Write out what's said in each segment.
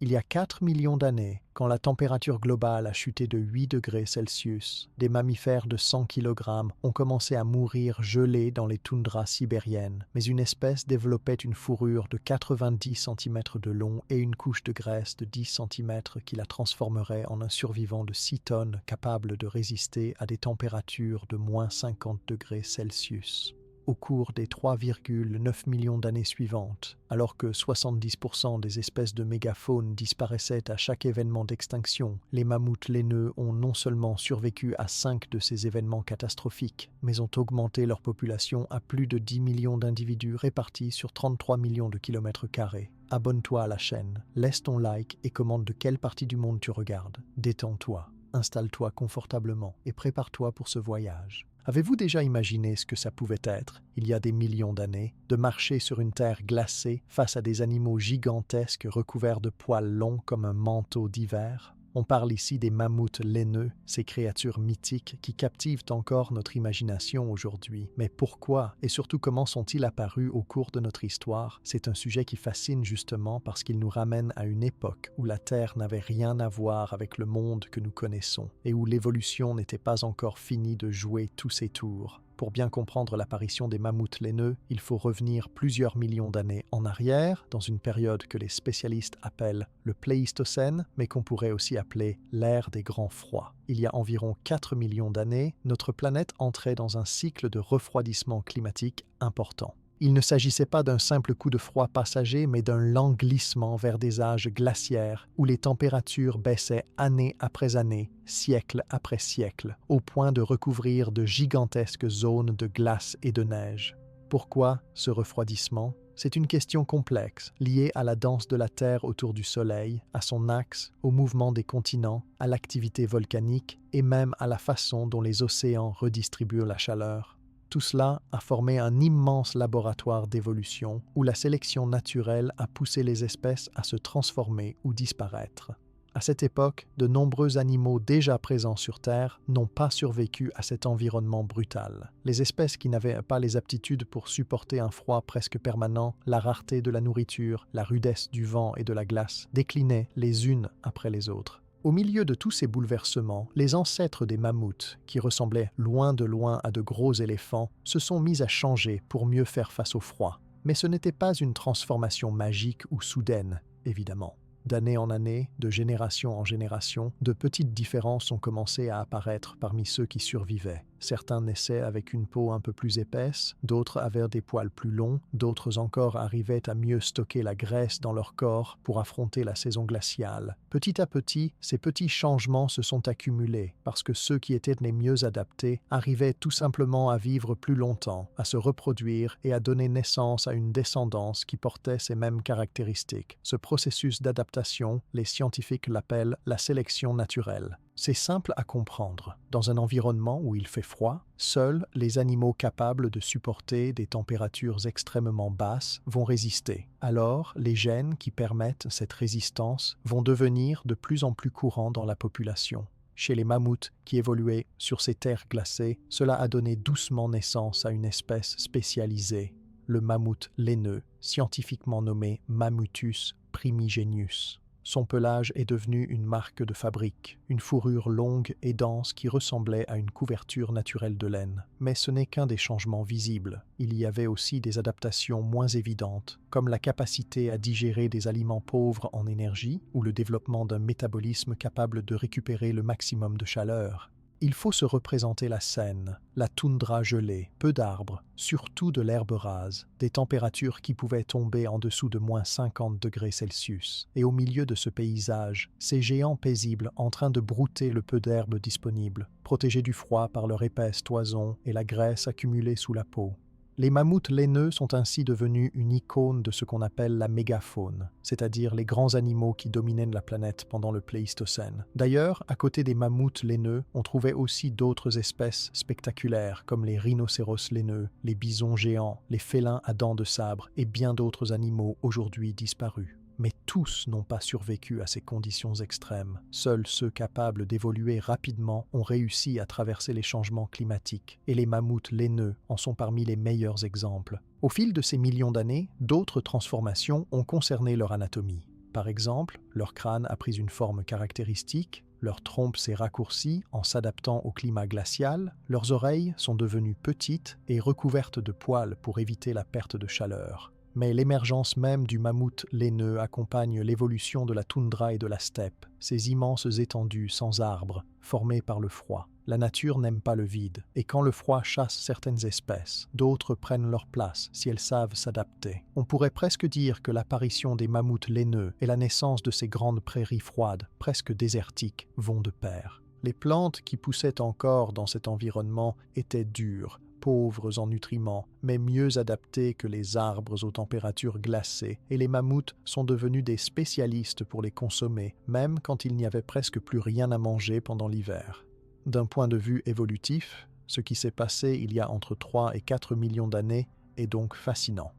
Il y a 4 millions d'années, quand la température globale a chuté de 8 degrés Celsius, des mammifères de 100 kg ont commencé à mourir gelés dans les toundras sibériennes, mais une espèce développait une fourrure de 90 cm de long et une couche de graisse de 10 cm qui la transformerait en un survivant de 6 tonnes capable de résister à des températures de moins 50 degrés Celsius. Au cours des 3,9 millions d'années suivantes, alors que 70% des espèces de mégafaune disparaissaient à chaque événement d'extinction, les mammouths laineux ont non seulement survécu à 5 de ces événements catastrophiques, mais ont augmenté leur population à plus de 10 millions d'individus répartis sur 33 millions de kilomètres carrés. Abonne-toi à la chaîne, laisse ton like et commente de quelle partie du monde tu regardes. Détends-toi, installe-toi confortablement et prépare-toi pour ce voyage. Avez-vous déjà imaginé ce que ça pouvait être, il y a des millions d'années, de marcher sur une terre glacée face à des animaux gigantesques recouverts de poils longs comme un manteau d'hiver? On parle ici des mammouths laineux, ces créatures mythiques qui captivent encore notre imagination aujourd'hui. Mais pourquoi et surtout comment sont-ils apparus au cours de notre histoire? C'est un sujet qui fascine justement parce qu'il nous ramène à une époque où la Terre n'avait rien à voir avec le monde que nous connaissons et où l'évolution n'était pas encore finie de jouer tous ses tours. Pour bien comprendre l'apparition des mammouths laineux, il faut revenir plusieurs millions d'années en arrière, dans une période que les spécialistes appellent le Pléistocène, mais qu'on pourrait aussi appeler l'ère des grands froids. Il y a environ 4 millions d'années, notre planète entrait dans un cycle de refroidissement climatique important. Il ne s'agissait pas d'un simple coup de froid passager, mais d'un lent glissement vers des âges glaciaires où les températures baissaient année après année, siècle après siècle, au point de recouvrir de gigantesques zones de glace et de neige. Pourquoi ce refroidissement? C'est une question complexe, liée à la danse de la Terre autour du Soleil, à son axe, au mouvement des continents, à l'activité volcanique et même à la façon dont les océans redistribuent la chaleur. Tout cela a formé un immense laboratoire d'évolution où la sélection naturelle a poussé les espèces à se transformer ou disparaître. À cette époque, de nombreux animaux déjà présents sur Terre n'ont pas survécu à cet environnement brutal. Les espèces qui n'avaient pas les aptitudes pour supporter un froid presque permanent, la rareté de la nourriture, la rudesse du vent et de la glace, déclinaient les unes après les autres. Au milieu de tous ces bouleversements, les ancêtres des mammouths, qui ressemblaient loin de loin à de gros éléphants, se sont mis à changer pour mieux faire face au froid. Mais ce n'était pas une transformation magique ou soudaine, évidemment. D'année en année, de génération en génération, de petites différences ont commencé à apparaître parmi ceux qui survivaient. Certains naissaient avec une peau un peu plus épaisse, d'autres avaient des poils plus longs, d'autres encore arrivaient à mieux stocker la graisse dans leur corps pour affronter la saison glaciale. Petit à petit, ces petits changements se sont accumulés parce que ceux qui étaient les mieux adaptés arrivaient tout simplement à vivre plus longtemps, à se reproduire et à donner naissance à une descendance qui portait ces mêmes caractéristiques. Ce processus d'adaptation, les scientifiques l'appellent la sélection naturelle. C'est simple à comprendre. Dans un environnement où il fait froid, seuls les animaux capables de supporter des températures extrêmement basses vont résister. Alors, les gènes qui permettent cette résistance vont devenir de plus en plus courants dans la population. Chez les mammouths qui évoluaient sur ces terres glacées, cela a donné doucement naissance à une espèce spécialisée, le mammouth laineux, scientifiquement nommé Mammuthus primigenius. Son pelage est devenu une marque de fabrique, une fourrure longue et dense qui ressemblait à une couverture naturelle de laine. Mais ce n'est qu'un des changements visibles. Il y avait aussi des adaptations moins évidentes, comme la capacité à digérer des aliments pauvres en énergie ou le développement d'un métabolisme capable de récupérer le maximum de chaleur. Il faut se représenter la scène, la toundra gelée, peu d'arbres, surtout de l'herbe rase, des températures qui pouvaient tomber en dessous de moins 50 degrés Celsius. Et au milieu de ce paysage, ces géants paisibles en train de brouter le peu d'herbe disponible, protégés du froid par leur épaisse toison et la graisse accumulée sous la peau. Les mammouths laineux sont ainsi devenus une icône de ce qu'on appelle la mégafaune, c'est-à-dire les grands animaux qui dominaient la planète pendant le Pléistocène. D'ailleurs, à côté des mammouths laineux, on trouvait aussi d'autres espèces spectaculaires comme les rhinocéros laineux, les bisons géants, les félins à dents de sabre et bien d'autres animaux aujourd'hui disparus. Mais tous n'ont pas survécu à ces conditions extrêmes. Seuls ceux capables d'évoluer rapidement ont réussi à traverser les changements climatiques, et les mammouths laineux en sont parmi les meilleurs exemples. Au fil de ces millions d'années, d'autres transformations ont concerné leur anatomie. Par exemple, leur crâne a pris une forme caractéristique, leur trompe s'est raccourcie en s'adaptant au climat glacial, leurs oreilles sont devenues petites et recouvertes de poils pour éviter la perte de chaleur. Mais l'émergence même du mammouth laineux accompagne l'évolution de la toundra et de la steppe, ces immenses étendues sans arbres, formées par le froid. La nature n'aime pas le vide, et quand le froid chasse certaines espèces, d'autres prennent leur place si elles savent s'adapter. On pourrait presque dire que l'apparition des mammouths laineux et la naissance de ces grandes prairies froides, presque désertiques, vont de pair. Les plantes qui poussaient encore dans cet environnement étaient dures, pauvres en nutriments, mais mieux adaptés que les arbres aux températures glacées, et les mammouths sont devenus des spécialistes pour les consommer, même quand il n'y avait presque plus rien à manger pendant l'hiver. D'un point de vue évolutif, ce qui s'est passé il y a entre 3 et 4 millions d'années est donc fascinant.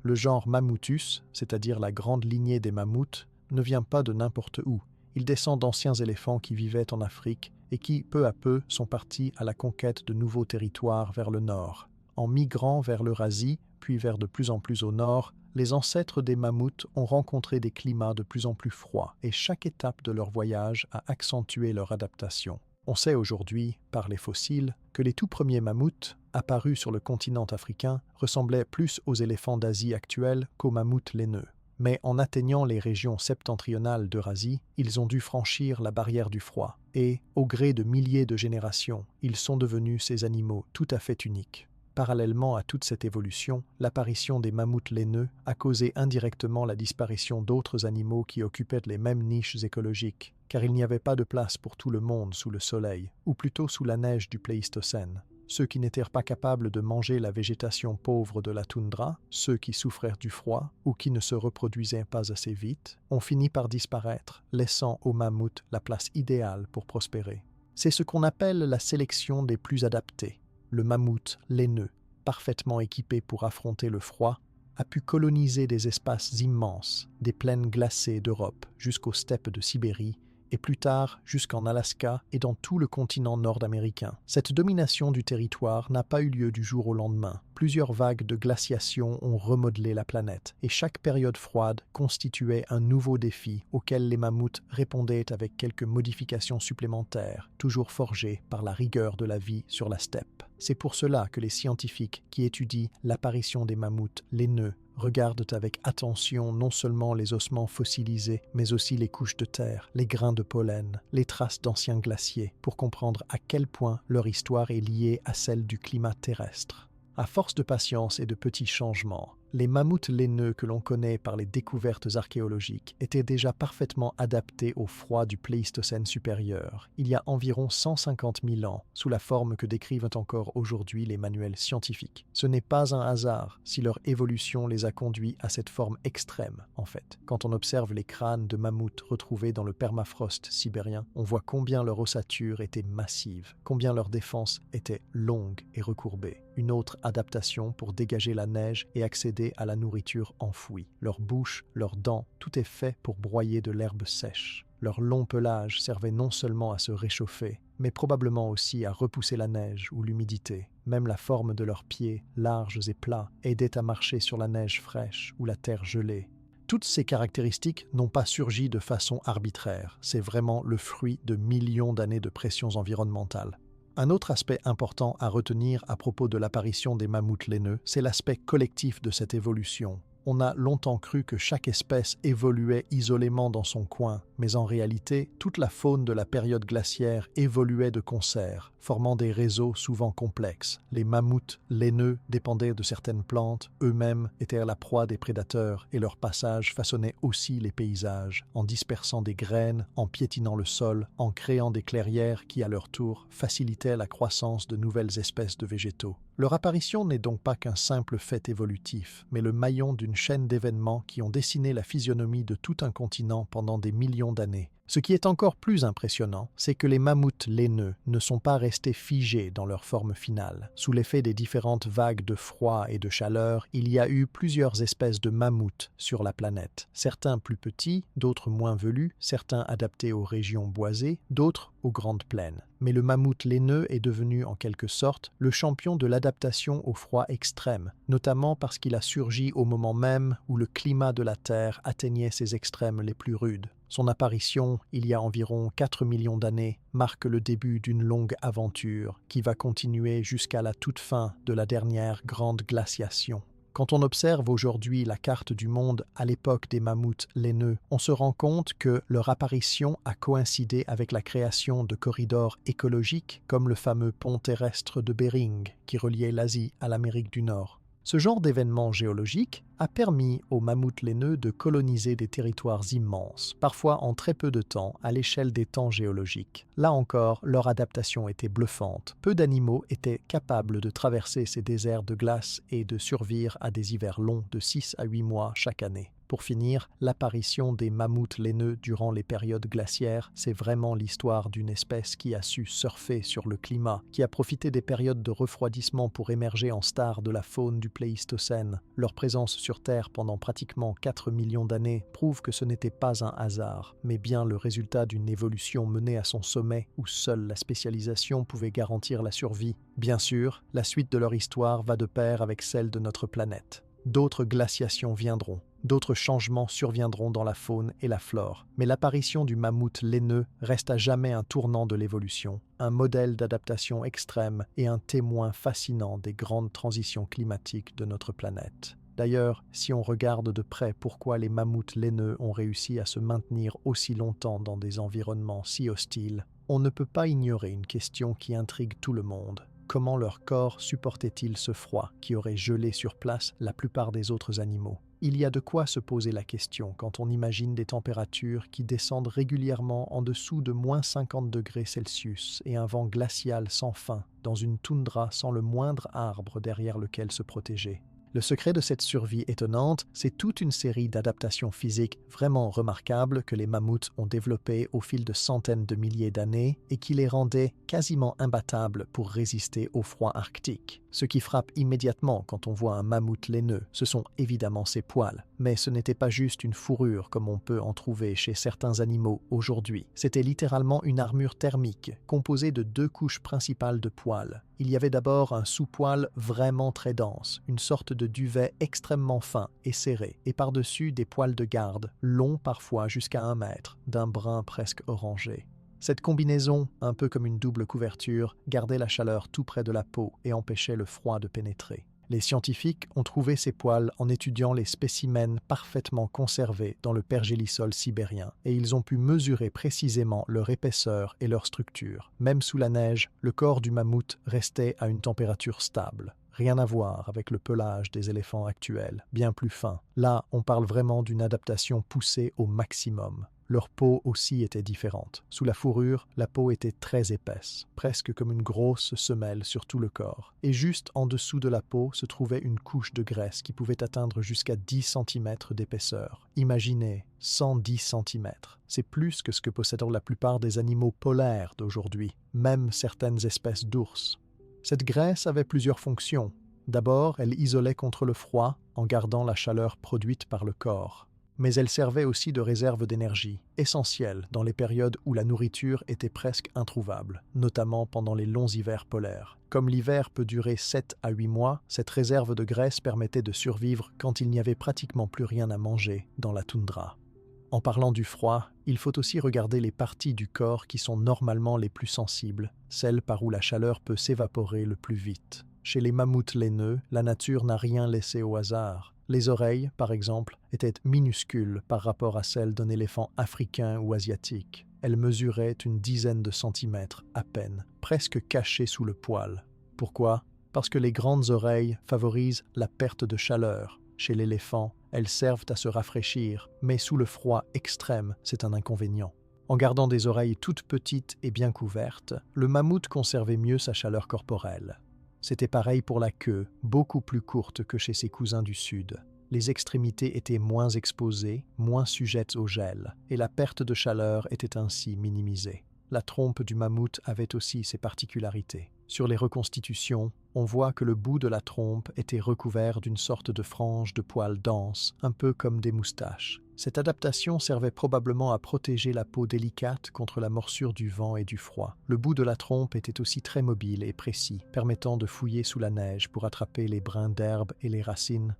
Le genre Mammuthus, c'est-à-dire la grande lignée des mammouths, ne vient pas de n'importe où. Il descend d'anciens éléphants qui vivaient en Afrique et qui, peu à peu, sont partis à la conquête de nouveaux territoires vers le nord. En migrant vers l'Eurasie, puis vers de plus en plus au nord, les ancêtres des mammouths ont rencontré des climats de plus en plus froids et chaque étape de leur voyage a accentué leur adaptation. On sait aujourd'hui, par les fossiles, que les tout premiers mammouths, apparus sur le continent africain, ressemblaient plus aux éléphants d'Asie actuels qu'aux mammouths laineux. Mais en atteignant les régions septentrionales d'Eurasie, ils ont dû franchir la barrière du froid, et, au gré de milliers de générations, ils sont devenus ces animaux tout à fait uniques. Parallèlement à toute cette évolution, l'apparition des mammouths laineux a causé indirectement la disparition d'autres animaux qui occupaient les mêmes niches écologiques, car il n'y avait pas de place pour tout le monde sous le soleil, ou plutôt sous la neige du Pléistocène. Ceux qui n'étaient pas capables de manger la végétation pauvre de la toundra, ceux qui souffrèrent du froid ou qui ne se reproduisaient pas assez vite, ont fini par disparaître, laissant aux mammouths la place idéale pour prospérer. C'est ce qu'on appelle la sélection des plus adaptés. Le mammouth laineux, parfaitement équipé pour affronter le froid, a pu coloniser des espaces immenses, des plaines glacées d'Europe jusqu'aux steppes de Sibérie, et plus tard jusqu'en Alaska et dans tout le continent nord-américain. Cette domination du territoire n'a pas eu lieu du jour au lendemain. Plusieurs vagues de glaciation ont remodelé la planète, et chaque période froide constituait un nouveau défi auquel les mammouths répondaient avec quelques modifications supplémentaires, toujours forgées par la rigueur de la vie sur la steppe. C'est pour cela que les scientifiques qui étudient l'apparition des mammouths laineux regardent avec attention non seulement les ossements fossilisés, mais aussi les couches de terre, les grains de pollen, les traces d'anciens glaciers, pour comprendre à quel point leur histoire est liée à celle du climat terrestre. À force de patience et de petits changements, les mammouths laineux que l'on connaît par les découvertes archéologiques étaient déjà parfaitement adaptés au froid du Pléistocène supérieur, il y a environ 150 000 ans, sous la forme que décrivent encore aujourd'hui les manuels scientifiques. Ce n'est pas un hasard si leur évolution les a conduits à cette forme extrême, en fait. Quand on observe les crânes de mammouths retrouvés dans le permafrost sibérien, on voit combien leur ossature était massive, combien leur défense était longue et recourbée. Une autre adaptation pour dégager la neige et accéder à la nourriture enfouie. Leur bouche, leurs dents, tout est fait pour broyer de l'herbe sèche. Leur long pelage servait non seulement à se réchauffer, mais probablement aussi à repousser la neige ou l'humidité. Même la forme de leurs pieds, larges et plats, aidait à marcher sur la neige fraîche ou la terre gelée. Toutes ces caractéristiques n'ont pas surgi de façon arbitraire. C'est vraiment le fruit de millions d'années de pressions environnementales. Un autre aspect important à retenir à propos de l'apparition des mammouths laineux, c'est l'aspect collectif de cette évolution. On a longtemps cru que chaque espèce évoluait isolément dans son coin, mais en réalité, toute la faune de la période glaciaire évoluait de concert, formant des réseaux souvent complexes. Les mammouths laineux dépendaient de certaines plantes, eux-mêmes étaient la proie des prédateurs, et leur passage façonnait aussi les paysages, en dispersant des graines, en piétinant le sol, en créant des clairières qui, à leur tour, facilitaient la croissance de nouvelles espèces de végétaux. Leur apparition n'est donc pas qu'un simple fait évolutif, mais le maillon d'une chaîne d'événements qui ont dessiné la physionomie de tout un continent pendant des millions d'années. Ce qui est encore plus impressionnant, c'est que les mammouths laineux ne sont pas restés figés dans leur forme finale. Sous l'effet des différentes vagues de froid et de chaleur, il y a eu plusieurs espèces de mammouths sur la planète. Certains plus petits, d'autres moins velus, certains adaptés aux régions boisées, d'autres aux grandes plaines. Mais le mammouth laineux est devenu en quelque sorte le champion de l'adaptation au froid extrême, notamment parce qu'il a surgi au moment même où le climat de la Terre atteignait ses extrêmes les plus rudes. Son apparition, il y a environ 4 millions d'années, marque le début d'une longue aventure qui va continuer jusqu'à la toute fin de la dernière grande glaciation. Quand on observe aujourd'hui la carte du monde à l'époque des mammouths laineux, on se rend compte que leur apparition a coïncidé avec la création de corridors écologiques comme le fameux pont terrestre de Bering qui reliait l'Asie à l'Amérique du Nord. Ce genre d'événement géologique a permis aux mammouths laineux de coloniser des territoires immenses, parfois en très peu de temps à l'échelle des temps géologiques. Là encore, leur adaptation était bluffante. Peu d'animaux étaient capables de traverser ces déserts de glace et de survivre à des hivers longs de 6 à 8 mois chaque année. Pour finir, l'apparition des mammouths laineux durant les périodes glaciaires, c'est vraiment l'histoire d'une espèce qui a su surfer sur le climat, qui a profité des périodes de refroidissement pour émerger en star de la faune du Pléistocène. Leur présence sur Terre pendant pratiquement 4 millions d'années prouve que ce n'était pas un hasard, mais bien le résultat d'une évolution menée à son sommet où seule la spécialisation pouvait garantir la survie. Bien sûr, la suite de leur histoire va de pair avec celle de notre planète. D'autres glaciations viendront, d'autres changements surviendront dans la faune et la flore, mais l'apparition du mammouth laineux reste à jamais un tournant de l'évolution, un modèle d'adaptation extrême et un témoin fascinant des grandes transitions climatiques de notre planète. D'ailleurs, si on regarde de près pourquoi les mammouths laineux ont réussi à se maintenir aussi longtemps dans des environnements si hostiles, on ne peut pas ignorer une question qui intrigue tout le monde. Comment leur corps supportait-il ce froid qui aurait gelé sur place la plupart des autres animaux? Il y a de quoi se poser la question quand on imagine des températures qui descendent régulièrement en dessous de moins 50 degrés Celsius et un vent glacial sans fin dans une toundra sans le moindre arbre derrière lequel se protéger. Le secret de cette survie étonnante, c'est toute une série d'adaptations physiques vraiment remarquables que les mammouths ont développées au fil de centaines de milliers d'années et qui les rendaient quasiment imbattables pour résister au froid arctique. Ce qui frappe immédiatement quand on voit un mammouth laineux, ce sont évidemment ses poils. Mais ce n'était pas juste une fourrure comme on peut en trouver chez certains animaux aujourd'hui. C'était littéralement une armure thermique, composée de 2 couches principales de poils. Il y avait d'abord un sous-poil vraiment très dense, une sorte de duvet extrêmement fin et serré, et par-dessus des poils de garde, longs parfois jusqu'à 1 mètre, d'un brun presque orangé. Cette combinaison, un peu comme une double couverture, gardait la chaleur tout près de la peau et empêchait le froid de pénétrer. Les scientifiques ont trouvé ces poils en étudiant les spécimens parfaitement conservés dans le pergélisol sibérien, et ils ont pu mesurer précisément leur épaisseur et leur structure. Même sous la neige, le corps du mammouth restait à une température stable. Rien à voir avec le pelage des éléphants actuels, bien plus fin. Là, on parle vraiment d'une adaptation poussée au maximum. Leur peau aussi était différente. Sous la fourrure, la peau était très épaisse, presque comme une grosse semelle sur tout le corps. Et juste en dessous de la peau se trouvait une couche de graisse qui pouvait atteindre jusqu'à 10 cm d'épaisseur. Imaginez, 110 cm. C'est plus que ce que possèdent la plupart des animaux polaires d'aujourd'hui, même certaines espèces d'ours. Cette graisse avait plusieurs fonctions. D'abord, elle isolait contre le froid en gardant la chaleur produite par le corps. Mais elle servait aussi de réserve d'énergie, essentielle dans les périodes où la nourriture était presque introuvable, notamment pendant les longs hivers polaires. Comme l'hiver peut durer 7 à 8 mois, cette réserve de graisse permettait de survivre quand il n'y avait pratiquement plus rien à manger dans la toundra. En parlant du froid, il faut aussi regarder les parties du corps qui sont normalement les plus sensibles, celles par où la chaleur peut s'évaporer le plus vite. Chez les mammouths laineux, la nature n'a rien laissé au hasard. Les oreilles, par exemple, étaient minuscules par rapport à celles d'un éléphant africain ou asiatique. Elles mesuraient une dizaine de centimètres à peine, presque cachées sous le poil. Pourquoi? Parce que les grandes oreilles favorisent la perte de chaleur. Chez l'éléphant, elles servent à se rafraîchir, mais sous le froid extrême, c'est un inconvénient. En gardant des oreilles toutes petites et bien couvertes, le mammouth conservait mieux sa chaleur corporelle. C'était pareil pour la queue, beaucoup plus courte que chez ses cousins du sud. Les extrémités étaient moins exposées, moins sujettes au gel, et la perte de chaleur était ainsi minimisée. La trompe du mammouth avait aussi ses particularités. Sur les reconstitutions, on voit que le bout de la trompe était recouvert d'une sorte de frange de poils denses, un peu comme des moustaches. Cette adaptation servait probablement à protéger la peau délicate contre la morsure du vent et du froid. Le bout de la trompe était aussi très mobile et précis, permettant de fouiller sous la neige pour attraper les brins d'herbe et les racines.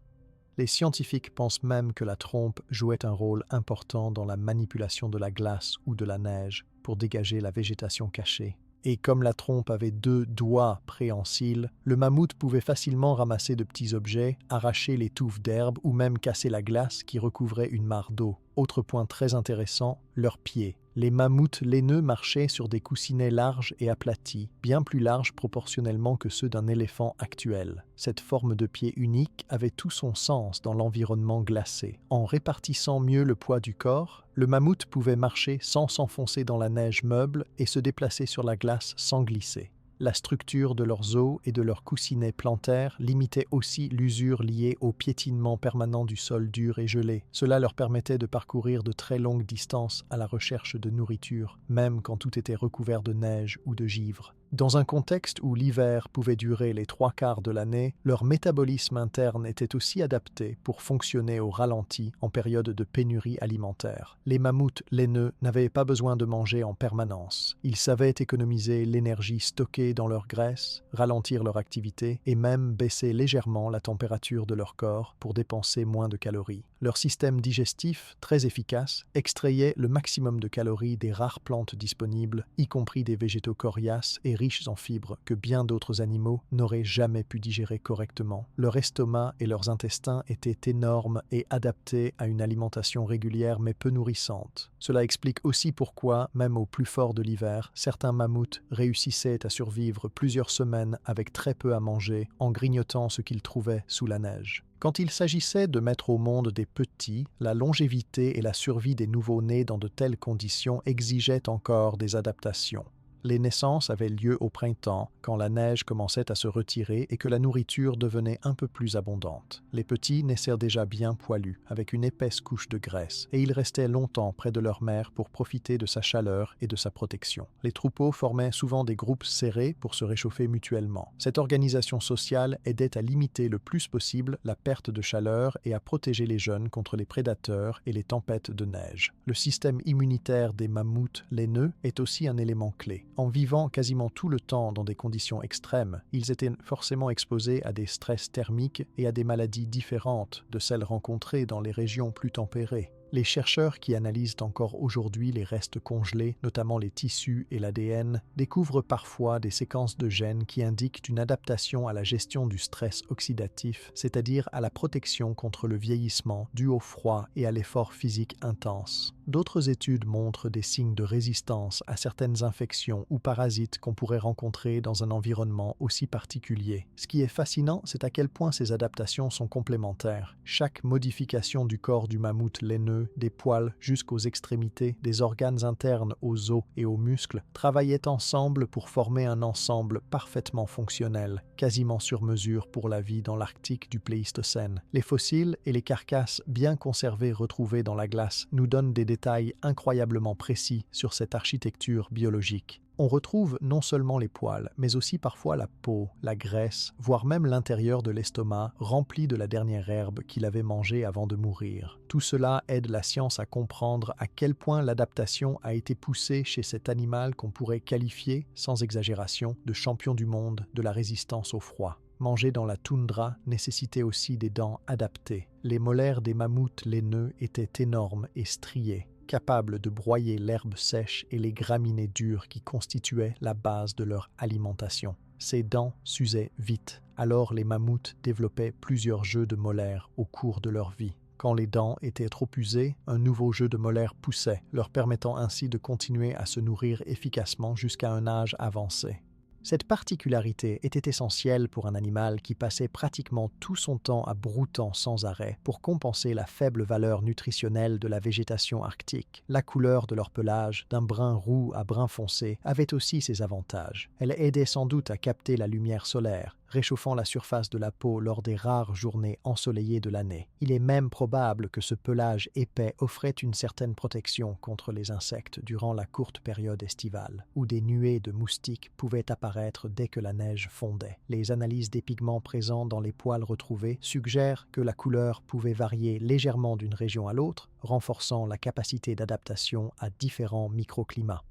Les scientifiques pensent même que la trompe jouait un rôle important dans la manipulation de la glace ou de la neige pour dégager la végétation cachée. Et comme la trompe avait 2 doigts préhensiles, le mammouth pouvait facilement ramasser de petits objets, arracher les touffes d'herbe ou même casser la glace qui recouvrait une mare d'eau. Autre point très intéressant, leurs pieds. Les mammouths laineux marchaient sur des coussinets larges et aplatis, bien plus larges proportionnellement que ceux d'un éléphant actuel. Cette forme de pied unique avait tout son sens dans l'environnement glacé. En répartissant mieux le poids du corps, le mammouth pouvait marcher sans s'enfoncer dans la neige meuble et se déplacer sur la glace sans glisser. La structure de leurs os et de leurs coussinets plantaires limitait aussi l'usure liée au piétinement permanent du sol dur et gelé. Cela leur permettait de parcourir de très longues distances à la recherche de nourriture, même quand tout était recouvert de neige ou de givre. Dans un contexte où l'hiver pouvait durer les 3/4 de l'année, leur métabolisme interne était aussi adapté pour fonctionner au ralenti en période de pénurie alimentaire. Les mammouths laineux n'avaient pas besoin de manger en permanence. Ils savaient économiser l'énergie stockée dans leur graisse, ralentir leur activité et même baisser légèrement la température de leur corps pour dépenser moins de calories. Leur système digestif, très efficace, extrayait le maximum de calories des rares plantes disponibles, y compris des végétaux coriaces et riches en fibres que bien d'autres animaux n'auraient jamais pu digérer correctement. Leur estomac et leurs intestins étaient énormes et adaptés à une alimentation régulière mais peu nourrissante. Cela explique aussi pourquoi, même au plus fort de l'hiver, certains mammouths réussissaient à survivre plusieurs semaines avec très peu à manger en grignotant ce qu'ils trouvaient sous la neige. Quand il s'agissait de mettre au monde des petits, la longévité et la survie des nouveau-nés dans de telles conditions exigeaient encore des adaptations. Les naissances avaient lieu au printemps, quand la neige commençait à se retirer et que la nourriture devenait un peu plus abondante. Les petits naissaient déjà bien poilus, avec une épaisse couche de graisse, et ils restaient longtemps près de leur mère pour profiter de sa chaleur et de sa protection. Les troupeaux formaient souvent des groupes serrés pour se réchauffer mutuellement. Cette organisation sociale aidait à limiter le plus possible la perte de chaleur et à protéger les jeunes contre les prédateurs et les tempêtes de neige. Le système immunitaire des mammouths laineux est aussi un élément clé. En vivant quasiment tout le temps dans des conditions extrêmes, ils étaient forcément exposés à des stress thermiques et à des maladies différentes de celles rencontrées dans les régions plus tempérées. Les chercheurs qui analysent encore aujourd'hui les restes congelés, notamment les tissus et l'ADN, découvrent parfois des séquences de gènes qui indiquent une adaptation à la gestion du stress oxydatif, c'est-à-dire à la protection contre le vieillissement dû au froid et à l'effort physique intense. D'autres études montrent des signes de résistance à certaines infections ou parasites qu'on pourrait rencontrer dans un environnement aussi particulier. Ce qui est fascinant, c'est à quel point ces adaptations sont complémentaires. Chaque modification du corps du mammouth laineux, des poils jusqu'aux extrémités, des organes internes aux os et aux muscles, travaillaient ensemble pour former un ensemble parfaitement fonctionnel, quasiment sur mesure pour la vie dans l'Arctique du Pléistocène. Les fossiles et les carcasses bien conservées retrouvées dans la glace nous donnent des détails incroyablement précis sur cette architecture biologique. On retrouve non seulement les poils, mais aussi parfois la peau, la graisse, voire même l'intérieur de l'estomac rempli de la dernière herbe qu'il avait mangée avant de mourir. Tout cela aide la science à comprendre à quel point l'adaptation a été poussée chez cet animal qu'on pourrait qualifier, sans exagération, de champion du monde de la résistance au froid. Manger dans la toundra nécessitait aussi des dents adaptées. Les molaires des mammouths laineux étaient énormes et striés, capables de broyer l'herbe sèche et les graminées dures qui constituaient la base de leur alimentation. Ces dents s'usaient vite, alors les mammouths développaient plusieurs jeux de molaires au cours de leur vie. Quand les dents étaient trop usées, un nouveau jeu de molaires poussait, leur permettant ainsi de continuer à se nourrir efficacement jusqu'à un âge avancé. Cette particularité était essentielle pour un animal qui passait pratiquement tout son temps à broutant sans arrêt pour compenser la faible valeur nutritionnelle de la végétation arctique. La couleur de leur pelage, d'un brun roux à brun foncé, avait aussi ses avantages. Elle aidait sans doute à capter la lumière solaire, réchauffant la surface de la peau lors des rares journées ensoleillées de l'année. Il est même probable que ce pelage épais offrait une certaine protection contre les insectes durant la courte période estivale, où des nuées de moustiques pouvaient apparaître dès que la neige fondait. Les analyses des pigments présents dans les poils retrouvés suggèrent que la couleur pouvait varier légèrement d'une région à l'autre, renforçant la capacité d'adaptation à différents microclimats.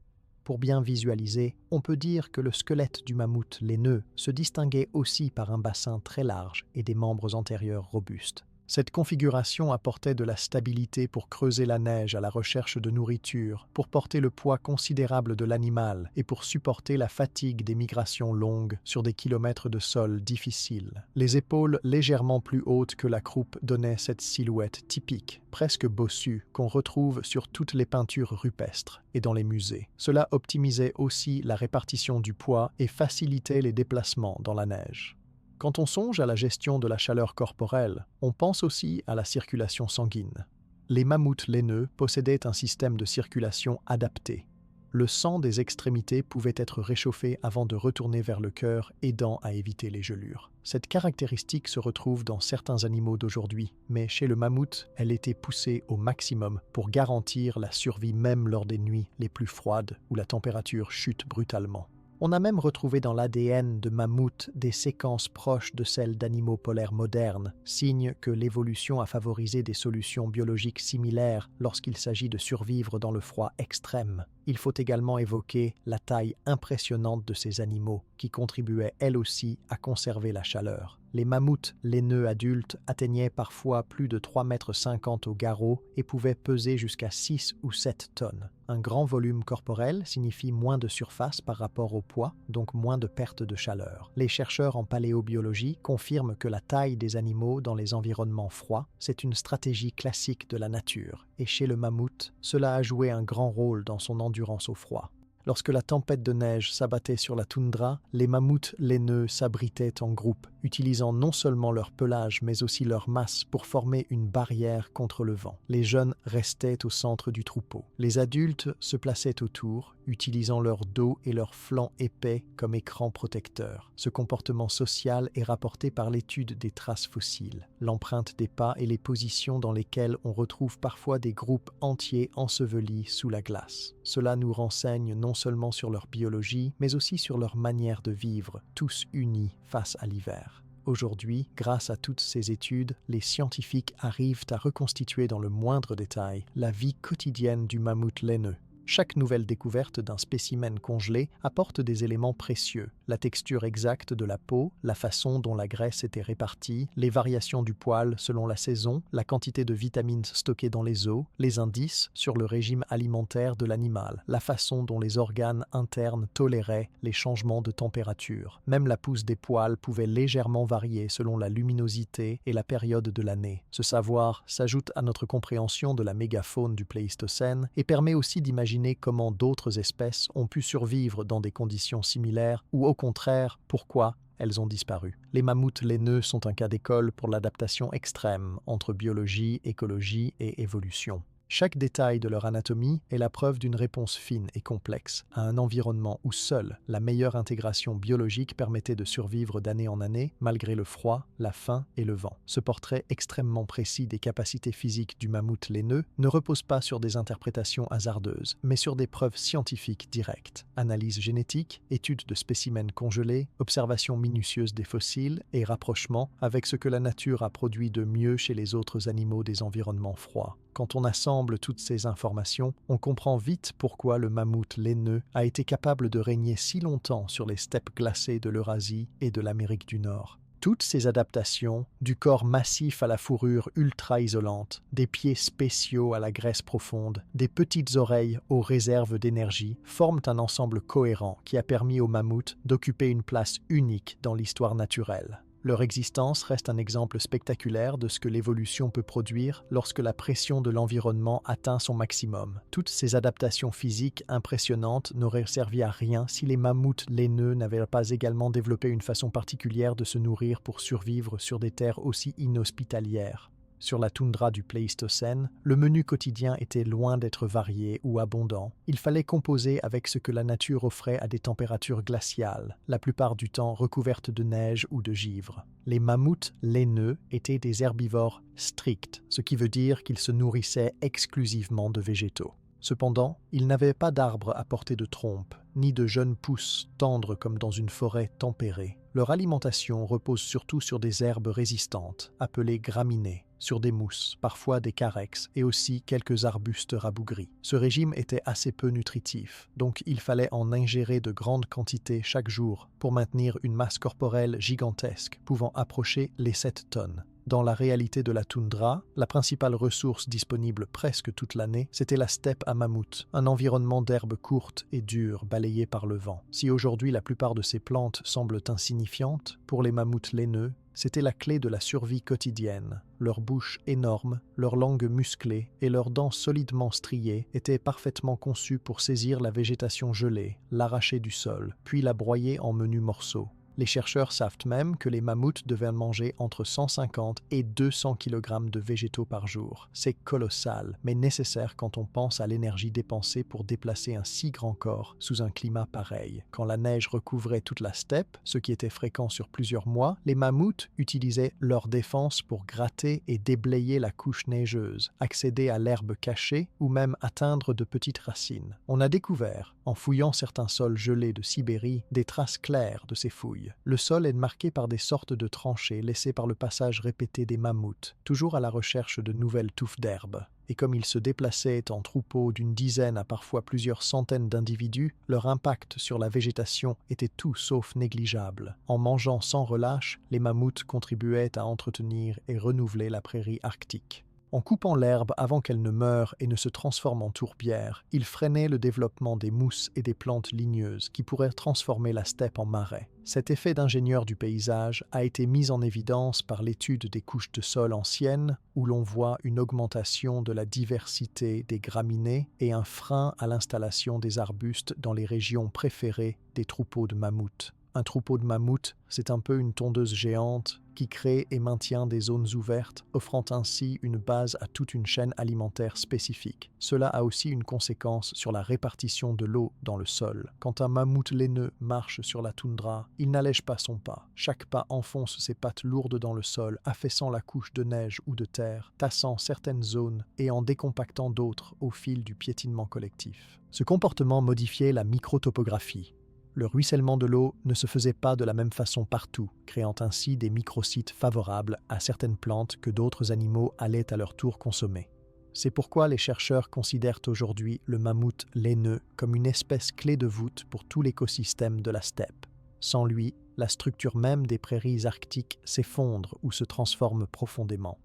Pour bien visualiser, on peut dire que le squelette du mammouth laineux se distinguait aussi par un bassin très large et des membres antérieurs robustes. Cette configuration apportait de la stabilité pour creuser la neige à la recherche de nourriture, pour porter le poids considérable de l'animal et pour supporter la fatigue des migrations longues sur des kilomètres de sol difficiles. Les épaules légèrement plus hautes que la croupe donnaient cette silhouette typique, presque bossue, qu'on retrouve sur toutes les peintures rupestres et dans les musées. Cela optimisait aussi la répartition du poids et facilitait les déplacements dans la neige. Quand on songe à la gestion de la chaleur corporelle, on pense aussi à la circulation sanguine. Les mammouths laineux possédaient un système de circulation adapté. Le sang des extrémités pouvait être réchauffé avant de retourner vers le cœur, aidant à éviter les gelures. Cette caractéristique se retrouve dans certains animaux d'aujourd'hui, mais chez le mammouth, elle était poussée au maximum pour garantir la survie même lors des nuits les plus froides où la température chute brutalement. On a même retrouvé dans l'ADN de mammouths des séquences proches de celles d'animaux polaires modernes, signe que l'évolution a favorisé des solutions biologiques similaires lorsqu'il s'agit de survivre dans le froid extrême. Il faut également évoquer la taille impressionnante de ces animaux, qui contribuaient elles aussi à conserver la chaleur. Les mammouths laineux adultes atteignaient parfois plus de 3,50 m au garrot et pouvaient peser jusqu'à 6 ou 7 tonnes. Un grand volume corporel signifie moins de surface par rapport au poids, donc moins de perte de chaleur. Les chercheurs en paléobiologie confirment que la taille des animaux dans les environnements froids, c'est une stratégie classique de la nature, et chez le mammouth, cela a joué un grand rôle dans son endurance au froid. Lorsque la tempête de neige s'abattait sur la toundra, les mammouths laineux s'abritaient en groupe, utilisant non seulement leur pelage mais aussi leur masse pour former une barrière contre le vent. Les jeunes restaient au centre du troupeau. Les adultes se plaçaient autour, utilisant leur dos et leurs flancs épais comme écran protecteur. Ce comportement social est rapporté par l'étude des traces fossiles, l'empreinte des pas et les positions dans lesquelles on retrouve parfois des groupes entiers ensevelis sous la glace. Cela nous renseigne non seulement sur leur biologie, mais aussi sur leur manière de vivre, tous unis face à l'hiver. Aujourd'hui, grâce à toutes ces études, les scientifiques arrivent à reconstituer dans le moindre détail la vie quotidienne du mammouth laineux. Chaque nouvelle découverte d'un spécimen congelé apporte des éléments précieux, la texture exacte de la peau, la façon dont la graisse était répartie, les variations du poil selon la saison, la quantité de vitamines stockées dans les os, les indices sur le régime alimentaire de l'animal, la façon dont les organes internes toléraient les changements de température. Même la pousse des poils pouvait légèrement varier selon la luminosité et la période de l'année. Ce savoir s'ajoute à notre compréhension de la mégafaune du Pléistocène et permet aussi d'imaginer comment d'autres espèces ont pu survivre dans des conditions similaires ou au contraire, pourquoi elles ont disparu. Les mammouths laineux sont un cas d'école pour l'adaptation extrême entre biologie, écologie et évolution. Chaque détail de leur anatomie est la preuve d'une réponse fine et complexe à un environnement où seule la meilleure intégration biologique permettait de survivre d'année en année, malgré le froid, la faim et le vent. Ce portrait extrêmement précis des capacités physiques du mammouth laineux ne repose pas sur des interprétations hasardeuses, mais sur des preuves scientifiques directes. Analyse génétique, études de spécimens congelés, observation minutieuse des fossiles et rapprochement avec ce que la nature a produit de mieux chez les autres animaux des environnements froids. Quand on assemble toutes ces informations, on comprend vite pourquoi le mammouth laineux a été capable de régner si longtemps sur les steppes glacées de l'Eurasie et de l'Amérique du Nord. Toutes ces adaptations, du corps massif à la fourrure ultra-isolante, des pieds spéciaux à la graisse profonde, des petites oreilles aux réserves d'énergie, forment un ensemble cohérent qui a permis aux mammouths d'occuper une place unique dans l'histoire naturelle. Leur existence reste un exemple spectaculaire de ce que l'évolution peut produire lorsque la pression de l'environnement atteint son maximum. Toutes ces adaptations physiques impressionnantes n'auraient servi à rien si les mammouths laineux n'avaient pas également développé une façon particulière de se nourrir pour survivre sur des terres aussi inhospitalières. Sur la toundra du Pléistocène, le menu quotidien était loin d'être varié ou abondant. Il fallait composer avec ce que la nature offrait à des températures glaciales, la plupart du temps recouvertes de neige ou de givre. Les mammouths laineux étaient des herbivores stricts, ce qui veut dire qu'ils se nourrissaient exclusivement de végétaux. Cependant, ils n'avaient pas d'arbres à portée de trompe, ni de jeunes pousses tendres comme dans une forêt tempérée. Leur alimentation repose surtout sur des herbes résistantes, appelées graminées, sur des mousses, parfois des carex, et aussi quelques arbustes rabougris. Ce régime était assez peu nutritif, donc il fallait en ingérer de grandes quantités chaque jour pour maintenir une masse corporelle gigantesque, pouvant approcher les 7 tonnes. Dans la réalité de la toundra, la principale ressource disponible presque toute l'année, c'était la steppe à mammouth, un environnement d'herbes courtes et dures balayées par le vent. Si aujourd'hui la plupart de ces plantes semblent insignifiantes, pour les mammouths laineux, c'était la clé de la survie quotidienne. Leur bouche énorme, leur langue musclée et leurs dents solidement striées étaient parfaitement conçues pour saisir la végétation gelée, l'arracher du sol, puis la broyer en menus morceaux. Les chercheurs savent même que les mammouths devaient manger entre 150 et 200 kg de végétaux par jour. C'est colossal, mais nécessaire quand on pense à l'énergie dépensée pour déplacer un si grand corps sous un climat pareil. Quand la neige recouvrait toute la steppe, ce qui était fréquent sur plusieurs mois, les mammouths utilisaient leur défense pour gratter et déblayer la couche neigeuse, accéder à l'herbe cachée ou même atteindre de petites racines. On a découvert, en fouillant certains sols gelés de Sibérie, des traces claires de ces fouilles. Le sol est marqué par des sortes de tranchées laissées par le passage répété des mammouths, toujours à la recherche de nouvelles touffes d'herbe. Et comme ils se déplaçaient en troupeaux d'une dizaine à parfois plusieurs centaines d'individus, leur impact sur la végétation était tout sauf négligeable. En mangeant sans relâche, les mammouths contribuaient à entretenir et renouveler la prairie arctique. En coupant l'herbe avant qu'elle ne meure et ne se transforme en tourbière, ils freinaient le développement des mousses et des plantes ligneuses qui pourraient transformer la steppe en marais. Cet effet d'ingénieur du paysage a été mis en évidence par l'étude des couches de sol anciennes, où l'on voit une augmentation de la diversité des graminées et un frein à l'installation des arbustes dans les régions préférées des troupeaux de mammouths. Un troupeau de mammouths, c'est un peu une tondeuse géante qui crée et maintient des zones ouvertes, offrant ainsi une base à toute une chaîne alimentaire spécifique. Cela a aussi une conséquence sur la répartition de l'eau dans le sol. Quand un mammouth laineux marche sur la toundra, il n'allège pas son pas. Chaque pas enfonce ses pattes lourdes dans le sol, affaissant la couche de neige ou de terre, tassant certaines zones et en décompactant d'autres au fil du piétinement collectif. Ce comportement modifiait la microtopographie. Le ruissellement de l'eau ne se faisait pas de la même façon partout, créant ainsi des microsites favorables à certaines plantes que d'autres animaux allaient à leur tour consommer. C'est pourquoi les chercheurs considèrent aujourd'hui le mammouth laineux comme une espèce clé de voûte pour tout l'écosystème de la steppe. Sans lui, la structure même des prairies arctiques s'effondre ou se transforme profondément.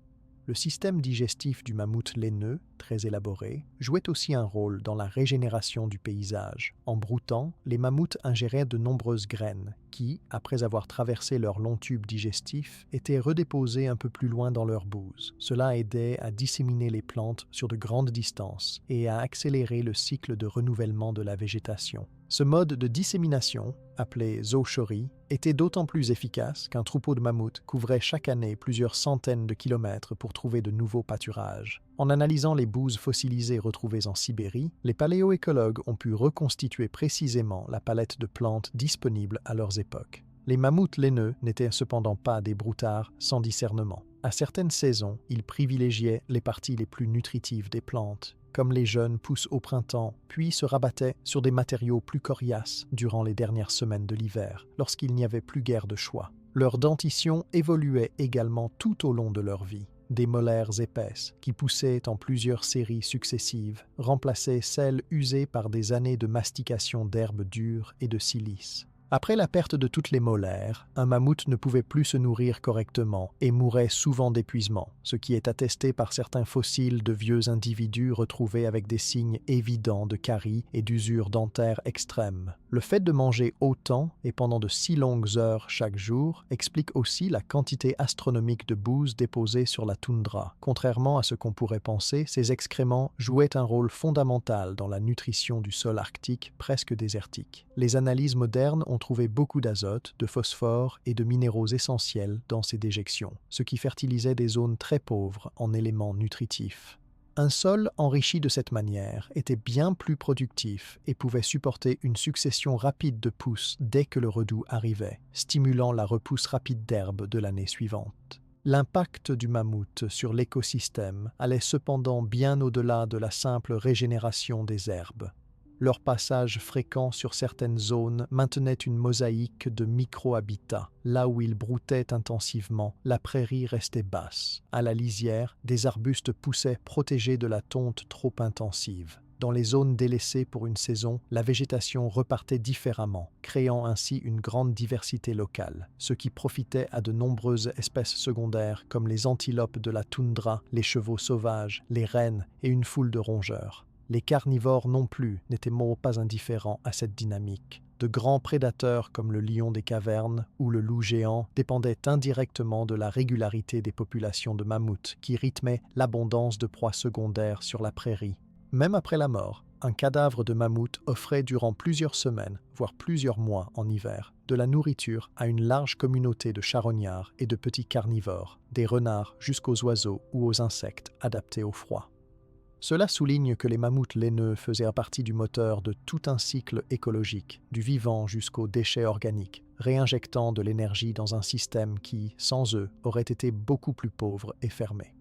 Le système digestif du mammouth laineux, très élaboré, jouait aussi un rôle dans la régénération du paysage. En broutant, les mammouths ingéraient de nombreuses graines qui, après avoir traversé leur long tube digestif, étaient redéposées un peu plus loin dans leur bouse. Cela aidait à disséminer les plantes sur de grandes distances et à accélérer le cycle de renouvellement de la végétation. Ce mode de dissémination, appelé zoochorie, était d'autant plus efficace qu'un troupeau de mammouths couvrait chaque année plusieurs centaines de kilomètres pour trouver de nouveaux pâturages. En analysant les bouses fossilisées retrouvées en Sibérie, les paléoécologues ont pu reconstituer précisément la palette de plantes disponibles à leurs époques. Les mammouths laineux n'étaient cependant pas des broutards sans discernement. À certaines saisons, ils privilégiaient les parties les plus nutritives des plantes, comme les jeunes poussent au printemps, puis se rabattaient sur des matériaux plus coriaces durant les dernières semaines de l'hiver, lorsqu'il n'y avait plus guère de choix. Leur dentition évoluait également tout au long de leur vie. Des molaires épaisses, qui poussaient en plusieurs séries successives, remplaçaient celles usées par des années de mastication d'herbes dures et de silice. Après la perte de toutes les molaires, un mammouth ne pouvait plus se nourrir correctement et mourait souvent d'épuisement, ce qui est attesté par certains fossiles de vieux individus retrouvés avec des signes évidents de carie et d'usure dentaire extrême. Le fait de manger autant et pendant de si longues heures chaque jour explique aussi la quantité astronomique de bouse déposée sur la toundra. Contrairement à ce qu'on pourrait penser, ces excréments jouaient un rôle fondamental dans la nutrition du sol arctique presque désertique. Les analyses modernes ont trouvé beaucoup d'azote, de phosphore et de minéraux essentiels dans ces déjections, ce qui fertilisait des zones très pauvres en éléments nutritifs. Un sol enrichi de cette manière était bien plus productif et pouvait supporter une succession rapide de pousses dès que le redout arrivait, stimulant la repousse rapide d'herbes de l'année suivante. L'impact du mammouth sur l'écosystème allait cependant bien au-delà de la simple régénération des herbes. Leur passage fréquent sur certaines zones maintenait une mosaïque de micro-habitats. Là où ils broutaient intensivement, la prairie restait basse. À la lisière, des arbustes poussaient protégés de la tonte trop intensive. Dans les zones délaissées pour une saison, la végétation repartait différemment, créant ainsi une grande diversité locale, ce qui profitait à de nombreuses espèces secondaires comme les antilopes de la toundra, les chevaux sauvages, les rennes et une foule de rongeurs. Les carnivores non plus n'étaient pas indifférents à cette dynamique. De grands prédateurs comme le lion des cavernes ou le loup géant dépendaient indirectement de la régularité des populations de mammouths qui rythmaient l'abondance de proies secondaires sur la prairie. Même après la mort, un cadavre de mammouth offrait durant plusieurs semaines, voire plusieurs mois en hiver, de la nourriture à une large communauté de charognards et de petits carnivores, des renards jusqu'aux oiseaux ou aux insectes adaptés au froid. Cela souligne que les mammouths laineux faisaient partie du moteur de tout un cycle écologique, du vivant jusqu'aux déchets organiques, réinjectant de l'énergie dans un système qui, sans eux, aurait été beaucoup plus pauvre et fermé.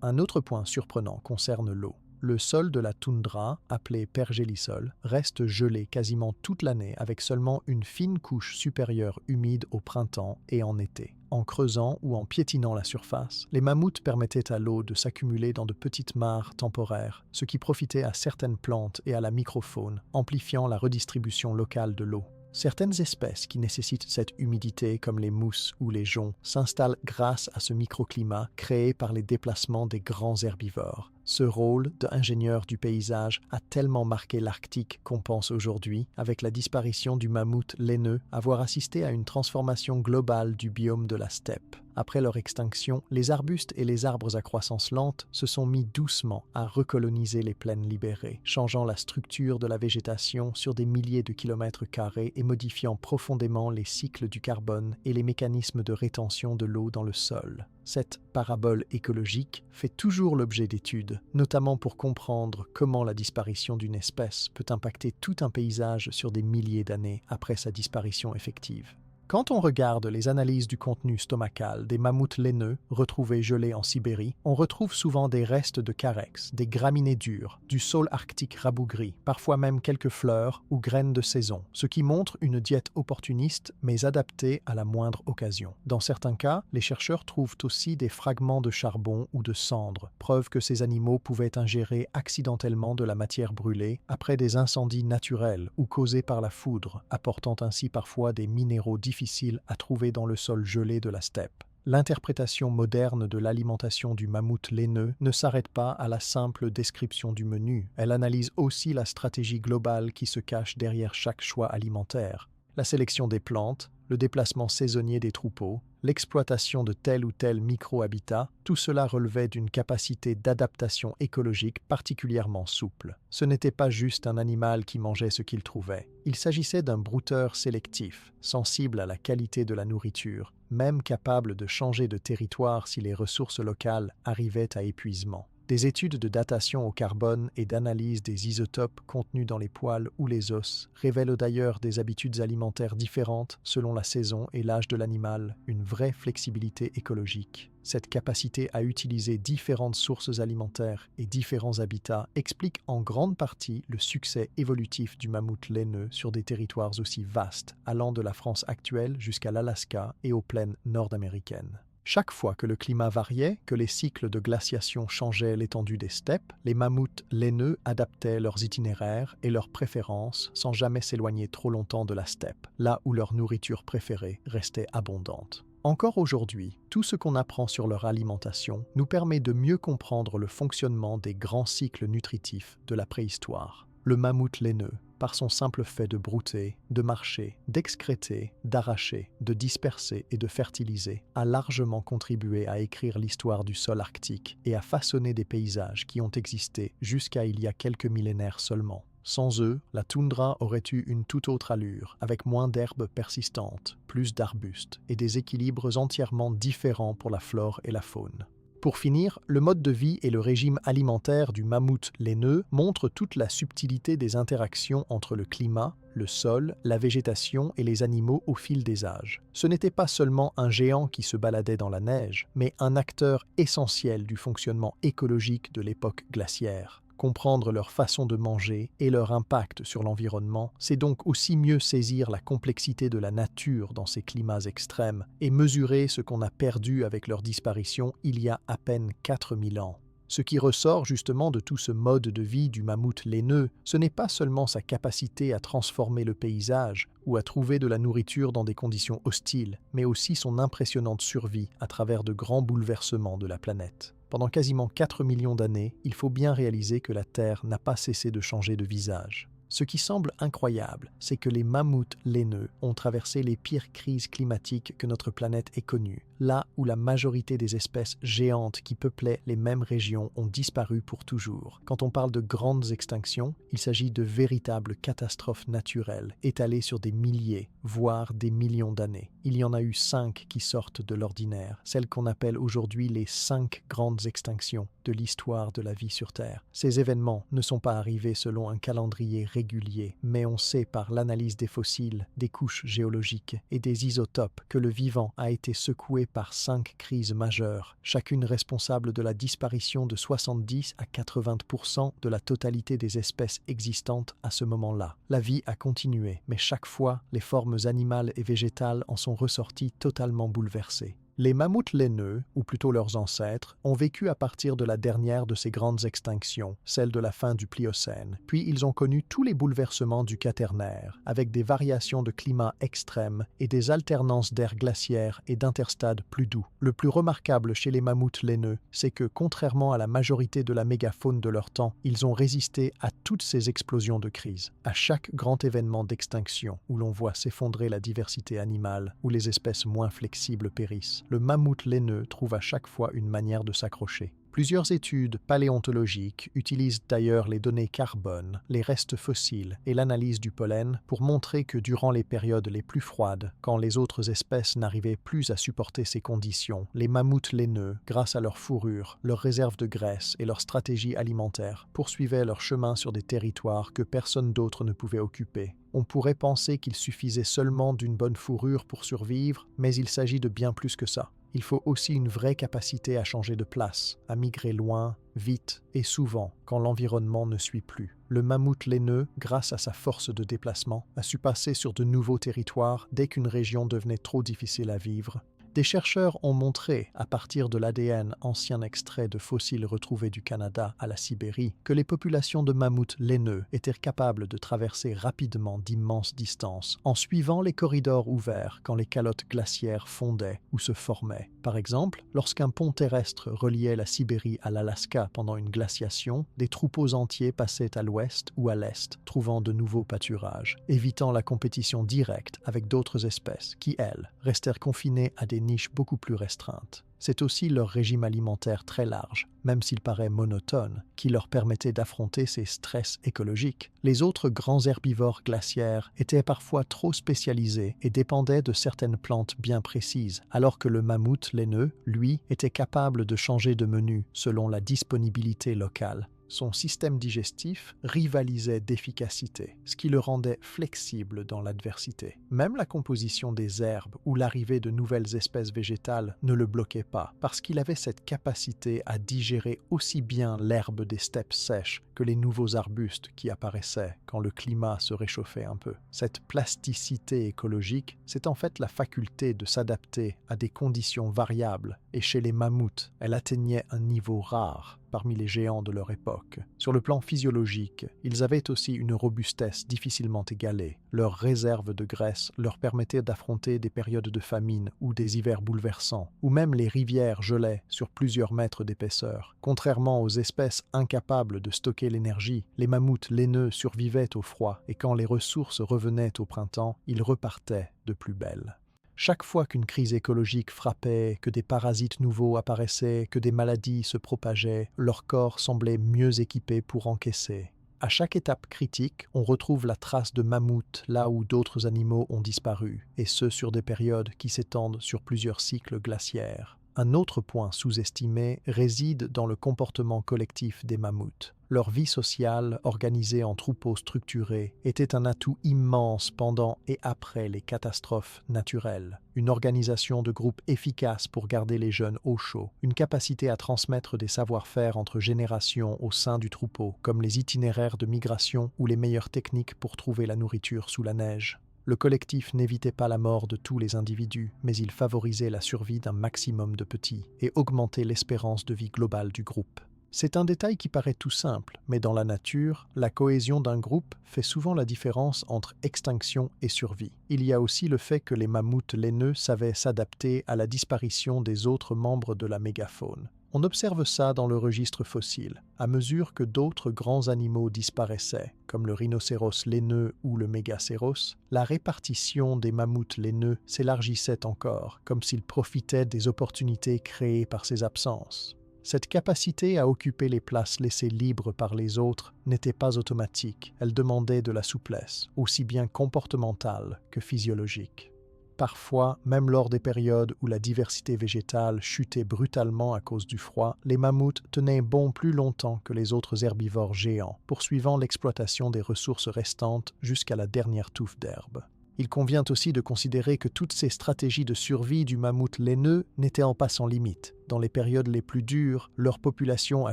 Un autre point surprenant concerne l'eau. Le sol de la toundra, appelé pergélisol, reste gelé quasiment toute l'année avec seulement une fine couche supérieure humide au printemps et en été. En creusant ou en piétinant la surface, les mammouths permettaient à l'eau de s'accumuler dans de petites mares temporaires, ce qui profitait à certaines plantes et à la microfaune, amplifiant la redistribution locale de l'eau. Certaines espèces qui nécessitent cette humidité, comme les mousses ou les joncs, s'installent grâce à ce microclimat créé par les déplacements des grands herbivores. Ce rôle d'ingénieur du paysage a tellement marqué l'Arctique qu'on pense aujourd'hui, avec la disparition du mammouth laineux, avoir assisté à une transformation globale du biome de la steppe. Après leur extinction, les arbustes et les arbres à croissance lente se sont mis doucement à recoloniser les plaines libérées, changeant la structure de la végétation sur des milliers de kilomètres carrés et modifiant profondément les cycles du carbone et les mécanismes de rétention de l'eau dans le sol. Cette parabole écologique fait toujours l'objet d'études, notamment pour comprendre comment la disparition d'une espèce peut impacter tout un paysage sur des milliers d'années après sa disparition effective. Quand on regarde les analyses du contenu stomacal des mammouths laineux retrouvés gelés en Sibérie, on retrouve souvent des restes de carex, des graminées dures, du saule arctique rabougri, parfois même quelques fleurs ou graines de saison, ce qui montre une diète opportuniste mais adaptée à la moindre occasion. Dans certains cas, les chercheurs trouvent aussi des fragments de charbon ou de cendres, preuve que ces animaux pouvaient ingérer accidentellement de la matière brûlée après des incendies naturels ou causés par la foudre, apportant ainsi parfois des minéraux difficiles à trouver dans le sol gelé de la steppe. L'interprétation moderne de l'alimentation du mammouth laineux ne s'arrête pas à la simple description du menu, elle analyse aussi la stratégie globale qui se cache derrière chaque choix alimentaire. La sélection des plantes, le déplacement saisonnier des troupeaux, l'exploitation de tel ou tel micro-habitat, tout cela relevait d'une capacité d'adaptation écologique particulièrement souple. Ce n'était pas juste un animal qui mangeait ce qu'il trouvait. Il s'agissait d'un brouteur sélectif, sensible à la qualité de la nourriture, même capable de changer de territoire si les ressources locales arrivaient à épuisement. Des études de datation au carbone et d'analyse des isotopes contenus dans les poils ou les os révèlent d'ailleurs des habitudes alimentaires différentes selon la saison et l'âge de l'animal, une vraie flexibilité écologique. Cette capacité à utiliser différentes sources alimentaires et différents habitats explique en grande partie le succès évolutif du mammouth laineux sur des territoires aussi vastes, allant de la France actuelle jusqu'à l'Alaska et aux plaines nord-américaines. Chaque fois que le climat variait, que les cycles de glaciation changeaient l'étendue des steppes, les mammouths laineux adaptaient leurs itinéraires et leurs préférences sans jamais s'éloigner trop longtemps de la steppe, là où leur nourriture préférée restait abondante. Encore aujourd'hui, tout ce qu'on apprend sur leur alimentation nous permet de mieux comprendre le fonctionnement des grands cycles nutritifs de la préhistoire. Le mammouth laineux, par son simple fait de brouter, de marcher, d'excréter, d'arracher, de disperser et de fertiliser, a largement contribué à écrire l'histoire du sol arctique et à façonner des paysages qui ont existé jusqu'à il y a quelques millénaires seulement. Sans eux, la toundra aurait eu une toute autre allure, avec moins d'herbes persistantes, plus d'arbustes et des équilibres entièrement différents pour la flore et la faune. Pour finir, le mode de vie et le régime alimentaire du mammouth laineux montrent toute la subtilité des interactions entre le climat, le sol, la végétation et les animaux au fil des âges. Ce n'était pas seulement un géant qui se baladait dans la neige, mais un acteur essentiel du fonctionnement écologique de l'époque glaciaire. Comprendre leur façon de manger et leur impact sur l'environnement, c'est donc aussi mieux saisir la complexité de la nature dans ces climats extrêmes et mesurer ce qu'on a perdu avec leur disparition il y a à peine 4000 ans. Ce qui ressort justement de tout ce mode de vie du mammouth laineux, ce n'est pas seulement sa capacité à transformer le paysage ou à trouver de la nourriture dans des conditions hostiles, mais aussi son impressionnante survie à travers de grands bouleversements de la planète. Pendant quasiment 4 millions d'années, il faut bien réaliser que la Terre n'a pas cessé de changer de visage. Ce qui semble incroyable, c'est que les mammouths laineux ont traversé les pires crises climatiques que notre planète ait connues, là où la majorité des espèces géantes qui peuplaient les mêmes régions ont disparu pour toujours. Quand on parle de grandes extinctions, il s'agit de véritables catastrophes naturelles, étalées sur des milliers, voire des millions d'années. Il y en a eu 5 qui sortent de l'ordinaire, celles qu'on appelle aujourd'hui les 5 grandes extinctions de l'histoire de la vie sur Terre. Ces événements ne sont pas arrivés selon un calendrier régulier, mais on sait par l'analyse des fossiles, des couches géologiques et des isotopes que le vivant a été secoué par 5 crises majeures, chacune responsable de la disparition de 70 à 80% de la totalité des espèces existantes à ce moment-là. La vie a continué, mais chaque fois, les formes animales et végétales en sont ressorties totalement bouleversées. Les mammouths laineux, ou plutôt leurs ancêtres, ont vécu à partir de la dernière de ces grandes extinctions, celle de la fin du Pliocène. Puis ils ont connu tous les bouleversements du Quaternaire, avec des variations de climat extrêmes et des alternances d'air glaciaire et d'interstades plus doux. Le plus remarquable chez les mammouths laineux, c'est que, contrairement à la majorité de la mégafaune de leur temps, ils ont résisté à toutes ces explosions de crise. À chaque grand événement d'extinction, où l'on voit s'effondrer la diversité animale, où les espèces moins flexibles périssent, le mammouth laineux trouve à chaque fois une manière de s'accrocher. Plusieurs études paléontologiques utilisent d'ailleurs les données carbone, les restes fossiles et l'analyse du pollen pour montrer que durant les périodes les plus froides, quand les autres espèces n'arrivaient plus à supporter ces conditions, les mammouths laineux, grâce à leur fourrure, leurs réserves de graisse et leur stratégie alimentaire, poursuivaient leur chemin sur des territoires que personne d'autre ne pouvait occuper. On pourrait penser qu'il suffisait seulement d'une bonne fourrure pour survivre, mais il s'agit de bien plus que ça. Il faut aussi une vraie capacité à changer de place, à migrer loin, vite et souvent, quand l'environnement ne suit plus. Le mammouth laineux, grâce à sa force de déplacement, a su passer sur de nouveaux territoires dès qu'une région devenait trop difficile à vivre. Des chercheurs ont montré, à partir de l'ADN ancien extrait de fossiles retrouvés du Canada à la Sibérie, que les populations de mammouths laineux étaient capables de traverser rapidement d'immenses distances en suivant les corridors ouverts quand les calottes glaciaires fondaient ou se formaient. Par exemple, lorsqu'un pont terrestre reliait la Sibérie à l'Alaska pendant une glaciation, des troupeaux entiers passaient à l'ouest ou à l'est, trouvant de nouveaux pâturages, évitant la compétition directe avec d'autres espèces qui, elles, restèrent confinées à des niches beaucoup plus restreintes. C'est aussi leur régime alimentaire très large, même s'il paraît monotone, qui leur permettait d'affronter ces stress écologiques. Les autres grands herbivores glaciaires étaient parfois trop spécialisés et dépendaient de certaines plantes bien précises, alors que le mammouth laineux, lui, était capable de changer de menu selon la disponibilité locale. Son système digestif rivalisait d'efficacité, ce qui le rendait flexible dans l'adversité. Même la composition des herbes ou l'arrivée de nouvelles espèces végétales ne le bloquait pas, parce qu'il avait cette capacité à digérer aussi bien l'herbe des steppes sèches que les nouveaux arbustes qui apparaissaient quand le climat se réchauffait un peu. Cette plasticité écologique, c'est en fait la faculté de s'adapter à des conditions variables, et chez les mammouths, elle atteignait un niveau rare parmi les géants de leur époque. Sur le plan physiologique, ils avaient aussi une robustesse difficilement égalée. Leurs réserves de graisse leur permettaient d'affronter des périodes de famine ou des hivers bouleversants, ou même les rivières gelaient sur plusieurs mètres d'épaisseur. Contrairement aux espèces incapables de stocker l'énergie, les mammouths laineux survivaient au froid, et quand les ressources revenaient au printemps, ils repartaient de plus belle. Chaque fois qu'une crise écologique frappait, que des parasites nouveaux apparaissaient, que des maladies se propageaient, leur corps semblait mieux équipé pour encaisser. À chaque étape critique, on retrouve la trace de mammouths là où d'autres animaux ont disparu, et ce sur des périodes qui s'étendent sur plusieurs cycles glaciaires. Un autre point sous-estimé réside dans le comportement collectif des mammouths. Leur vie sociale, organisée en troupeaux structurés, était un atout immense pendant et après les catastrophes naturelles. Une organisation de groupe efficace pour garder les jeunes au chaud, une capacité à transmettre des savoir-faire entre générations au sein du troupeau, comme les itinéraires de migration ou les meilleures techniques pour trouver la nourriture sous la neige. Le collectif n'évitait pas la mort de tous les individus, mais il favorisait la survie d'un maximum de petits et augmentait l'espérance de vie globale du groupe. C'est un détail qui paraît tout simple, mais dans la nature, la cohésion d'un groupe fait souvent la différence entre extinction et survie. Il y a aussi le fait que les mammouths laineux savaient s'adapter à la disparition des autres membres de la mégafaune. On observe ça dans le registre fossile. À mesure que d'autres grands animaux disparaissaient, comme le rhinocéros laineux ou le mégacéros, la répartition des mammouths laineux s'élargissait encore, comme s'ils profitaient des opportunités créées par ces absences. Cette capacité à occuper les places laissées libres par les autres n'était pas automatique, elle demandait de la souplesse, aussi bien comportementale que physiologique. Parfois, même lors des périodes où la diversité végétale chutait brutalement à cause du froid, les mammouths tenaient bon plus longtemps que les autres herbivores géants, poursuivant l'exploitation des ressources restantes jusqu'à la dernière touffe d'herbe. Il convient aussi de considérer que toutes ces stratégies de survie du mammouth laineux n'étaient en pas sans limite. Dans les périodes les plus dures, leur population a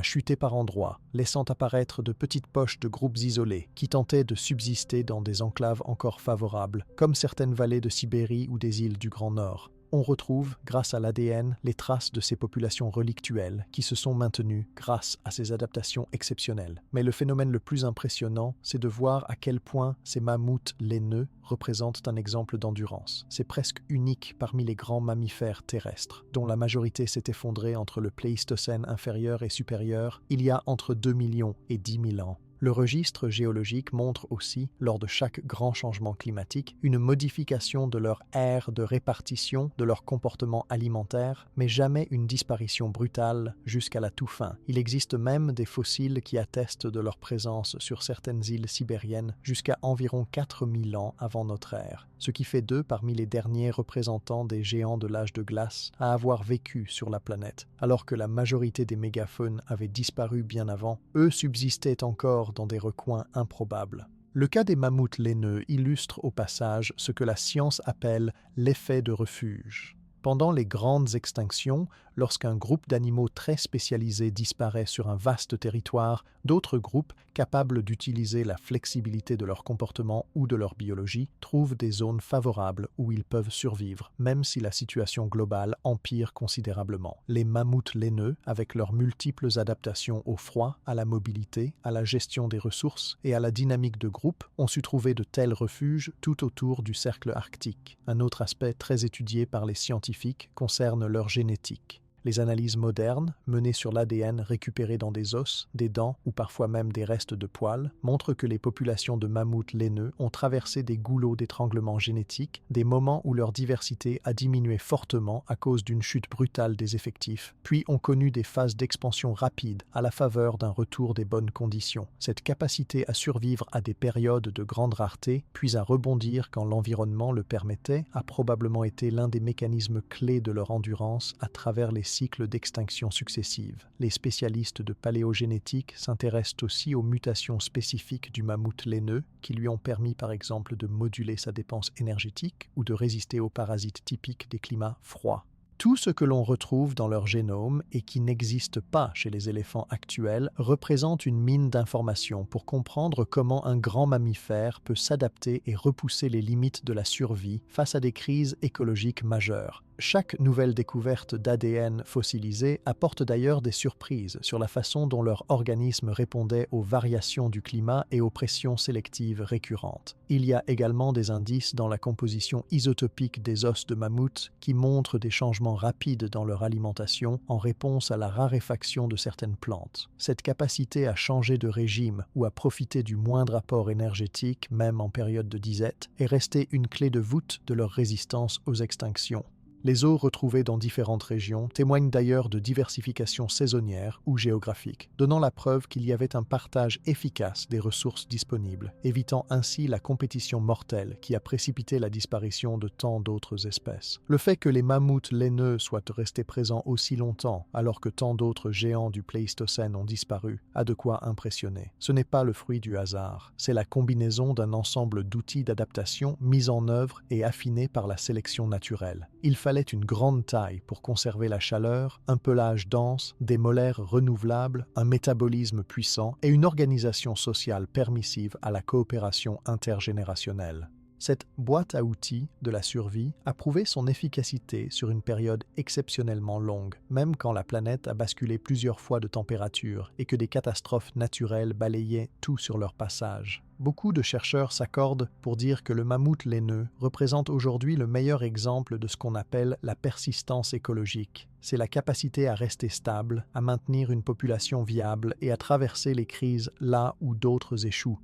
chuté par endroits, laissant apparaître de petites poches de groupes isolés qui tentaient de subsister dans des enclaves encore favorables, comme certaines vallées de Sibérie ou des îles du Grand Nord. On retrouve, grâce à l'ADN, les traces de ces populations relictuelles qui se sont maintenues grâce à ces adaptations exceptionnelles. Mais le phénomène le plus impressionnant, c'est de voir à quel point ces mammouths laineux représentent un exemple d'endurance. C'est presque unique parmi les grands mammifères terrestres, dont la majorité s'est effondrée entre le Pléistocène inférieur et supérieur il y a entre 2 millions et 10 000 ans. Le registre géologique montre aussi, lors de chaque grand changement climatique, une modification de leur aire de répartition, de leur comportement alimentaire, mais jamais une disparition brutale jusqu'à la toute fin. Il existe même des fossiles qui attestent de leur présence sur certaines îles sibériennes jusqu'à environ 4000 ans avant notre ère, ce qui fait d'eux parmi les derniers représentants des géants de l'âge de glace à avoir vécu sur la planète. Alors que la majorité des mégafaunes avaient disparu bien avant, eux subsistaient encore dans des recoins improbables. Le cas des mammouths laineux illustre au passage ce que la science appelle l'effet de refuge. Pendant les grandes extinctions, lorsqu'un groupe d'animaux très spécialisés disparaît sur un vaste territoire, d'autres groupes, capables d'utiliser la flexibilité de leur comportement ou de leur biologie, trouvent des zones favorables où ils peuvent survivre, même si la situation globale empire considérablement. Les mammouths laineux, avec leurs multiples adaptations au froid, à la mobilité, à la gestion des ressources et à la dynamique de groupe, ont su trouver de tels refuges tout autour du cercle arctique. Un autre aspect très étudié par les scientifiques concerne leur génétique. Les analyses modernes, menées sur l'ADN récupéré dans des os, des dents ou parfois même des restes de poils, montrent que les populations de mammouths laineux ont traversé des goulots d'étranglement génétique, des moments où leur diversité a diminué fortement à cause d'une chute brutale des effectifs, puis ont connu des phases d'expansion rapide à la faveur d'un retour des bonnes conditions. Cette capacité à survivre à des périodes de grande rareté, puis à rebondir quand l'environnement le permettait, a probablement été l'un des mécanismes clés de leur endurance à travers les cycles d'extinction successives. Les spécialistes de paléogénétique s'intéressent aussi aux mutations spécifiques du mammouth laineux qui lui ont permis par exemple de moduler sa dépense énergétique ou de résister aux parasites typiques des climats froids. Tout ce que l'on retrouve dans leur génome et qui n'existe pas chez les éléphants actuels représente une mine d'informations pour comprendre comment un grand mammifère peut s'adapter et repousser les limites de la survie face à des crises écologiques majeures. Chaque nouvelle découverte d'ADN fossilisé apporte d'ailleurs des surprises sur la façon dont leur organisme répondait aux variations du climat et aux pressions sélectives récurrentes. Il y a également des indices dans la composition isotopique des os de mammouth qui montrent des changements rapides dans leur alimentation en réponse à la raréfaction de certaines plantes. Cette capacité à changer de régime ou à profiter du moindre apport énergétique, même en période de disette, est restée une clé de voûte de leur résistance aux extinctions. Les os retrouvés dans différentes régions témoignent d'ailleurs de diversification saisonnière ou géographique, donnant la preuve qu'il y avait un partage efficace des ressources disponibles, évitant ainsi la compétition mortelle qui a précipité la disparition de tant d'autres espèces. Le fait que les mammouths laineux soient restés présents aussi longtemps, alors que tant d'autres géants du Pléistocène ont disparu, a de quoi impressionner. Ce n'est pas le fruit du hasard, c'est la combinaison d'un ensemble d'outils d'adaptation mis en œuvre et affinés par la sélection naturelle. Il fallait une grande taille pour conserver la chaleur, un pelage dense, des molaires renouvelables, un métabolisme puissant et une organisation sociale permissive à la coopération intergénérationnelle. Cette boîte à outils de la survie a prouvé son efficacité sur une période exceptionnellement longue, même quand la planète a basculé plusieurs fois de température et que des catastrophes naturelles balayaient tout sur leur passage. Beaucoup de chercheurs s'accordent pour dire que le mammouth laineux représente aujourd'hui le meilleur exemple de ce qu'on appelle la persistance écologique. C'est la capacité à rester stable, à maintenir une population viable et à traverser les crises là où d'autres échouent.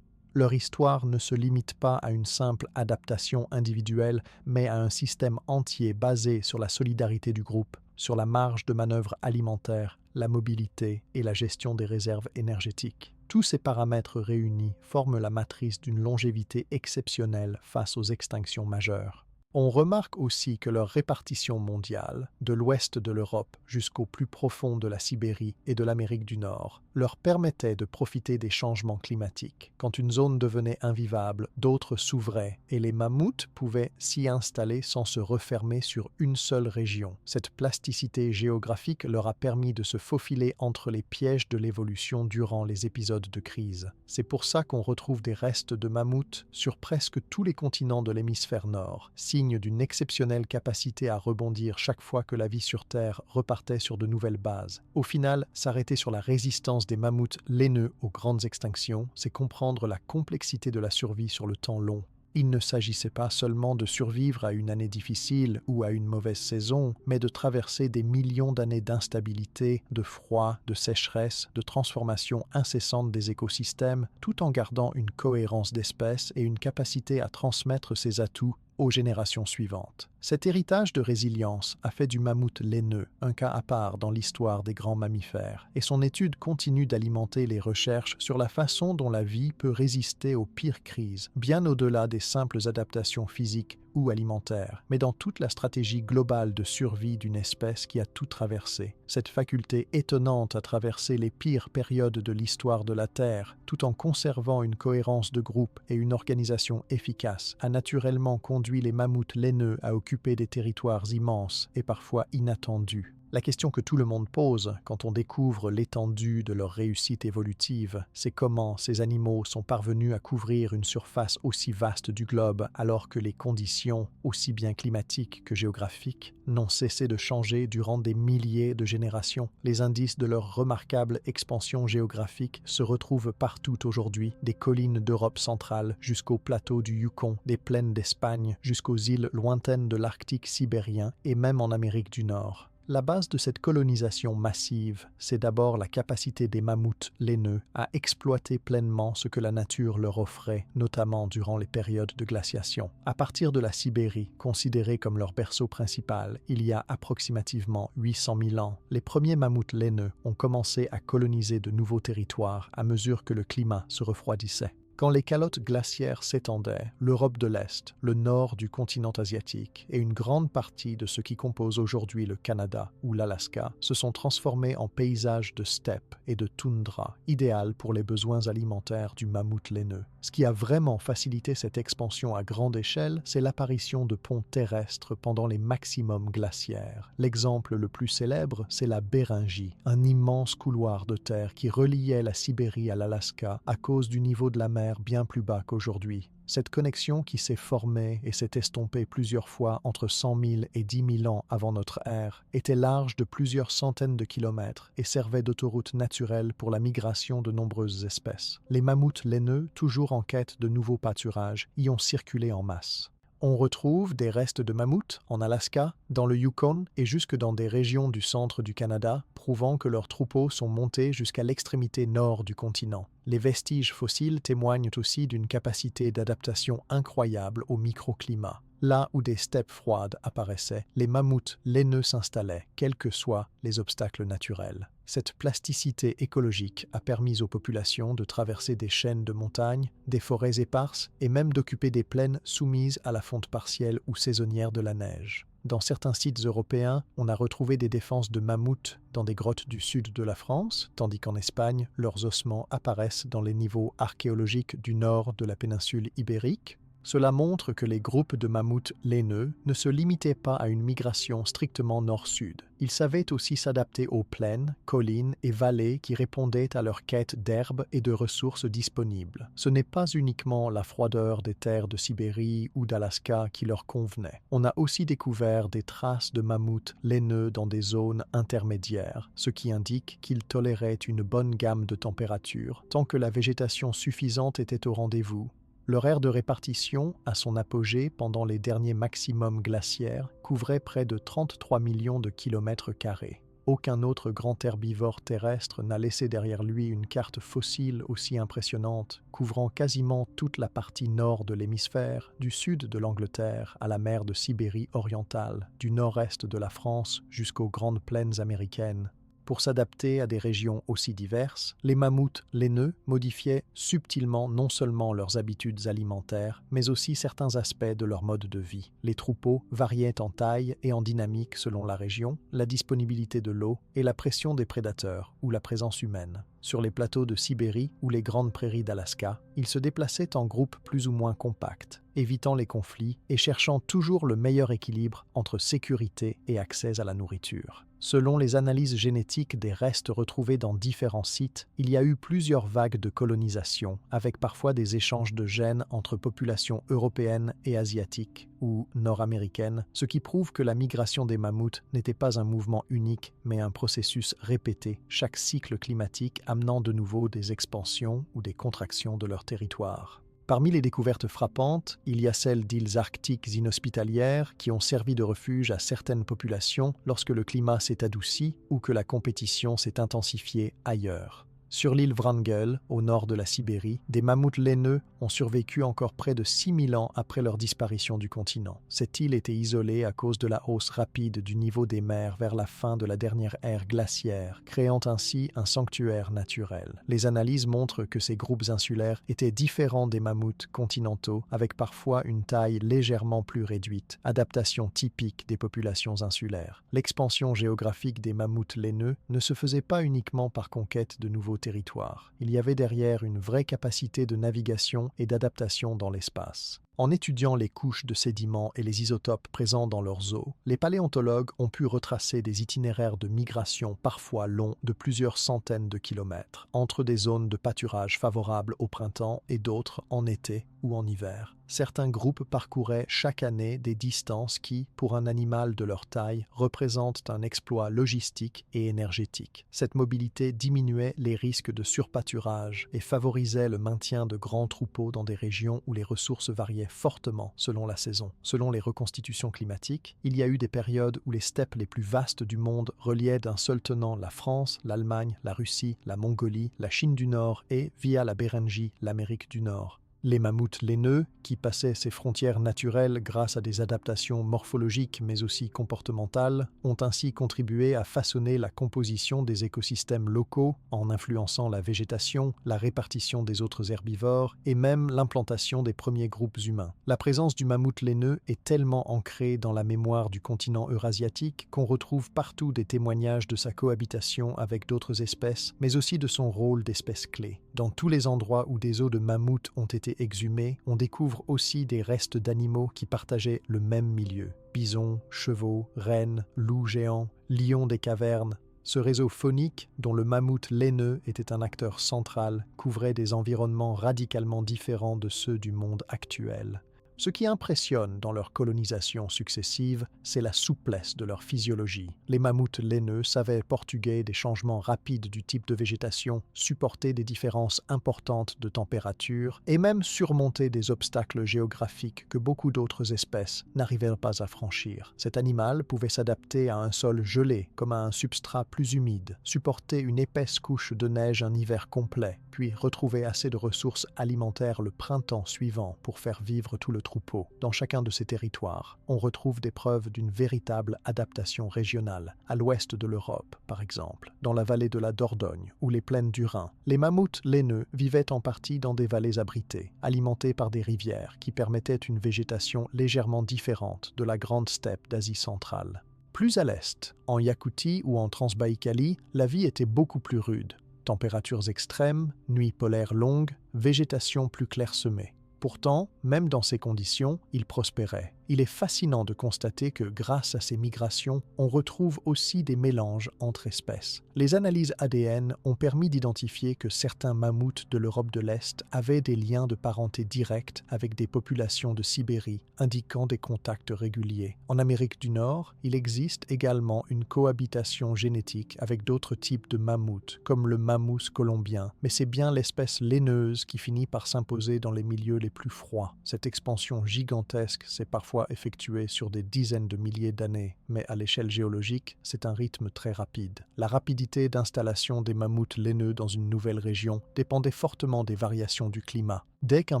Leur histoire ne se limite pas à une simple adaptation individuelle, mais à un système entier basé sur la solidarité du groupe, sur la marge de manœuvre alimentaire, la mobilité et la gestion des réserves énergétiques. Tous ces paramètres réunis forment la matrice d'une longévité exceptionnelle face aux extinctions majeures. On remarque aussi que leur répartition mondiale, de l'ouest de l'Europe jusqu'au plus profond de la Sibérie et de l'Amérique du Nord, leur permettait de profiter des changements climatiques. Quand une zone devenait invivable, d'autres s'ouvraient et les mammouths pouvaient s'y installer sans se refermer sur une seule région. Cette plasticité géographique leur a permis de se faufiler entre les pièges de l'évolution durant les épisodes de crise. C'est pour ça qu'on retrouve des restes de mammouths sur presque tous les continents de l'hémisphère nord, signe d'une exceptionnelle capacité à rebondir chaque fois que la vie sur Terre repartait sur de nouvelles bases. Au final, s'arrêter sur la résistance des mammouths laineux aux grandes extinctions, c'est comprendre la complexité de la survie sur le temps long. Il ne s'agissait pas seulement de survivre à une année difficile ou à une mauvaise saison, mais de traverser des millions d'années d'instabilité, de froid, de sécheresse, de transformation incessante des écosystèmes, tout en gardant une cohérence d'espèces et une capacité à transmettre ses atouts aux générations suivantes. Cet héritage de résilience a fait du mammouth laineux un cas à part dans l'histoire des grands mammifères, et son étude continue d'alimenter les recherches sur la façon dont la vie peut résister aux pires crises, bien au-delà des simples adaptations physiques ou alimentaires, mais dans toute la stratégie globale de survie d'une espèce qui a tout traversé. Cette faculté étonnante à traverser les pires périodes de l'histoire de la Terre, tout en conservant une cohérence de groupe et une organisation efficace, a naturellement conduit les mammouths laineux à occuper des territoires immenses et parfois inattendus. La question que tout le monde pose quand on découvre l'étendue de leur réussite évolutive, c'est comment ces animaux sont parvenus à couvrir une surface aussi vaste du globe alors que les conditions, aussi bien climatiques que géographiques, n'ont cessé de changer durant des milliers de générations. Les indices de leur remarquable expansion géographique se retrouvent partout aujourd'hui, des collines d'Europe centrale jusqu'aux plateaux du Yukon, des plaines d'Espagne jusqu'aux îles lointaines de l'Arctique sibérien et même en Amérique du Nord. La base de cette colonisation massive, c'est d'abord la capacité des mammouths laineux à exploiter pleinement ce que la nature leur offrait, notamment durant les périodes de glaciation. À partir de la Sibérie, considérée comme leur berceau principal, il y a approximativement 800 000 ans, les premiers mammouths laineux ont commencé à coloniser de nouveaux territoires à mesure que le climat se refroidissait. Quand les calottes glaciaires s'étendaient, l'Europe de l'Est, le nord du continent asiatique et une grande partie de ce qui compose aujourd'hui le Canada ou l'Alaska se sont transformés en paysages de steppe et de toundra, idéal pour les besoins alimentaires du mammouth laineux. Ce qui a vraiment facilité cette expansion à grande échelle, c'est l'apparition de ponts terrestres pendant les maximums glaciaires. L'exemple le plus célèbre, c'est la Béringie, un immense couloir de terre qui reliait la Sibérie à l'Alaska à cause du niveau de la mer bien plus bas qu'aujourd'hui. Cette connexion qui s'est formée et s'est estompée plusieurs fois entre 100 000 et 10 000 ans avant notre ère était large de plusieurs centaines de kilomètres et servait d'autoroute naturelle pour la migration de nombreuses espèces. Les mammouths laineux, toujours en quête de nouveaux pâturages, y ont circulé en masse. On retrouve des restes de mammouths en Alaska, dans le Yukon et jusque dans des régions du centre du Canada, prouvant que leurs troupeaux sont montés jusqu'à l'extrémité nord du continent. Les vestiges fossiles témoignent aussi d'une capacité d'adaptation incroyable au microclimat. Là où des steppes froides apparaissaient, les mammouths laineux s'installaient, quels que soient les obstacles naturels. Cette plasticité écologique a permis aux populations de traverser des chaînes de montagnes, des forêts éparses et même d'occuper des plaines soumises à la fonte partielle ou saisonnière de la neige. Dans certains sites européens, on a retrouvé des défenses de mammouths dans des grottes du sud de la France, tandis qu'en Espagne, leurs ossements apparaissent dans les niveaux archéologiques du nord de la péninsule ibérique. Cela montre que les groupes de mammouths laineux ne se limitaient pas à une migration strictement nord-sud. Ils savaient aussi s'adapter aux plaines, collines et vallées qui répondaient à leur quête d'herbes et de ressources disponibles. Ce n'est pas uniquement la froideur des terres de Sibérie ou d'Alaska qui leur convenait. On a aussi découvert des traces de mammouths laineux dans des zones intermédiaires, ce qui indique qu'ils toléraient une bonne gamme de températures, tant que la végétation suffisante était au rendez-vous. Leur aire de répartition, à son apogée pendant les derniers maximums glaciaires, couvrait près de 33 millions de kilomètres carrés. Aucun autre grand herbivore terrestre n'a laissé derrière lui une carte fossile aussi impressionnante, couvrant quasiment toute la partie nord de l'hémisphère, du sud de l'Angleterre à la mer de Sibérie orientale, du nord-est de la France jusqu'aux grandes plaines américaines. Pour s'adapter à des régions aussi diverses, les mammouths laineux modifiaient subtilement non seulement leurs habitudes alimentaires, mais aussi certains aspects de leur mode de vie. Les troupeaux variaient en taille et en dynamique selon la région, la disponibilité de l'eau et la pression des prédateurs ou la présence humaine. Sur les plateaux de Sibérie ou les grandes prairies d'Alaska, ils se déplaçaient en groupes plus ou moins compacts, évitant les conflits et cherchant toujours le meilleur équilibre entre sécurité et accès à la nourriture. Selon les analyses génétiques des restes retrouvés dans différents sites, il y a eu plusieurs vagues de colonisation, avec parfois des échanges de gènes entre populations européennes et asiatiques ou nord-américaines, ce qui prouve que la migration des mammouths n'était pas un mouvement unique, mais un processus répété, chaque cycle climatique amenant de nouveau des expansions ou des contractions de leur territoire. Parmi les découvertes frappantes, il y a celles d'îles arctiques inhospitalières qui ont servi de refuge à certaines populations lorsque le climat s'est adouci ou que la compétition s'est intensifiée ailleurs. Sur l'île Wrangel, au nord de la Sibérie, des mammouths laineux ont survécu encore près de 6000 ans après leur disparition du continent. Cette île était isolée à cause de la hausse rapide du niveau des mers vers la fin de la dernière ère glaciaire, créant ainsi un sanctuaire naturel. Les analyses montrent que ces groupes insulaires étaient différents des mammouths continentaux, avec parfois une taille légèrement plus réduite, adaptation typique des populations insulaires. L'expansion géographique des mammouths laineux ne se faisait pas uniquement par conquête de nouveaux territoire. Il y avait derrière une vraie capacité de navigation et d'adaptation dans l'espace. En étudiant les couches de sédiments et les isotopes présents dans leurs eaux, les paléontologues ont pu retracer des itinéraires de migration parfois longs de plusieurs centaines de kilomètres, entre des zones de pâturage favorables au printemps et d'autres en été ou en hiver. Certains groupes parcouraient chaque année des distances qui, pour un animal de leur taille, représentent un exploit logistique et énergétique. Cette mobilité diminuait les risques de surpâturage et favorisait le maintien de grands troupeaux dans des régions où les ressources variaient fortement selon la saison. Selon les reconstitutions climatiques, il y a eu des périodes où les steppes les plus vastes du monde reliaient d'un seul tenant la France, l'Allemagne, la Russie, la Mongolie, la Chine du Nord et, via la Béringie, l'Amérique du Nord. Les mammouths laineux, qui passaient ces frontières naturelles grâce à des adaptations morphologiques mais aussi comportementales, ont ainsi contribué à façonner la composition des écosystèmes locaux en influençant la végétation, la répartition des autres herbivores et même l'implantation des premiers groupes humains. La présence du mammouth laineux est tellement ancrée dans la mémoire du continent eurasiatique qu'on retrouve partout des témoignages de sa cohabitation avec d'autres espèces, mais aussi de son rôle d'espèce clé. Dans tous les endroits où des os de mammouth ont été exhumés, on découvre aussi des restes d'animaux qui partageaient le même milieu. Bisons, chevaux, rennes, loups géants, lions des cavernes. Ce réseau faunique, dont le mammouth laineux était un acteur central, couvrait des environnements radicalement différents de ceux du monde actuel. Ce qui impressionne dans leurs colonisations successives, c'est la souplesse de leur physiologie. Les mammouths laineux savaient portuguer des changements rapides du type de végétation, supporter des différences importantes de température et même surmonter des obstacles géographiques que beaucoup d'autres espèces n'arrivaient pas à franchir. Cet animal pouvait s'adapter à un sol gelé comme à un substrat plus humide, supporter une épaisse couche de neige un hiver complet, puis retrouver assez de ressources alimentaires le printemps suivant pour faire vivre tout le troupeau. Dans chacun de ces territoires, on retrouve des preuves d'une véritable adaptation régionale, à l'ouest de l'Europe, par exemple, dans la vallée de la Dordogne ou les plaines du Rhin. Les mammouths laineux vivaient en partie dans des vallées abritées, alimentées par des rivières qui permettaient une végétation légèrement différente de la grande steppe d'Asie centrale. Plus à l'est, en Yakoutie ou en Transbaïkalie, la vie était beaucoup plus rude. Températures extrêmes, nuits polaires longues, végétation plus clairsemée. Pourtant, même dans ces conditions, ils prospéraient. Il est fascinant de constater que, grâce à ces migrations, on retrouve aussi des mélanges entre espèces. Les analyses ADN ont permis d'identifier que certains mammouths de l'Europe de l'Est avaient des liens de parenté directs avec des populations de Sibérie, indiquant des contacts réguliers. En Amérique du Nord, il existe également une cohabitation génétique avec d'autres types de mammouths, comme le mammouth colombien, mais c'est bien l'espèce laineuse qui finit par s'imposer dans les milieux les plus froids. Cette expansion gigantesque s'est parfois effectuée sur des dizaines de milliers d'années, mais à l'échelle géologique, c'est un rythme très rapide. La rapidité d'installation des mammouths laineux dans une nouvelle région dépendait fortement des variations du climat. Dès qu'un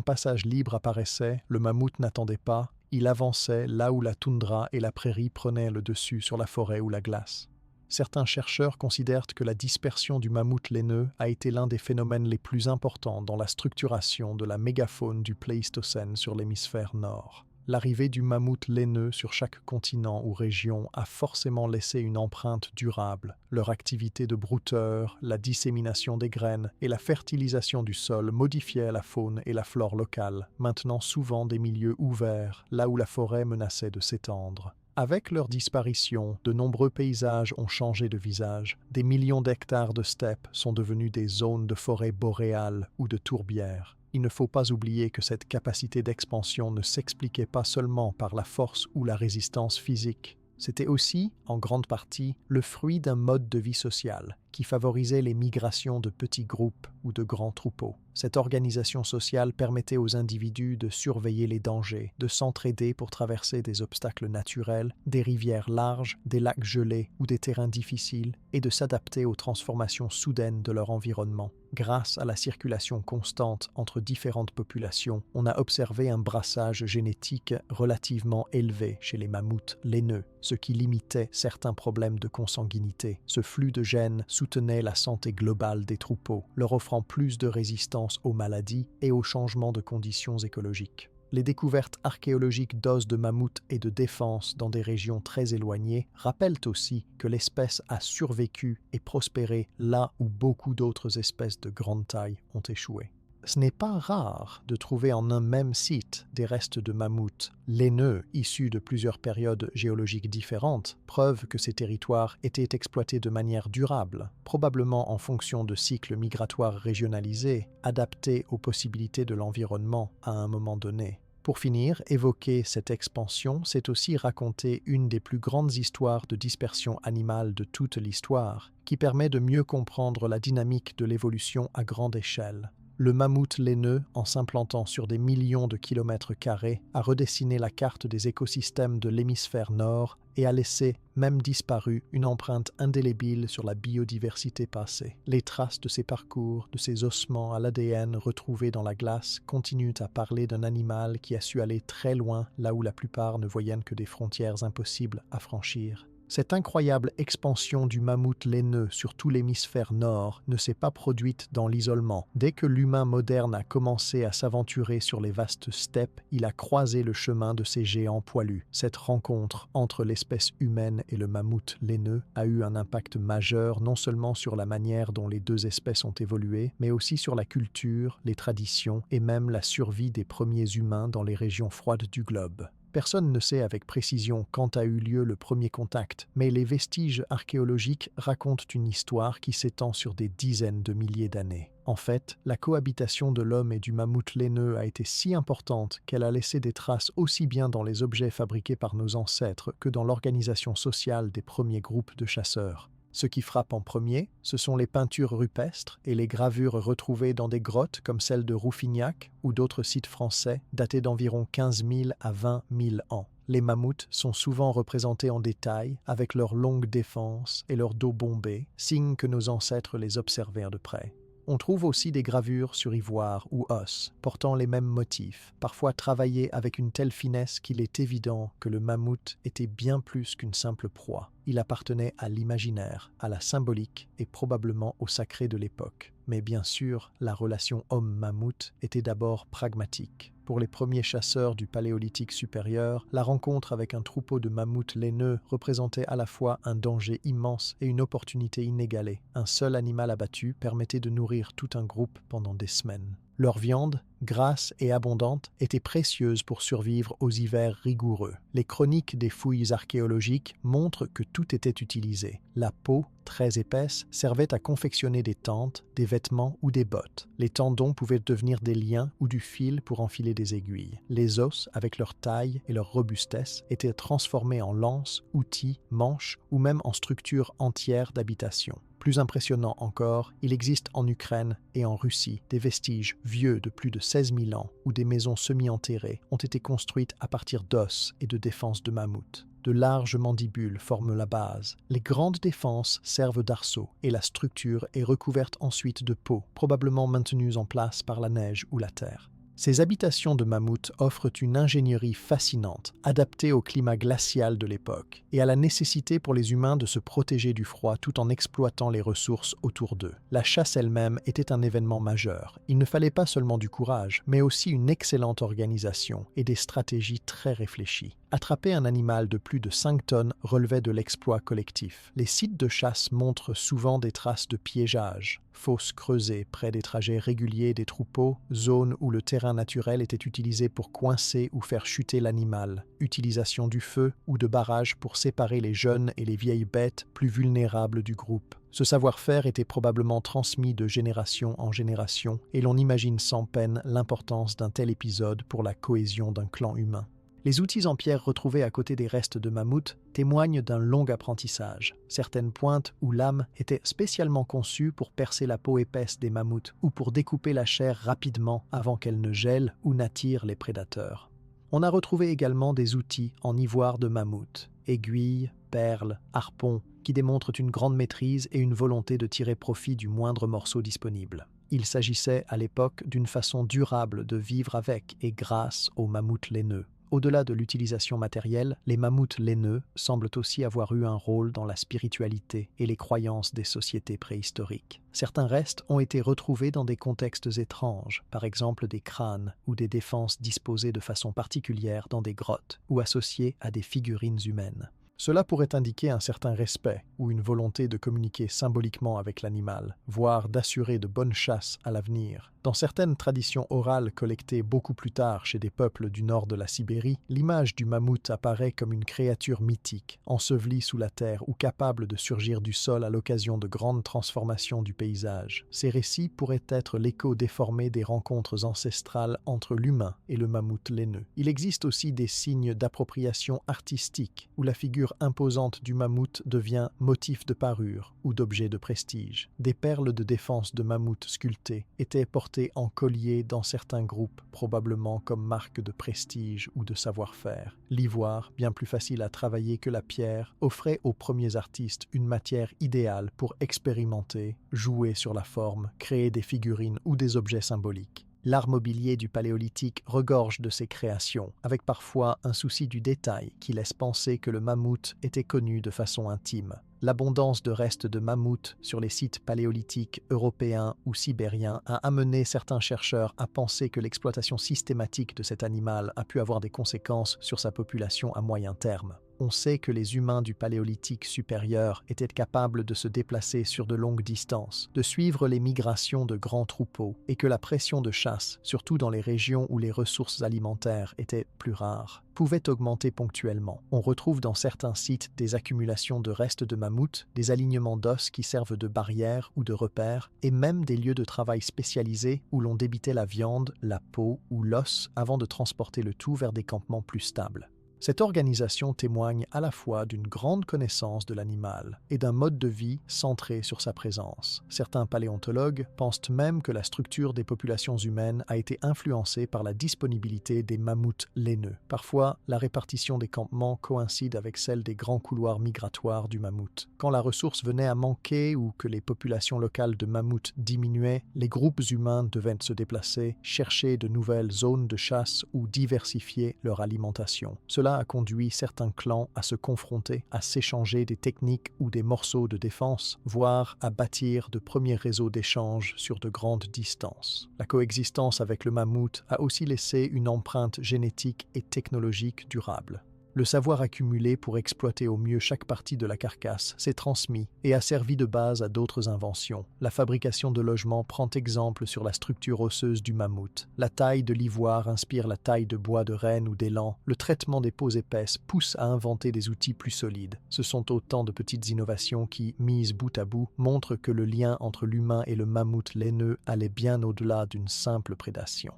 passage libre apparaissait, le mammouth n'attendait pas, il avançait là où la toundra et la prairie prenaient le dessus sur la forêt ou la glace. Certains chercheurs considèrent que la dispersion du mammouth laineux a été l'un des phénomènes les plus importants dans la structuration de la mégafaune du Pléistocène sur l'hémisphère nord. L'arrivée du mammouth laineux sur chaque continent ou région a forcément laissé une empreinte durable. Leur activité de brouteur, la dissémination des graines et la fertilisation du sol modifiaient la faune et la flore locale, maintenant souvent des milieux ouverts, là où la forêt menaçait de s'étendre. Avec leur disparition, de nombreux paysages ont changé de visage. Des millions d'hectares de steppes sont devenus des zones de forêt boréale ou de tourbières. Il ne faut pas oublier que cette capacité d'expansion ne s'expliquait pas seulement par la force ou la résistance physique. C'était aussi, en grande partie, le fruit d'un mode de vie social qui favorisait les migrations de petits groupes ou de grands troupeaux. Cette organisation sociale permettait aux individus de surveiller les dangers, de s'entraider pour traverser des obstacles naturels, des rivières larges, des lacs gelés ou des terrains difficiles, et de s'adapter aux transformations soudaines de leur environnement. Grâce à la circulation constante entre différentes populations, on a observé un brassage génétique relativement élevé chez les mammouths laineux, ce qui limitait certains problèmes de consanguinité. Ce flux de gènes soutenait la santé globale des troupeaux, leur offrant plus de résistance aux maladies et aux changements de conditions écologiques. Les découvertes archéologiques d'os de mammouth et de défense dans des régions très éloignées rappellent aussi que l'espèce a survécu et prospéré là où beaucoup d'autres espèces de grande taille ont échoué. Ce n'est pas rare de trouver en un même site des restes de mammouths laineux issus de plusieurs périodes géologiques différentes, preuve que ces territoires étaient exploités de manière durable, probablement en fonction de cycles migratoires régionalisés, adaptés aux possibilités de l'environnement à un moment donné. Pour finir, évoquer cette expansion, c'est aussi raconter une des plus grandes histoires de dispersion animale de toute l'histoire, qui permet de mieux comprendre la dynamique de l'évolution à grande échelle. Le mammouth laineux, en s'implantant sur des millions de kilomètres carrés, a redessiné la carte des écosystèmes de l'hémisphère nord et a laissé, même disparu, une empreinte indélébile sur la biodiversité passée. Les traces de ces parcours, de ces ossements à l'ADN retrouvés dans la glace continuent à parler d'un animal qui a su aller très loin là où la plupart ne voyaient que des frontières impossibles à franchir. Cette incroyable expansion du mammouth laineux sur tout l'hémisphère nord ne s'est pas produite dans l'isolement. Dès que l'humain moderne a commencé à s'aventurer sur les vastes steppes, il a croisé le chemin de ces géants poilus. Cette rencontre entre l'espèce humaine et le mammouth laineux a eu un impact majeur non seulement sur la manière dont les deux espèces ont évolué, mais aussi sur la culture, les traditions et même la survie des premiers humains dans les régions froides du globe. Personne ne sait avec précision quand a eu lieu le premier contact, mais les vestiges archéologiques racontent une histoire qui s'étend sur des dizaines de milliers d'années. En fait, la cohabitation de l'homme et du mammouth laineux a été si importante qu'elle a laissé des traces aussi bien dans les objets fabriqués par nos ancêtres que dans l'organisation sociale des premiers groupes de chasseurs. Ce qui frappe en premier, ce sont les peintures rupestres et les gravures retrouvées dans des grottes comme celle de Rouffignac ou d'autres sites français datés d'environ 15 000 à 20 000 ans. Les mammouths sont souvent représentés en détail avec leurs longues défenses et leurs dos bombés, signe que nos ancêtres les observèrent de près. On trouve aussi des gravures sur ivoire ou os, portant les mêmes motifs, parfois travaillés avec une telle finesse qu'il est évident que le mammouth était bien plus qu'une simple proie. Il appartenait à l'imaginaire, à la symbolique et probablement au sacré de l'époque. Mais bien sûr, la relation homme-mammouth était d'abord pragmatique. Pour les premiers chasseurs du Paléolithique supérieur, la rencontre avec un troupeau de mammouths laineux représentait à la fois un danger immense et une opportunité inégalée. Un seul animal abattu permettait de nourrir tout un groupe pendant des semaines. Leur viande, grasse et abondante, était précieuse pour survivre aux hivers rigoureux. Les chroniques des fouilles archéologiques montrent que tout était utilisé. La peau, très épaisse, servait à confectionner des tentes, des vêtements ou des bottes. Les tendons pouvaient devenir des liens ou du fil pour enfiler des aiguilles. Les os, avec leur taille et leur robustesse, étaient transformés en lances, outils, manches ou même en structures entières d'habitation. Plus impressionnant encore, il existe en Ukraine et en Russie des vestiges vieux de plus de 16 000 ans où des maisons semi-enterrées ont été construites à partir d'os et de défenses de mammouth. De larges mandibules forment la base. Les grandes défenses servent d'arceaux et la structure est recouverte ensuite de peaux, probablement maintenues en place par la neige ou la terre. Ces habitations de mammouth offrent une ingénierie fascinante, adaptée au climat glacial de l'époque, et à la nécessité pour les humains de se protéger du froid tout en exploitant les ressources autour d'eux. La chasse elle-même était un événement majeur. Il ne fallait pas seulement du courage, mais aussi une excellente organisation et des stratégies très réfléchies. Attraper un animal de plus de 5 tonnes relevait de l'exploit collectif. Les sites de chasse montrent souvent des traces de piégeage, fosses creusées près des trajets réguliers des troupeaux, zones où le terrain naturel était utilisé pour coincer ou faire chuter l'animal, utilisation du feu ou de barrages pour séparer les jeunes et les vieilles bêtes plus vulnérables du groupe. Ce savoir-faire était probablement transmis de génération en génération et l'on imagine sans peine l'importance d'un tel épisode pour la cohésion d'un clan humain. Les outils en pierre retrouvés à côté des restes de mammouth témoignent d'un long apprentissage. Certaines pointes ou lames étaient spécialement conçues pour percer la peau épaisse des mammouths ou pour découper la chair rapidement avant qu'elle ne gèle ou n'attire les prédateurs. On a retrouvé également des outils en ivoire de mammouth, aiguilles, perles, harpons, qui démontrent une grande maîtrise et une volonté de tirer profit du moindre morceau disponible. Il s'agissait à l'époque d'une façon durable de vivre avec et grâce aux mammouths laineux. Au-delà de l'utilisation matérielle, les mammouths laineux semblent aussi avoir eu un rôle dans la spiritualité et les croyances des sociétés préhistoriques. Certains restes ont été retrouvés dans des contextes étranges, par exemple des crânes ou des défenses disposées de façon particulière dans des grottes ou associées à des figurines humaines. Cela pourrait indiquer un certain respect ou une volonté de communiquer symboliquement avec l'animal, voire d'assurer de bonnes chasses à l'avenir. Dans certaines traditions orales collectées beaucoup plus tard chez des peuples du nord de la Sibérie, l'image du mammouth apparaît comme une créature mythique, ensevelie sous la terre ou capable de surgir du sol à l'occasion de grandes transformations du paysage. Ces récits pourraient être l'écho déformé des rencontres ancestrales entre l'humain et le mammouth laineux. Il existe aussi des signes d'appropriation artistique, où la figure imposante du mammouth devient motif de parure ou d'objet de prestige. Des perles de défense de mammouth sculptées étaient portées en collier dans certains groupes, probablement comme marque de prestige ou de savoir-faire. L'ivoire, bien plus facile à travailler que la pierre, offrait aux premiers artistes une matière idéale pour expérimenter, jouer sur la forme, créer des figurines ou des objets symboliques. L'art mobilier du Paléolithique regorge de ces créations, avec parfois un souci du détail qui laisse penser que le mammouth était connu de façon intime. L'abondance de restes de mammouth sur les sites paléolithiques européens ou sibériens a amené certains chercheurs à penser que l'exploitation systématique de cet animal a pu avoir des conséquences sur sa population à moyen terme. on sait que les humains du Paléolithique supérieur étaient capables de se déplacer sur de longues distances, de suivre les migrations de grands troupeaux, et que la pression de chasse, surtout dans les régions où les ressources alimentaires étaient plus rares, pouvait augmenter ponctuellement. On retrouve dans certains sites des accumulations de restes de mammouths, des alignements d'os qui servent de barrières ou de repères, et même des lieux de travail spécialisés où l'on débitait la viande, la peau ou l'os avant de transporter le tout vers des campements plus stables. Cette organisation témoigne à la fois d'une grande connaissance de l'animal et d'un mode de vie centré sur sa présence. Certains paléontologues pensent même que la structure des populations humaines a été influencée par la disponibilité des mammouths laineux. Parfois, la répartition des campements coïncide avec celle des grands couloirs migratoires du mammouth. Quand la ressource venait à manquer ou que les populations locales de mammouths diminuaient, les groupes humains devaient se déplacer, chercher de nouvelles zones de chasse ou diversifier leur alimentation. Cela a conduit certains clans à se confronter, à s'échanger des techniques ou des morceaux de défense, voire à bâtir de premiers réseaux d'échange sur de grandes distances. La coexistence avec le mammouth a aussi laissé une empreinte génétique et technologique durable. Le savoir accumulé pour exploiter au mieux chaque partie de la carcasse s'est transmis et a servi de base à d'autres inventions. La fabrication de logements prend exemple sur la structure osseuse du mammouth. La taille de l'ivoire inspire la taille de bois de renne ou d'élan. Le traitement des peaux épaisses pousse à inventer des outils plus solides. Ce sont autant de petites innovations qui, mises bout à bout, montrent que le lien entre l'humain et le mammouth laineux allait bien au-delà d'une simple prédation.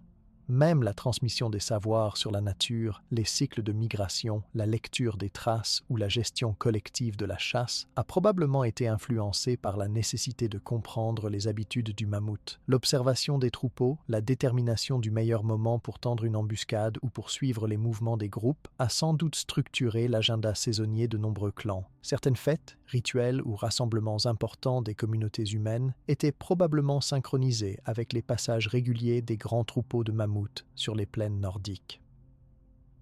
Même la transmission des savoirs sur la nature, les cycles de migration, la lecture des traces ou la gestion collective de la chasse a probablement été influencée par la nécessité de comprendre les habitudes du mammouth. L'observation des troupeaux, la détermination du meilleur moment pour tendre une embuscade ou pour suivre les mouvements des groupes a sans doute structuré l'agenda saisonnier de nombreux clans. Certaines fêtes, rituels ou rassemblements importants des communautés humaines étaient probablement synchronisés avec les passages réguliers des grands troupeaux de mammouths sur les plaines nordiques.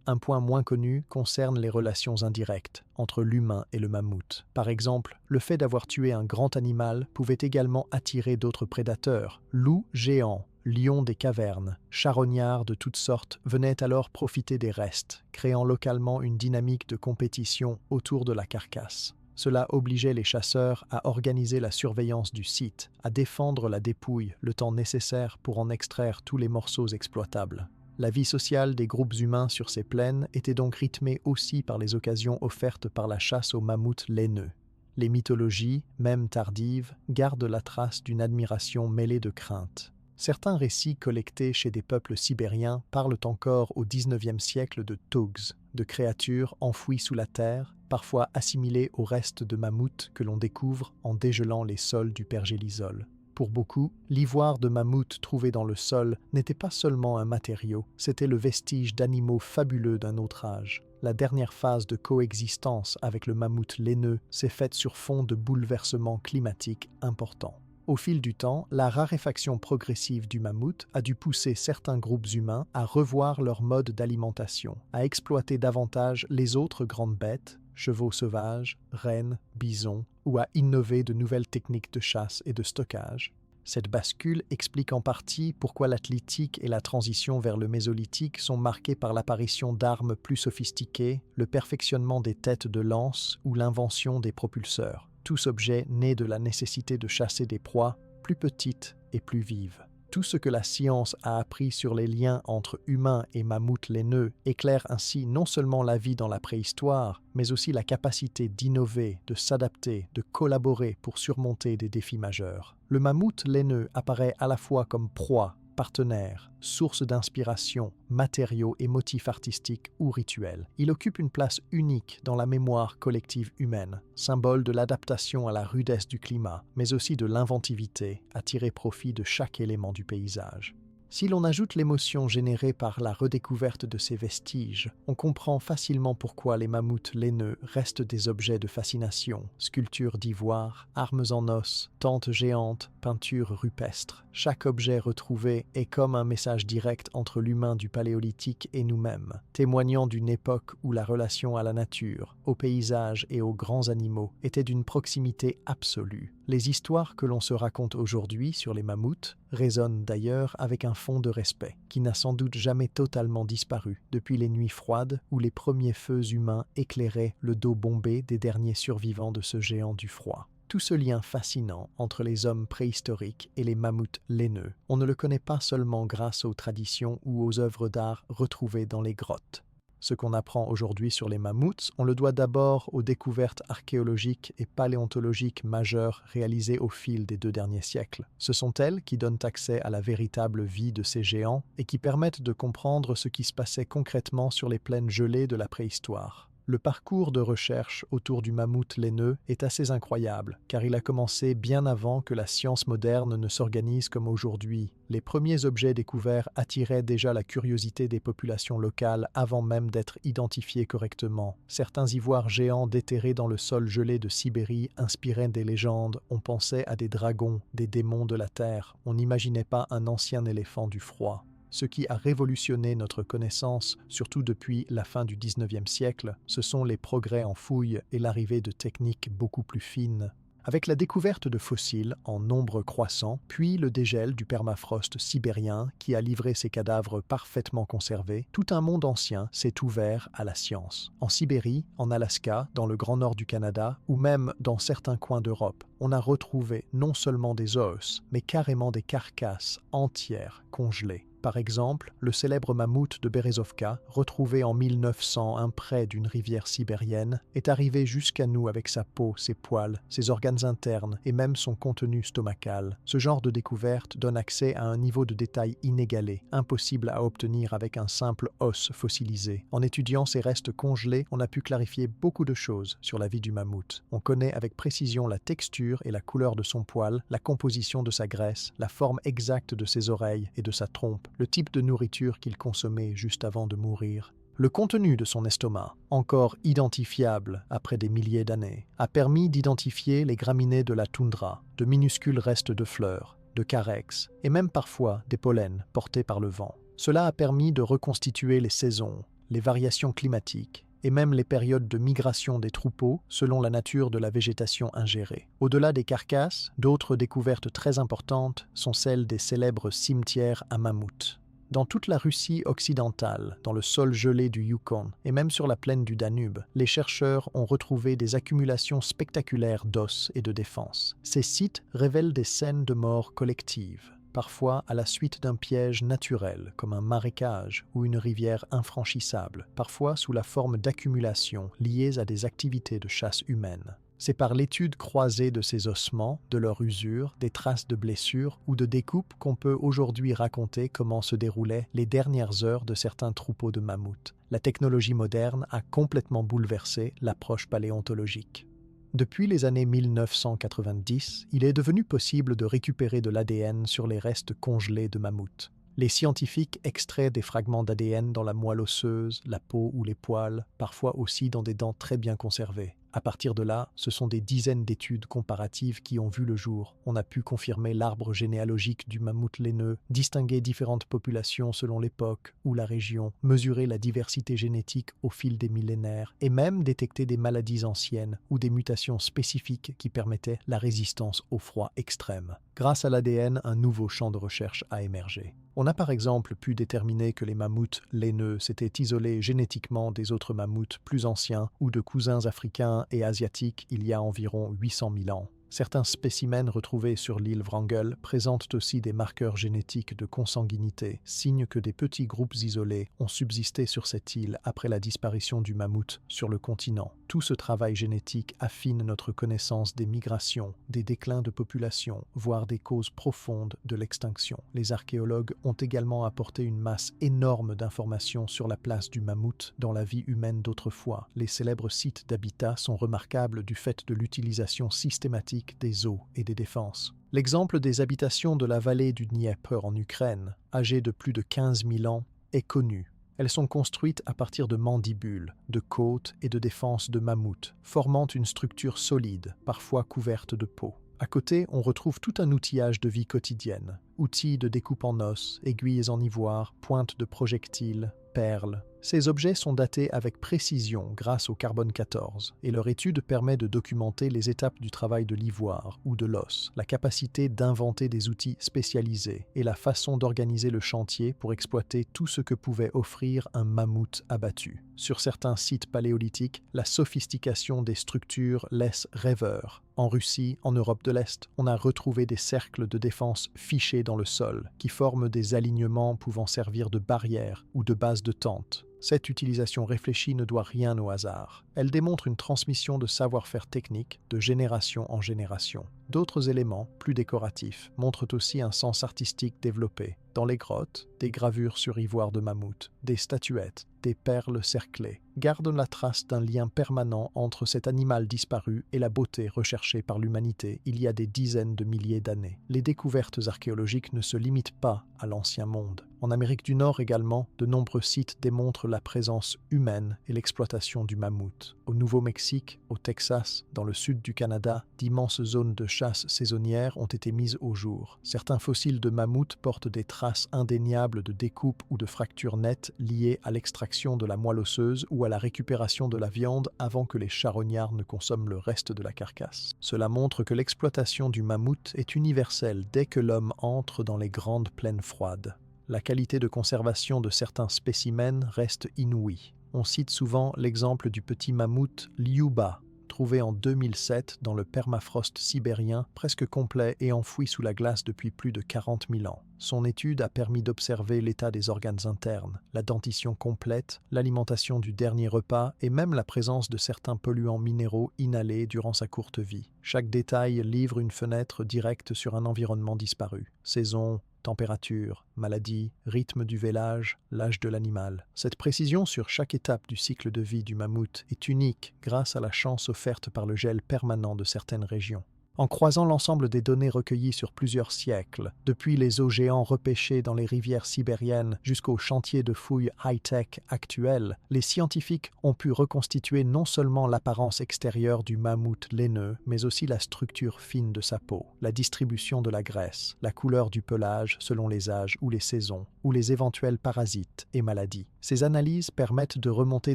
Un point moins connu concerne les relations indirectes entre l'humain et le mammouth. Par exemple, le fait d'avoir tué un grand animal pouvait également attirer d'autres prédateurs. Loups géants, lions des cavernes, charognards de toutes sortes venaient alors profiter des restes, créant localement une dynamique de compétition autour de la carcasse. Cela obligeait les chasseurs à organiser la surveillance du site, à défendre la dépouille le temps nécessaire pour en extraire tous les morceaux exploitables. La vie sociale des groupes humains sur ces plaines était donc rythmée aussi par les occasions offertes par la chasse aux mammouths laineux. Les mythologies, même tardives, gardent la trace d'une admiration mêlée de crainte. Certains récits collectés chez des peuples sibériens parlent encore au XIXe siècle de togs, de créatures enfouies sous la terre, parfois assimilées aux restes de mammouths que l'on découvre en dégelant les sols du pergélisol. Pour beaucoup, l'ivoire de mammouth trouvé dans le sol n'était pas seulement un matériau, c'était le vestige d'animaux fabuleux d'un autre âge. La dernière phase de coexistence avec le mammouth laineux s'est faite sur fond de bouleversements climatiques importants. Au fil du temps, la raréfaction progressive du mammouth a dû pousser certains groupes humains à revoir leur mode d'alimentation, à exploiter davantage les autres grandes bêtes, chevaux sauvages, rennes, bisons, ou à innover de nouvelles techniques de chasse et de stockage. Cette bascule explique en partie pourquoi l'Athlétique et la transition vers le Mésolithique sont marquées par l'apparition d'armes plus sophistiquées, le perfectionnement des têtes de lance ou l'invention des propulseurs. Tous objets nés de la nécessité de chasser des proies plus petites et plus vives. Tout ce que la science a appris sur les liens entre humains et mammouths laineux éclaire ainsi non seulement la vie dans la préhistoire, mais aussi la capacité d'innover, de s'adapter, de collaborer pour surmonter des défis majeurs. Le mammouth laineux apparaît à la fois comme proie, partenaire, source d'inspiration, matériaux et motifs artistiques ou rituels. Il occupe une place unique dans la mémoire collective humaine, symbole de l'adaptation à la rudesse du climat, mais aussi de l'inventivité à tirer profit de chaque élément du paysage. Si l'on ajoute l'émotion générée par la redécouverte de ces vestiges, on comprend facilement pourquoi les mammouths laineux restent des objets de fascination. Sculptures d'ivoire, armes en os, tentes géantes, peintures rupestres. Chaque objet retrouvé est comme un message direct entre l'humain du Paléolithique et nous-mêmes, témoignant d'une époque où la relation à la nature, au paysage et aux grands animaux était d'une proximité absolue. Les histoires que l'on se raconte aujourd'hui sur les mammouths résonnent d'ailleurs avec un fond de respect, qui n'a sans doute jamais totalement disparu depuis les nuits froides où les premiers feux humains éclairaient le dos bombé des derniers survivants de ce géant du froid. Tout ce lien fascinant entre les hommes préhistoriques et les mammouths laineux, on ne le connaît pas seulement grâce aux traditions ou aux œuvres d'art retrouvées dans les grottes. Ce qu'on apprend aujourd'hui sur les mammouths, on le doit d'abord aux découvertes archéologiques et paléontologiques majeures réalisées au fil des 2 derniers siècles. Ce sont elles qui donnent accès à la véritable vie de ces géants et qui permettent de comprendre ce qui se passait concrètement sur les plaines gelées de la préhistoire. Le parcours de recherche autour du mammouth laineux est assez incroyable, car il a commencé bien avant que la science moderne ne s'organise comme aujourd'hui. Les premiers objets découverts attiraient déjà la curiosité des populations locales avant même d'être identifiés correctement. Certains ivoires géants déterrés dans le sol gelé de Sibérie inspiraient des légendes. On pensait à des dragons, des démons de la terre. On n'imaginait pas un ancien éléphant du froid. Ce qui a révolutionné notre connaissance, surtout depuis la fin du XIXe siècle, ce sont les progrès en fouilles et l'arrivée de techniques beaucoup plus fines. Avec la découverte de fossiles en nombre croissant, puis le dégel du permafrost sibérien qui a livré ses cadavres parfaitement conservés, tout un monde ancien s'est ouvert à la science. En Sibérie, en Alaska, dans le Grand Nord du Canada, ou même dans certains coins d'Europe, on a retrouvé non seulement des os, mais carrément des carcasses entières congelées. Par exemple, le célèbre mammouth de Berezovka, retrouvé en 1901 près d'une rivière sibérienne, est arrivé jusqu'à nous avec sa peau, ses poils, ses organes internes et même son contenu stomacal. Ce genre de découverte donne accès à un niveau de détail inégalé, impossible à obtenir avec un simple os fossilisé. En étudiant ces restes congelés, on a pu clarifier beaucoup de choses sur la vie du mammouth. On connaît avec précision la texture et la couleur de son poil, la composition de sa graisse, la forme exacte de ses oreilles et de sa trompe, le type de nourriture qu'il consommait juste avant de mourir. Le contenu de son estomac, encore identifiable après des milliers d'années, a permis d'identifier les graminées de la toundra, de minuscules restes de fleurs, de carex et même parfois des pollens portés par le vent. Cela a permis de reconstituer les saisons, les variations climatiques et même les périodes de migration des troupeaux selon la nature de la végétation ingérée. Au-delà des carcasses, d'autres découvertes très importantes sont celles des célèbres cimetières à mammouths. Dans toute la Russie occidentale, dans le sol gelé du Yukon et même sur la plaine du Danube, les chercheurs ont retrouvé des accumulations spectaculaires d'os et de défenses. Ces sites révèlent des scènes de mort collectives, parfois à la suite d'un piège naturel, comme un marécage ou une rivière infranchissable, parfois sous la forme d'accumulations liées à des activités de chasse humaine. C'est par l'étude croisée de ces ossements, de leur usure, des traces de blessures ou de découpes qu'on peut aujourd'hui raconter comment se déroulaient les dernières heures de certains troupeaux de mammouths. La technologie moderne a complètement bouleversé l'approche paléontologique. Depuis les années 1990, il est devenu possible de récupérer de l'ADN sur les restes congelés de mammouths. Les scientifiques extraient des fragments d'ADN dans la moelle osseuse, la peau ou les poils, parfois aussi dans des dents très bien conservées. À partir de là, ce sont des dizaines d'études comparatives qui ont vu le jour. On a pu confirmer l'arbre généalogique du mammouth laineux, distinguer différentes populations selon l'époque ou la région, mesurer la diversité génétique au fil des millénaires et même détecter des maladies anciennes ou des mutations spécifiques qui permettaient la résistance au froid extrême. Grâce à l'ADN, un nouveau champ de recherche a émergé. On a par exemple pu déterminer que les mammouths laineux s'étaient isolés génétiquement des autres mammouths plus anciens ou de cousins africains et asiatiques il y a environ 800 000 ans. Certains spécimens retrouvés sur l'île Wrangel présentent aussi des marqueurs génétiques de consanguinité, signe que des petits groupes isolés ont subsisté sur cette île après la disparition du mammouth sur le continent. Tout ce travail génétique affine notre connaissance des migrations, des déclins de population, voire des causes profondes de l'extinction. Les archéologues ont également apporté une masse énorme d'informations sur la place du mammouth dans la vie humaine d'autrefois. Les célèbres sites d'habitat sont remarquables du fait de l'utilisation systématique des eaux et des défenses. L'exemple des habitations de la vallée du Dniepr en Ukraine, âgées de plus de 15 000 ans, est connu. Elles sont construites à partir de mandibules, de côtes et de défenses de mammouths, formant une structure solide, parfois couverte de peau. À côté, on retrouve tout un outillage de vie quotidienne, outils de découpe en os, aiguilles en ivoire, pointes de projectiles, perles, Ces objets sont datés avec précision grâce au carbone 14 et leur étude permet de documenter les étapes du travail de l'ivoire ou de l'os, la capacité d'inventer des outils spécialisés et la façon d'organiser le chantier pour exploiter tout ce que pouvait offrir un mammouth abattu. Sur certains sites paléolithiques, la sophistication des structures laisse rêveur. En Russie, en Europe de l'Est, on a retrouvé des cercles de défense fichés dans le sol qui forment des alignements pouvant servir de barrières ou de base de tente. Cette utilisation réfléchie ne doit rien au hasard. Elle démontre une transmission de savoir-faire technique de génération en génération. D'autres éléments, plus décoratifs, montrent aussi un sens artistique développé. Dans les grottes, des gravures sur ivoire de mammouth, des statuettes, des perles cerclées, gardent la trace d'un lien permanent entre cet animal disparu et la beauté recherchée par l'humanité il y a des dizaines de milliers d'années. Les découvertes archéologiques ne se limitent pas à l'ancien monde. En Amérique du Nord également, de nombreux sites démontrent la présence humaine et l'exploitation du mammouth. Au Nouveau-Mexique, au Texas, dans le sud du Canada, d'immenses zones de chasse saisonnières ont été mises au jour. Certains fossiles de mammouth portent des traces indéniables de découpes ou de fractures nettes liées à l'extraction de la moelle osseuse ou à la récupération de la viande avant que les charognards ne consomment le reste de la carcasse. Cela montre que l'exploitation du mammouth est universelle dès que l'homme entre dans les grandes plaines froides. La qualité de conservation de certains spécimens reste inouïe. On cite souvent l'exemple du petit mammouth Liuba, trouvé en 2007 dans le permafrost sibérien, presque complet et enfoui sous la glace depuis plus de 40 000 ans. Son étude a permis d'observer l'état des organes internes, la dentition complète, l'alimentation du dernier repas et même la présence de certains polluants minéraux inhalés durant sa courte vie. Chaque détail livre une fenêtre directe sur un environnement disparu. Saison, température, maladie, rythme du vélage, l'âge de l'animal. Cette précision sur chaque étape du cycle de vie du mammouth est unique grâce à la chance offerte par le gel permanent de certaines régions. En croisant l'ensemble des données recueillies sur plusieurs siècles, depuis les os géants repêchés dans les rivières sibériennes jusqu'aux chantiers de fouilles high-tech actuels, les scientifiques ont pu reconstituer non seulement l'apparence extérieure du mammouth laineux, mais aussi la structure fine de sa peau, la distribution de la graisse, la couleur du pelage selon les âges ou les saisons, ou les éventuels parasites et maladies. Ces analyses permettent de remonter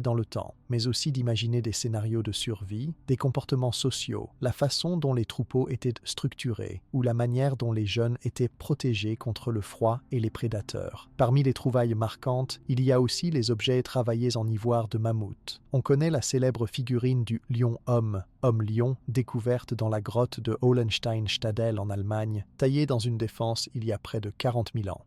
dans le temps, mais aussi d'imaginer des scénarios de survie, des comportements sociaux, la façon dont les troupeaux étaient structurés ou la manière dont les jeunes étaient protégés contre le froid et les prédateurs. Parmi les trouvailles marquantes, il y a aussi les objets travaillés en ivoire de mammouth. On connaît la célèbre figurine du lion-homme, homme-lion, découverte dans la grotte de Hohenstein-Stadel en Allemagne, taillée dans une défense il y a près de 40 000 ans.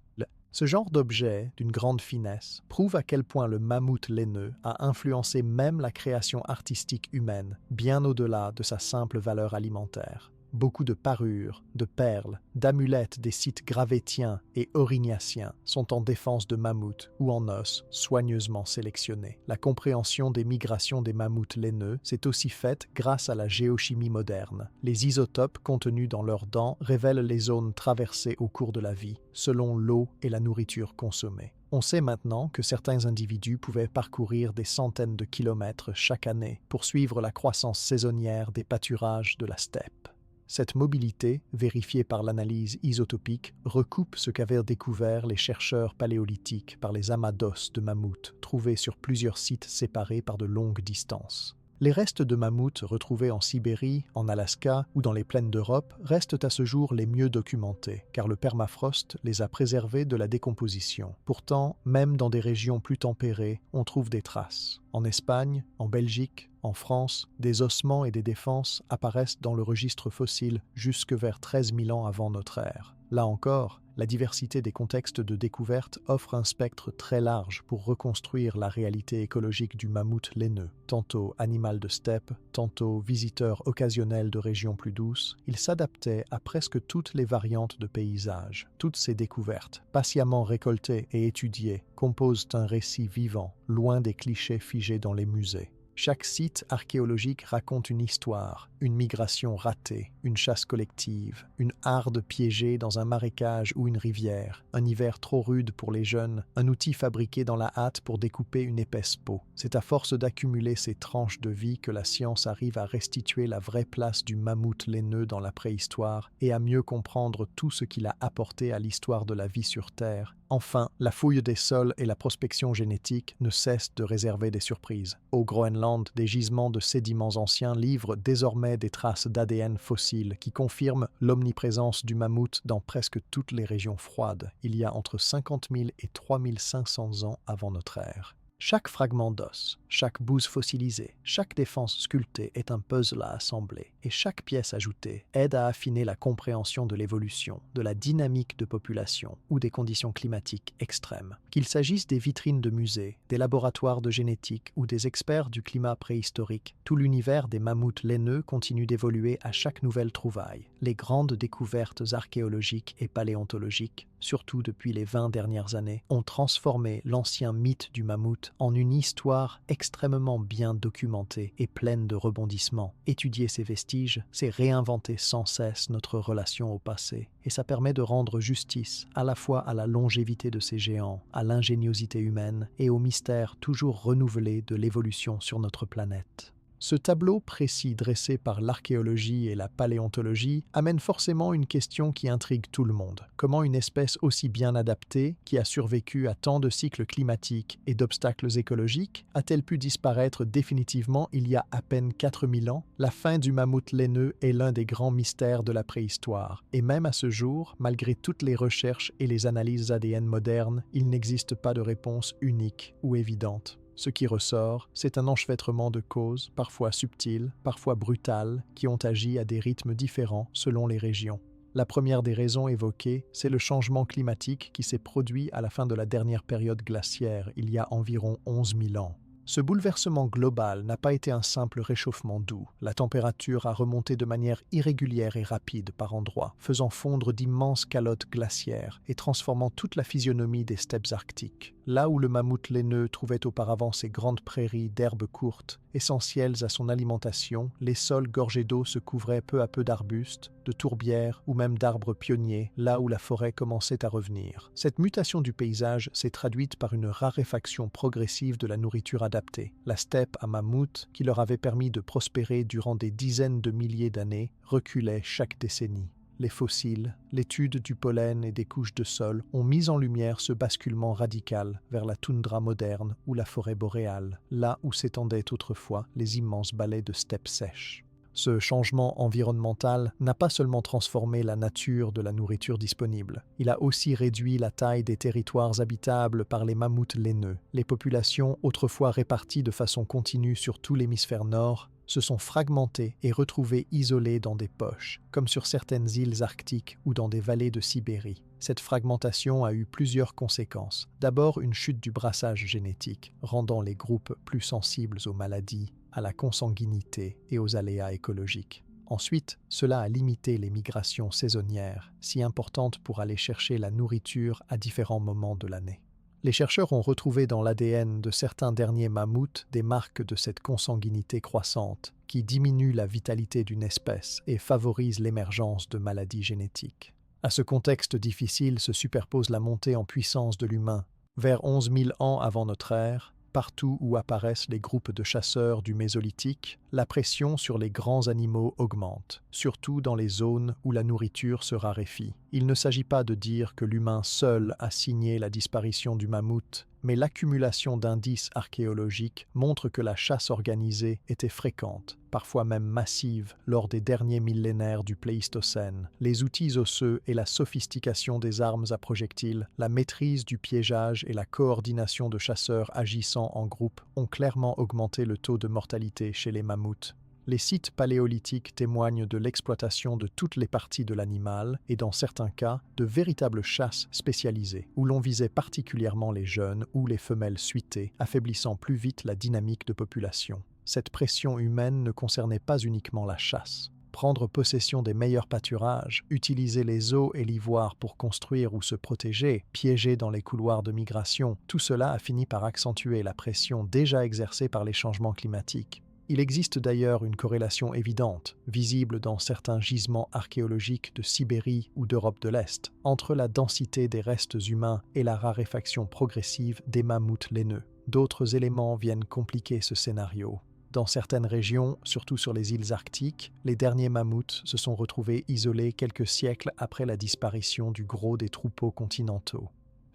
Ce genre d'objet, d'une grande finesse, prouve à quel point le mammouth laineux a influencé même la création artistique humaine, bien au-delà de sa simple valeur alimentaire. Beaucoup de parures, de perles, d'amulettes des sites gravétiens et aurignaciens sont en défense de mammouths ou en os soigneusement sélectionnés. La compréhension des migrations des mammouths laineux s'est aussi faite grâce à la géochimie moderne. Les isotopes contenus dans leurs dents révèlent les zones traversées au cours de la vie, selon l'eau et la nourriture consommée. On sait maintenant que certains individus pouvaient parcourir des centaines de kilomètres chaque année pour suivre la croissance saisonnière des pâturages de la steppe. Cette mobilité, vérifiée par l'analyse isotopique, recoupe ce qu'avaient découvert les chercheurs paléolithiques par les amas d'os de mammouth trouvés sur plusieurs sites séparés par de longues distances. Les restes de mammouth retrouvés en Sibérie, en Alaska ou dans les plaines d'Europe restent à ce jour les mieux documentés, car le permafrost les a préservés de la décomposition. Pourtant, même dans des régions plus tempérées, on trouve des traces. En Espagne, en Belgique, en France, des ossements et des défenses apparaissent dans le registre fossile jusque vers 13 000 ans avant notre ère. Là encore, la diversité des contextes de découverte offre un spectre très large pour reconstruire la réalité écologique du mammouth laineux. Tantôt animal de steppe, tantôt visiteur occasionnel de régions plus douces, il s'adaptait à presque toutes les variantes de paysages. Toutes ces découvertes, patiemment récoltées et étudiées, composent un récit vivant, loin des clichés figés dans les musées. Chaque site archéologique raconte une histoire, une migration ratée, une chasse collective, une harde piégée dans un marécage ou une rivière, un hiver trop rude pour les jeunes, un outil fabriqué dans la hâte pour découper une épaisse peau. C'est à force d'accumuler ces tranches de vie que la science arrive à restituer la vraie place du mammouth laineux dans la préhistoire et à mieux comprendre tout ce qu'il a apporté à l'histoire de la vie sur Terre Enfin, la fouille des sols et la prospection génétique ne cessent de réserver des surprises. Au Groenland, des gisements de sédiments anciens livrent désormais des traces d'ADN fossiles qui confirment l'omniprésence du mammouth dans presque toutes les régions froides, il y a entre 50 000 et 3 500 ans avant notre ère. Chaque fragment d'os, chaque bouse fossilisée, chaque défense sculptée est un puzzle à assembler, et chaque pièce ajoutée aide à affiner la compréhension de l'évolution, de la dynamique de population ou des conditions climatiques extrêmes. Qu'il s'agisse des vitrines de musées, des laboratoires de génétique ou des experts du climat préhistorique, tout l'univers des mammouths laineux continue d'évoluer à chaque nouvelle trouvaille. Les grandes découvertes archéologiques et paléontologiques, surtout depuis les 20 dernières années, ont transformé l'ancien mythe du mammouth en une histoire extrêmement bien documentée et pleine de rebondissements. Étudier ces vestiges, c'est réinventer sans cesse notre relation au passé, et ça permet de rendre justice à la fois à la longévité de ces géants, à l'ingéniosité humaine et au mystère toujours renouvelé de l'évolution sur notre planète. Ce tableau précis dressé par l'archéologie et la paléontologie amène forcément une question qui intrigue tout le monde. Comment une espèce aussi bien adaptée, qui a survécu à tant de cycles climatiques et d'obstacles écologiques, a-t-elle pu disparaître définitivement il y a à peine 4000 ans? La fin du mammouth laineux est l'un des grands mystères de la préhistoire. Et même à ce jour, malgré toutes les recherches et les analyses ADN modernes, il n'existe pas de réponse unique ou évidente. Ce qui ressort, c'est un enchevêtrement de causes, parfois subtiles, parfois brutales, qui ont agi à des rythmes différents selon les régions. La première des raisons évoquées, c'est le changement climatique qui s'est produit à la fin de la dernière période glaciaire, il y a environ 11 000 ans. Ce bouleversement global n'a pas été un simple réchauffement doux. La température a remonté de manière irrégulière et rapide par endroits, faisant fondre d'immenses calottes glaciaires et transformant toute la physionomie des steppes arctiques. Là où le mammouth laineux trouvait auparavant ses grandes prairies d'herbes courtes, essentielles à son alimentation, les sols gorgés d'eau se couvraient peu à peu d'arbustes, de tourbières ou même d'arbres pionniers, là où la forêt commençait à revenir. Cette mutation du paysage s'est traduite par une raréfaction progressive de la nourriture adaptée. La steppe à mammouth, qui leur avait permis de prospérer durant des dizaines de milliers d'années, reculait chaque décennie. Les fossiles, l'étude du pollen et des couches de sol ont mis en lumière ce basculement radical vers la toundra moderne ou la forêt boréale, là où s'étendaient autrefois les immenses balais de steppes sèches. Ce changement environnemental n'a pas seulement transformé la nature de la nourriture disponible, il a aussi réduit la taille des territoires habitables par les mammouths laineux. Les populations, autrefois réparties de façon continue sur tout l'hémisphère nord, se sont fragmentées et retrouvées isolées dans des poches, comme sur certaines îles arctiques ou dans des vallées de Sibérie. Cette fragmentation a eu plusieurs conséquences. D'abord, une chute du brassage génétique, rendant les groupes plus sensibles aux maladies, à la consanguinité et aux aléas écologiques. Ensuite, cela a limité les migrations saisonnières, si importantes pour aller chercher la nourriture à différents moments de l'année. Les chercheurs ont retrouvé dans l'ADN de certains derniers mammouths des marques de cette consanguinité croissante qui diminue la vitalité d'une espèce et favorise l'émergence de maladies génétiques. À ce contexte difficile se superpose la montée en puissance de l'humain. Vers 11 000 ans avant notre ère, partout où apparaissent les groupes de chasseurs du Mésolithique, la pression sur les grands animaux augmente, surtout dans les zones où la nourriture se raréfie. Il ne s'agit pas de dire que l'humain seul a signé la disparition du mammouth, mais l'accumulation d'indices archéologiques montre que la chasse organisée était fréquente, parfois même massive, lors des derniers millénaires du Pléistocène. Les outils osseux et la sophistication des armes à projectiles, la maîtrise du piégeage et la coordination de chasseurs agissant en groupe ont clairement augmenté le taux de mortalité chez les mammouths. Les sites paléolithiques témoignent de l'exploitation de toutes les parties de l'animal et, dans certains cas, de véritables chasses spécialisées, où l'on visait particulièrement les jeunes ou les femelles suitées, affaiblissant plus vite la dynamique de population. Cette pression humaine ne concernait pas uniquement la chasse. Prendre possession des meilleurs pâturages, utiliser les eaux et l'ivoire pour construire ou se protéger, piéger dans les couloirs de migration, tout cela a fini par accentuer la pression déjà exercée par les changements climatiques. Il existe d'ailleurs une corrélation évidente, visible dans certains gisements archéologiques de Sibérie ou d'Europe de l'Est, entre la densité des restes humains et la raréfaction progressive des mammouths laineux. D'autres éléments viennent compliquer ce scénario. Dans certaines régions, surtout sur les îles arctiques, les derniers mammouths se sont retrouvés isolés quelques siècles après la disparition du gros des troupeaux continentaux.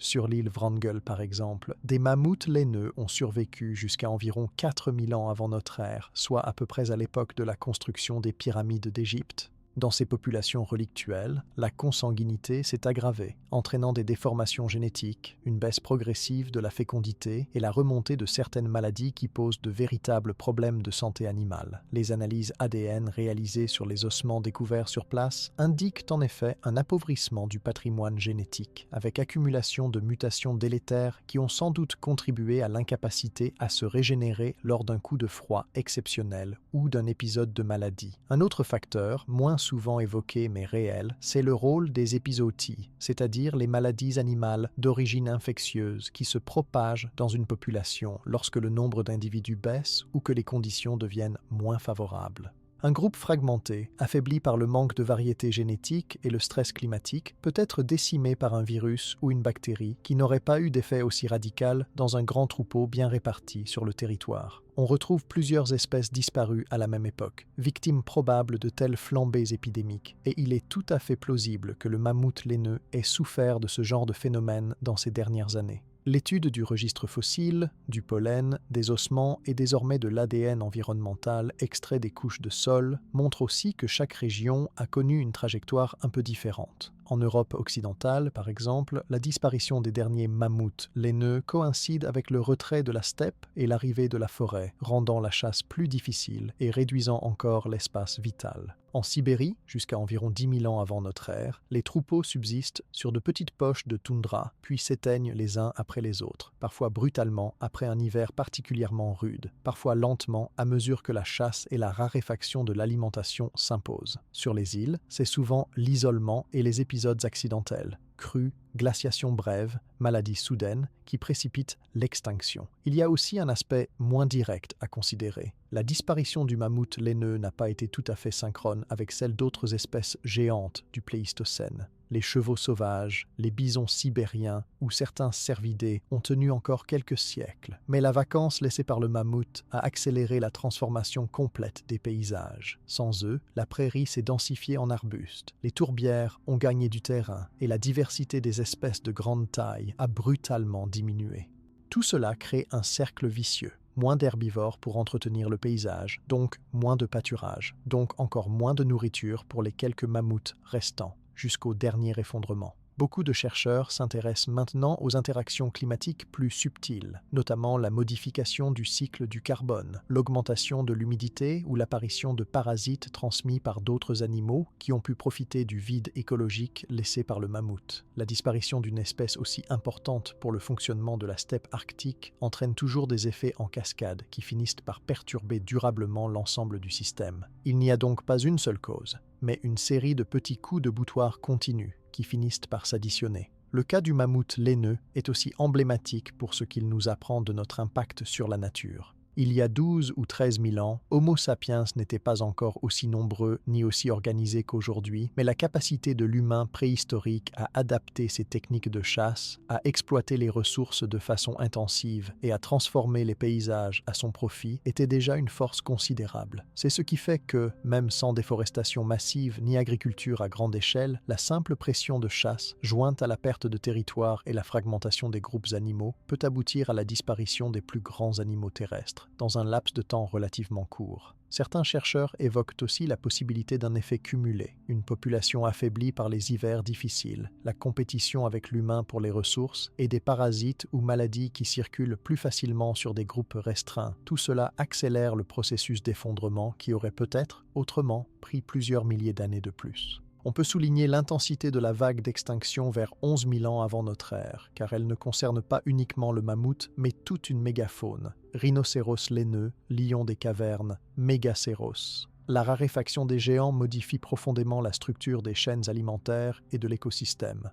Sur l'île Wrangel, par exemple, des mammouths laineux ont survécu jusqu'à environ 4000 ans avant notre ère, soit à peu près à l'époque de la construction des pyramides d'Égypte. Dans ces populations relictuelles, la consanguinité s'est aggravée, entraînant des déformations génétiques, une baisse progressive de la fécondité et la remontée de certaines maladies qui posent de véritables problèmes de santé animale. Les analyses ADN réalisées sur les ossements découverts sur place indiquent en effet un appauvrissement du patrimoine génétique, avec accumulation de mutations délétères qui ont sans doute contribué à l'incapacité à se régénérer lors d'un coup de froid exceptionnel ou d'un épisode de maladie. Un autre facteur, moins souvent évoqué mais réel, c'est le rôle des épizooties, c'est-à-dire les maladies animales d'origine infectieuse qui se propagent dans une population lorsque le nombre d'individus baisse ou que les conditions deviennent moins favorables. Un groupe fragmenté, affaibli par le manque de variété génétique et le stress climatique, peut être décimé par un virus ou une bactérie qui n'aurait pas eu d'effet aussi radical dans un grand troupeau bien réparti sur le territoire. On retrouve plusieurs espèces disparues à la même époque, victimes probables de telles flambées épidémiques, et il est tout à fait plausible que le mammouth laineux ait souffert de ce genre de phénomène dans ces dernières années. L'étude du registre fossile, du pollen, des ossements et désormais de l'ADN environnemental extrait des couches de sol montre aussi que chaque région a connu une trajectoire un peu différente. En Europe occidentale, par exemple, la disparition des derniers mammouths laineux coïncide avec le retrait de la steppe et l'arrivée de la forêt, rendant la chasse plus difficile et réduisant encore l'espace vital. En Sibérie, jusqu'à environ 10 000 ans avant notre ère, les troupeaux subsistent sur de petites poches de toundra, puis s'éteignent les uns après les autres, parfois brutalement après un hiver particulièrement rude, parfois lentement à mesure que la chasse et la raréfaction de l'alimentation s'imposent. Sur les îles, c'est souvent l'isolement et les épisodes accidentels, crues, glaciations brèves, maladies soudaines qui précipitent l'extinction. Il y a aussi un aspect moins direct à considérer. La disparition du mammouth laineux n'a pas été tout à fait synchrone avec celle d'autres espèces géantes du Pléistocène. Les chevaux sauvages, les bisons sibériens ou certains cervidés ont tenu encore quelques siècles, mais la vacance laissée par le mammouth a accéléré la transformation complète des paysages. Sans eux, la prairie s'est densifiée en arbustes, les tourbières ont gagné du terrain et la diversité des espèces de grande taille a brutalement diminué. Tout cela crée un cercle vicieux. Moins d'herbivores pour entretenir le paysage, donc moins de pâturage, donc encore moins de nourriture pour les quelques mammouths restants, jusqu'au dernier effondrement. Beaucoup de chercheurs s'intéressent maintenant aux interactions climatiques plus subtiles, notamment la modification du cycle du carbone, l'augmentation de l'humidité ou l'apparition de parasites transmis par d'autres animaux qui ont pu profiter du vide écologique laissé par le mammouth. La disparition d'une espèce aussi importante pour le fonctionnement de la steppe arctique entraîne toujours des effets en cascade qui finissent par perturber durablement l'ensemble du système. Il n'y a donc pas une seule cause, mais une série de petits coups de boutoir continus qui finissent par s'additionner. Le cas du mammouth laineux est aussi emblématique pour ce qu'il nous apprend de notre impact sur la nature. Il y a 12 ou 13 000 ans, Homo sapiens n'était pas encore aussi nombreux ni aussi organisés qu'aujourd'hui, mais la capacité de l'humain préhistorique à adapter ses techniques de chasse, à exploiter les ressources de façon intensive et à transformer les paysages à son profit était déjà une force considérable. C'est ce qui fait que, même sans déforestation massive ni agriculture à grande échelle, la simple pression de chasse, jointe à la perte de territoire et la fragmentation des groupes animaux, peut aboutir à la disparition des plus grands animaux terrestres dans un laps de temps relativement court. Certains chercheurs évoquent aussi la possibilité d'un effet cumulé, une population affaiblie par les hivers difficiles, la compétition avec l'humain pour les ressources et des parasites ou maladies qui circulent plus facilement sur des groupes restreints. Tout cela accélère le processus d'effondrement qui aurait peut-être, autrement, pris plusieurs milliers d'années de plus. On peut souligner l'intensité de la vague d'extinction vers 11 000 ans avant notre ère, car elle ne concerne pas uniquement le mammouth, mais toute une mégafaune. Rhinocéros laineux, lion des cavernes, mégacéros. La raréfaction des géants modifie profondément la structure des chaînes alimentaires et de l'écosystème.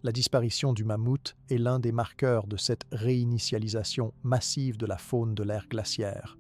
La disparition du mammouth est l'un des marqueurs de cette réinitialisation massive de la faune de l'ère glaciaire.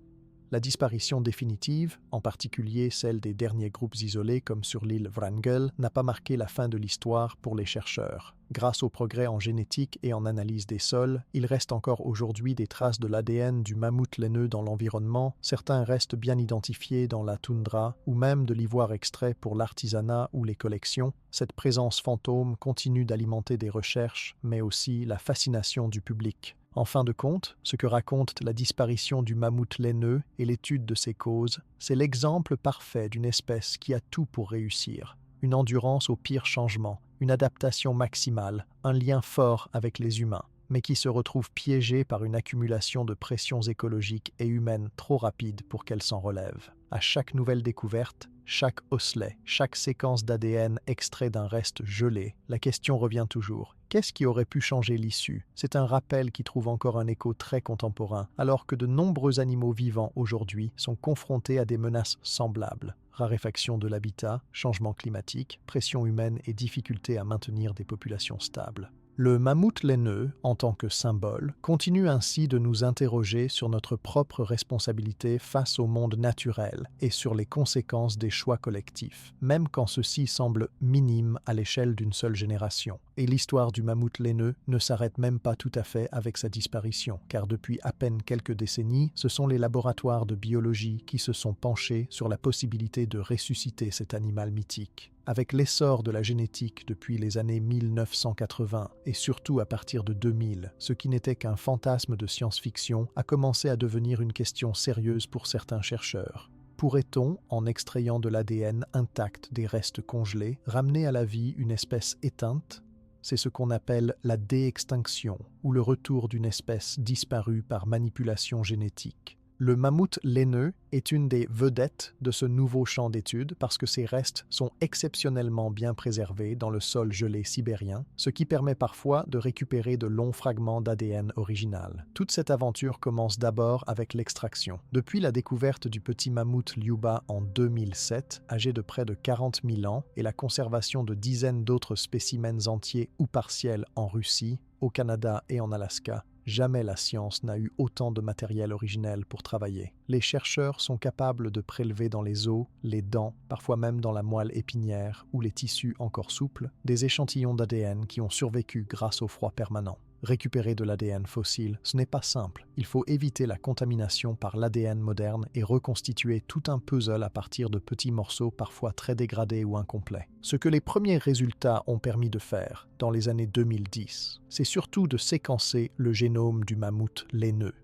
La disparition définitive, en particulier celle des derniers groupes isolés comme sur l'île Wrangel, n'a pas marqué la fin de l'histoire pour les chercheurs. Grâce aux progrès en génétique et en analyse des sols, il reste encore aujourd'hui des traces de l'ADN du mammouth laineux dans l'environnement, certains restent bien identifiés dans la toundra, ou même de l'ivoire extrait pour l'artisanat ou les collections. Cette présence fantôme continue d'alimenter des recherches, mais aussi la fascination du public. En fin de compte, ce que raconte la disparition du mammouth laineux et l'étude de ses causes, c'est l'exemple parfait d'une espèce qui a tout pour réussir. Une endurance au pire changement, une adaptation maximale, un lien fort avec les humains, mais qui se retrouve piégée par une accumulation de pressions écologiques et humaines trop rapides pour qu'elle s'en relève. À chaque nouvelle découverte, chaque osselet, chaque séquence d'ADN extrait d'un reste gelé, la question revient toujours. Qu'est-ce qui aurait pu changer l'issue? C'est un rappel qui trouve encore un écho très contemporain, alors que de nombreux animaux vivants aujourd'hui sont confrontés à des menaces semblables. Raréfaction de l'habitat, changement climatique, pression humaine et difficulté à maintenir des populations stables. Le mammouth laineux, en tant que symbole, continue ainsi de nous interroger sur notre propre responsabilité face au monde naturel et sur les conséquences des choix collectifs, même quand ceux-ci semblent minimes à l'échelle d'une seule génération. Et l'histoire du mammouth laineux ne s'arrête même pas tout à fait avec sa disparition, car depuis à peine quelques décennies, ce sont les laboratoires de biologie qui se sont penchés sur la possibilité de ressusciter cet animal mythique. Avec l'essor de la génétique depuis les années 1980 et surtout à partir de 2000, ce qui n'était qu'un fantasme de science-fiction a commencé à devenir une question sérieuse pour certains chercheurs. Pourrait-on, en extrayant de l'ADN intact des restes congelés, ramener à la vie une espèce éteinte ? C'est ce qu'on appelle la déextinction ou le retour d'une espèce disparue par manipulation génétique. Le mammouth laineux est une des vedettes de ce nouveau champ d'études parce que ses restes sont exceptionnellement bien préservés dans le sol gelé sibérien, ce qui permet parfois de récupérer de longs fragments d'ADN original. Toute cette aventure commence d'abord avec l'extraction. Depuis la découverte du petit mammouth Lyuba en 2007, âgé de près de 40 000 ans, et la conservation de dizaines d'autres spécimens entiers ou partiels en Russie, au Canada et en Alaska, jamais la science n'a eu autant de matériel originel pour travailler. Les chercheurs sont capables de prélever dans les os, les dents, parfois même dans la moelle épinière ou les tissus encore souples, des échantillons d'ADN qui ont survécu grâce au froid permanent. Récupérer de l'ADN fossile, ce n'est pas simple. Il faut éviter la contamination par l'ADN moderne et reconstituer tout un puzzle à partir de petits morceaux parfois très dégradés ou incomplets. Ce que les premiers résultats ont permis de faire, dans les années 2010, c'est surtout de séquencer le génome du mammouth laineux.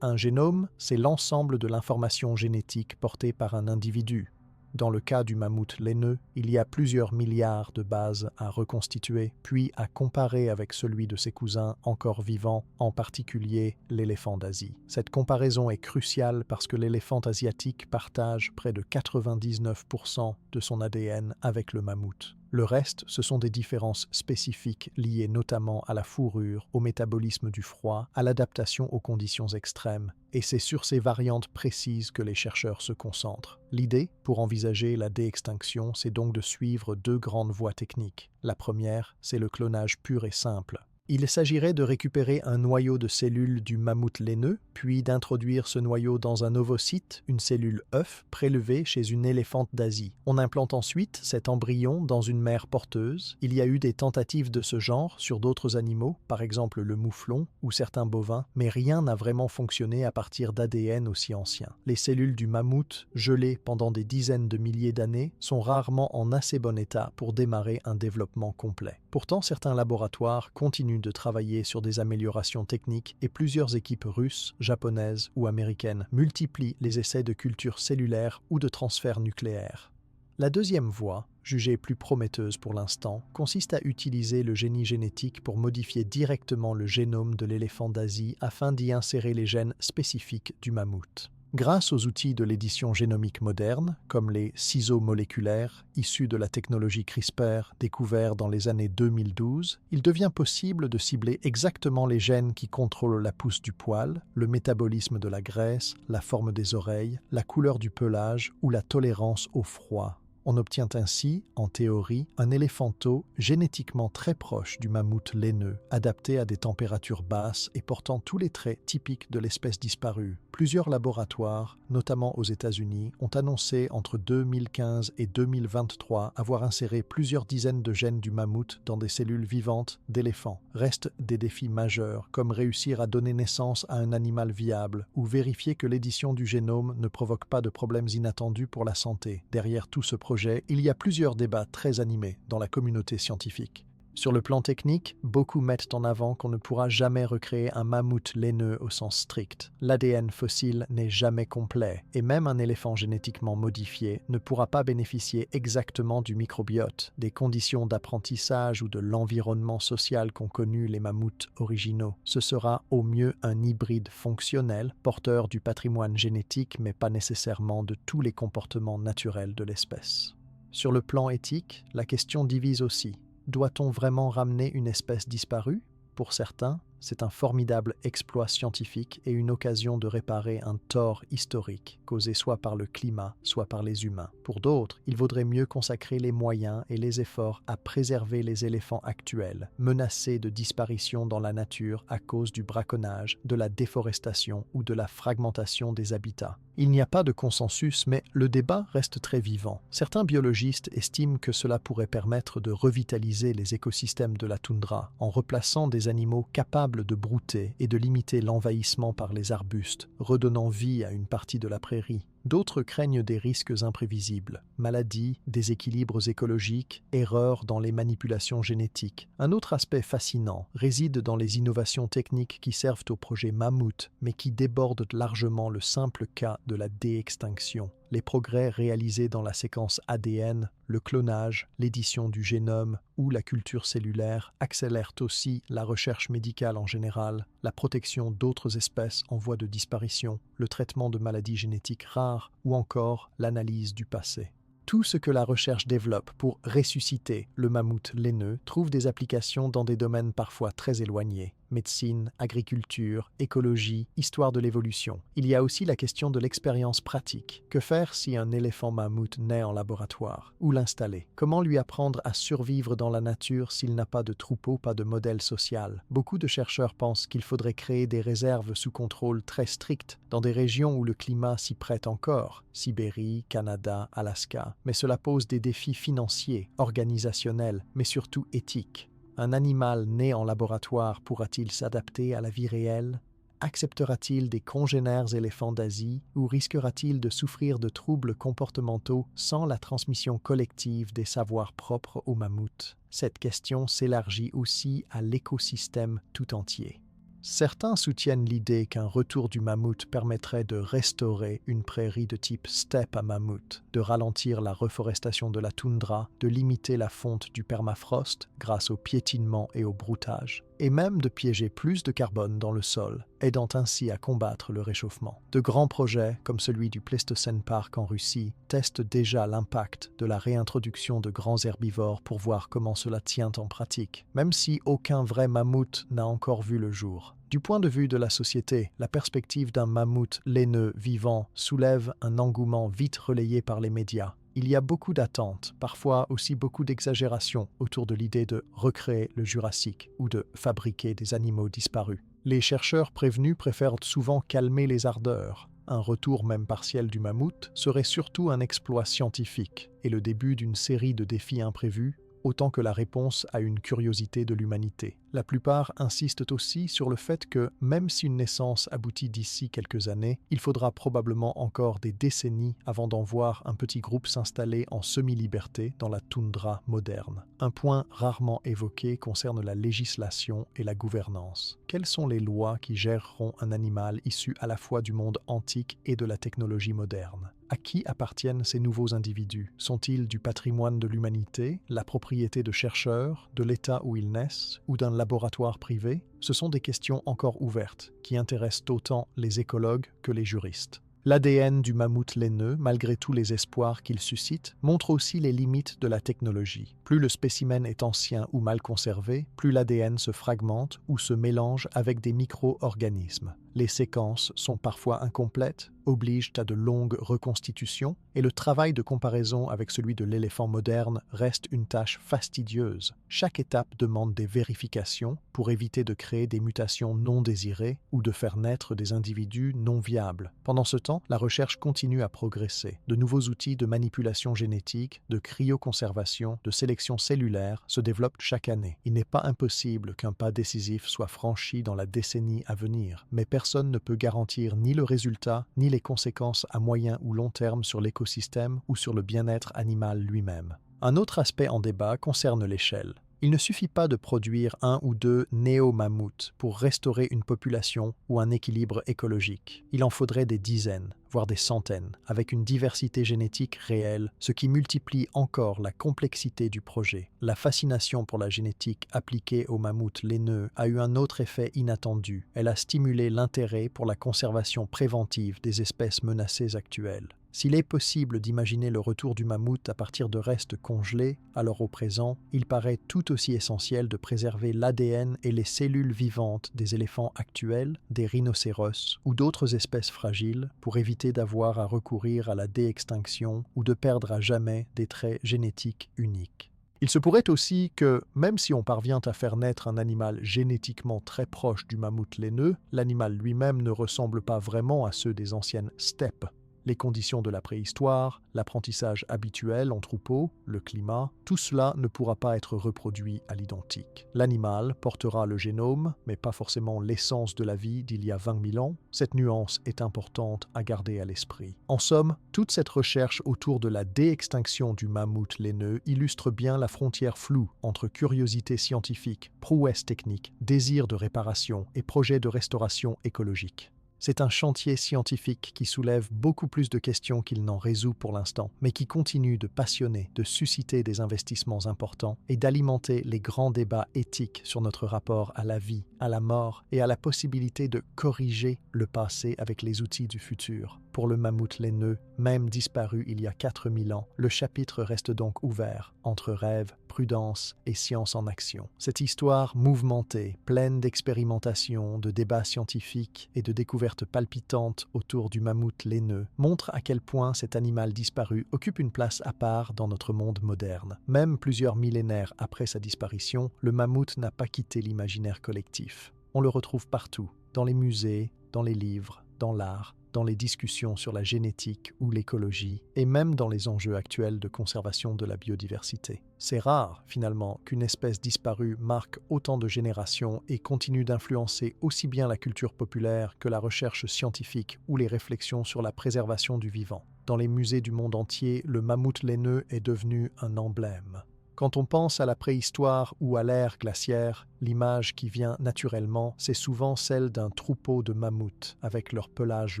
Un génome, c'est l'ensemble de l'information génétique portée par un individu. Dans le cas du mammouth laineux, il y a plusieurs milliards de bases à reconstituer, puis à comparer avec celui de ses cousins encore vivants, en particulier l'éléphant d'Asie. Cette comparaison est cruciale parce que l'éléphant asiatique partage près de 99% de son ADN avec le mammouth. Le reste, ce sont des différences spécifiques liées notamment à la fourrure, au métabolisme du froid, à l'adaptation aux conditions extrêmes, et c'est sur ces variantes précises que les chercheurs se concentrent. L'idée, pour envisager la déextinction, c'est donc de suivre deux grandes voies techniques. La première, c'est le clonage pur et simple. Il s'agirait de récupérer un noyau de cellules du mammouth laineux, puis d'introduire ce noyau dans un ovocyte, une cellule œuf, prélevée chez une éléphante d'Asie. On implante ensuite cet embryon dans une mère porteuse. Il y a eu des tentatives de ce genre sur d'autres animaux, par exemple le mouflon ou certains bovins, mais rien n'a vraiment fonctionné à partir d'ADN aussi ancien. Les cellules du mammouth, gelées pendant des dizaines de milliers d'années, sont rarement en assez bon état pour démarrer un développement complet. Pourtant, certains laboratoires continuent de travailler sur des améliorations techniques et plusieurs équipes russes, japonaises ou américaines multiplient les essais de culture cellulaire ou de transfert nucléaire. La deuxième voie, jugée plus prometteuse pour l'instant, consiste à utiliser le génie génétique pour modifier directement le génome de l'éléphant d'Asie afin d'y insérer les gènes spécifiques du mammouth. Grâce aux outils de l'édition génomique moderne, comme les ciseaux moléculaires issus de la technologie CRISPR découverts dans les années 2012, il devient possible de cibler exactement les gènes qui contrôlent la pousse du poil, le métabolisme de la graisse, la forme des oreilles, la couleur du pelage ou la tolérance au froid. On obtient ainsi, en théorie, un éléphanteau génétiquement très proche du mammouth laineux, adapté à des températures basses et portant tous les traits typiques de l'espèce disparue. Plusieurs laboratoires, notamment aux États-Unis, ont annoncé entre 2015 et 2023 avoir inséré plusieurs dizaines de gènes du mammouth dans des cellules vivantes d'éléphants. Restent des défis majeurs, comme réussir à donner naissance à un animal viable ou vérifier que l'édition du génome ne provoque pas de problèmes inattendus pour la santé. Derrière tout ce projet, il y a plusieurs débats très animés dans la communauté scientifique. Sur le plan technique, beaucoup mettent en avant qu'on ne pourra jamais recréer un mammouth laineux au sens strict. L'ADN fossile n'est jamais complet, et même un éléphant génétiquement modifié ne pourra pas bénéficier exactement du microbiote, des conditions d'apprentissage ou de l'environnement social qu'ont connu les mammouths originaux. Ce sera au mieux un hybride fonctionnel, porteur du patrimoine génétique mais pas nécessairement de tous les comportements naturels de l'espèce. Sur le plan éthique, la question divise aussi. Doit-on vraiment ramener une espèce disparue? Pour certains, c'est un formidable exploit scientifique et une occasion de réparer un tort historique causé soit par le climat, soit par les humains. Pour d'autres, il vaudrait mieux consacrer les moyens et les efforts à préserver les éléphants actuels, menacés de disparition dans la nature à cause du braconnage, de la déforestation ou de la fragmentation des habitats. Il n'y a pas de consensus, mais le débat reste très vivant. Certains biologistes estiment que cela pourrait permettre de revitaliser les écosystèmes de la toundra en replaçant des animaux capables de brouter et de limiter l'envahissement par les arbustes, redonnant vie à une partie de la prairie. D'autres craignent des risques imprévisibles, maladies, déséquilibres écologiques, erreurs dans les manipulations génétiques. Un autre aspect fascinant réside dans les innovations techniques qui servent au projet Mammouth, mais qui débordent largement le simple cas de la déextinction. Les progrès réalisés dans la séquence ADN, le clonage, l'édition du génome ou la culture cellulaire accélèrent aussi la recherche médicale en général, la protection d'autres espèces en voie de disparition, le traitement de maladies génétiques rares ou encore l'analyse du passé. Tout ce que la recherche développe pour ressusciter le mammouth laineux trouve des applications dans des domaines parfois très éloignés. Médecine, agriculture, écologie, histoire de l'évolution. Il y a aussi la question de l'expérience pratique. Que faire si un éléphant mammouth naît en laboratoire? Où l'installer? Comment lui apprendre à survivre dans la nature s'il n'a pas de troupeau, pas de modèle social? Beaucoup de chercheurs pensent qu'il faudrait créer des réserves sous contrôle très strict dans des régions où le climat s'y prête encore, Sibérie, Canada, Alaska. Mais cela pose des défis financiers, organisationnels, mais surtout éthiques. Un animal né en laboratoire pourra-t-il s'adapter à la vie réelle? Acceptera-t-il des congénères éléphants d'Asie ou risquera-t-il de souffrir de troubles comportementaux sans la transmission collective des savoirs propres aux mammouths? Cette question s'élargit aussi à l'écosystème tout entier. Certains soutiennent l'idée qu'un retour du mammouth permettrait de restaurer une prairie de type steppe à mammouth, de ralentir la reforestation de la toundra, de limiter la fonte du permafrost grâce au piétinement et au broutage, et même de piéger plus de carbone dans le sol, aidant ainsi à combattre le réchauffement. De grands projets, comme celui du Pleistocène Park en Russie, testent déjà l'impact de la réintroduction de grands herbivores pour voir comment cela tient en pratique, même si aucun vrai mammouth n'a encore vu le jour. Du point de vue de la société, la perspective d'un mammouth laineux vivant soulève un engouement vite relayé par les médias. Il y a beaucoup d'attentes, parfois aussi beaucoup d'exagération autour de l'idée de recréer le Jurassique ou de fabriquer des animaux disparus. Les chercheurs prévenus préfèrent souvent calmer les ardeurs. Un retour même partiel du mammouth serait surtout un exploit scientifique et le début d'une série de défis imprévus, autant que la réponse à une curiosité de l'humanité. La plupart insistent aussi sur le fait que, même si une naissance aboutit d'ici quelques années, il faudra probablement encore des décennies avant d'en voir un petit groupe s'installer en semi-liberté dans la toundra moderne. Un point rarement évoqué concerne la législation et la gouvernance. Quelles sont les lois qui géreront un animal issu à la fois du monde antique et de la technologie moderne? À qui appartiennent ces nouveaux individus? Sont-ils du patrimoine de l'humanité, la propriété de chercheurs, de l'État où ils naissent, ou d'un laboratoire privé? Ce sont des questions encore ouvertes, qui intéressent autant les écologues que les juristes. L'ADN du mammouth laineux, malgré tous les espoirs qu'il suscite, montre aussi les limites de la technologie. Plus le spécimen est ancien ou mal conservé, plus l'ADN se fragmente ou se mélange avec des micro-organismes. Les séquences sont parfois incomplètes, obligent à de longues reconstitutions et le travail de comparaison avec celui de l'éléphant moderne reste une tâche fastidieuse. Chaque étape demande des vérifications pour éviter de créer des mutations non désirées ou de faire naître des individus non viables. Pendant ce temps, la recherche continue à progresser. De nouveaux outils de manipulation génétique, de cryoconservation, de sélection cellulaire se développent chaque année. Il n'est pas impossible qu'un pas décisif soit franchi dans la décennie à venir, mais personne ne peut garantir ni le résultat, ni les conséquences à moyen ou long terme sur l'écosystème ou sur le bien-être animal lui-même. Un autre aspect en débat concerne l'échelle. Il ne suffit pas de produire un ou deux néo-mammouths pour restaurer une population ou un équilibre écologique. Il en faudrait des dizaines, voire des centaines, avec une diversité génétique réelle, ce qui multiplie encore la complexité du projet. La fascination pour la génétique appliquée aux mammouths laineux a eu un autre effet inattendu. Elle a stimulé l'intérêt pour la conservation préventive des espèces menacées actuelles. S'il est possible d'imaginer le retour du mammouth à partir de restes congelés, alors au présent, il paraît tout aussi essentiel de préserver l'ADN et les cellules vivantes des éléphants actuels, des rhinocéros ou d'autres espèces fragiles pour éviter d'avoir à recourir à la déextinction ou de perdre à jamais des traits génétiques uniques. Il se pourrait aussi que, même si on parvient à faire naître un animal génétiquement très proche du mammouth laineux, l'animal lui-même ne ressemble pas vraiment à ceux des anciennes steppes. Les conditions de la préhistoire, l'apprentissage habituel en troupeau, le climat, tout cela ne pourra pas être reproduit à l'identique. L'animal portera le génome, mais pas forcément l'essence de la vie d'il y a 20 000 ans. Cette nuance est importante à garder à l'esprit. En somme, toute cette recherche autour de la déextinction du mammouth laineux illustre bien la frontière floue entre curiosité scientifique, prouesse technique, désir de réparation et projet de restauration écologique. C'est un chantier scientifique qui soulève beaucoup plus de questions qu'il n'en résout pour l'instant, mais qui continue de passionner, de susciter des investissements importants et d'alimenter les grands débats éthiques sur notre rapport à la vie, à la mort et à la possibilité de corriger le passé avec les outils du futur. Pour le mammouth laineux, même disparu il y a 4000 ans, le chapitre reste donc ouvert entre rêve, prudence et science en action. Cette histoire mouvementée, pleine d'expérimentations, de débats scientifiques et de découvertes palpitantes autour du mammouth laineux montre à quel point cet animal disparu occupe une place à part dans notre monde moderne. Même plusieurs millénaires après sa disparition, le mammouth n'a pas quitté l'imaginaire collectif. On le retrouve partout, dans les musées, dans les livres, dans l'art, dans les discussions sur la génétique ou l'écologie, et même dans les enjeux actuels de conservation de la biodiversité. C'est rare, finalement, qu'une espèce disparue marque autant de générations et continue d'influencer aussi bien la culture populaire que la recherche scientifique ou les réflexions sur la préservation du vivant. Dans les musées du monde entier, le mammouth laineux est devenu un emblème. Quand on pense à la préhistoire ou à l'ère glaciaire, l'image qui vient naturellement, c'est souvent celle d'un troupeau de mammouths, avec leur pelage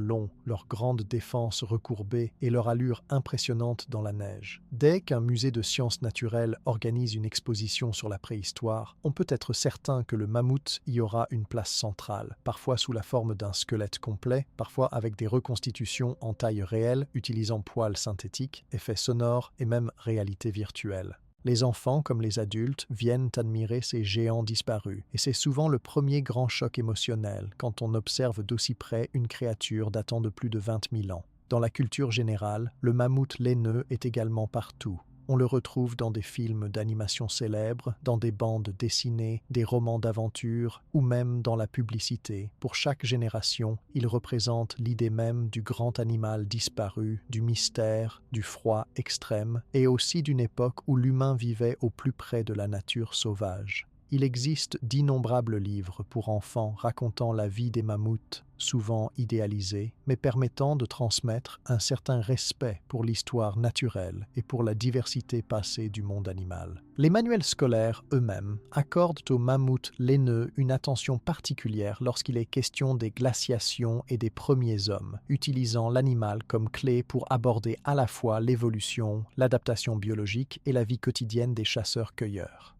long, leur grande défense recourbée et leur allure impressionnante dans la neige. Dès qu'un musée de sciences naturelles organise une exposition sur la préhistoire, on peut être certain que le mammouth y aura une place centrale, parfois sous la forme d'un squelette complet, parfois avec des reconstitutions en taille réelle utilisant poils synthétiques, effets sonores et même réalité virtuelle. Les enfants, comme les adultes, viennent admirer ces géants disparus, et c'est souvent le premier grand choc émotionnel quand on observe d'aussi près une créature datant de plus de 20 000 ans. Dans la culture générale, le mammouth laineux est également partout. On le retrouve dans des films d'animation célèbres, dans des bandes dessinées, des romans d'aventure ou même dans la publicité. Pour chaque génération, il représente l'idée même du grand animal disparu, du mystère, du froid extrême et aussi d'une époque où l'humain vivait au plus près de la nature sauvage. Il existe d'innombrables livres pour enfants racontant la vie des mammouths, souvent idéalisés, mais permettant de transmettre un certain respect pour l'histoire naturelle et pour la diversité passée du monde animal. Les manuels scolaires eux-mêmes accordent aux mammouths laineux une attention particulière lorsqu'il est question des glaciations et des premiers hommes, utilisant l'animal comme clé pour aborder à la fois l'évolution, l'adaptation biologique et la vie quotidienne des chasseurs-cueilleurs.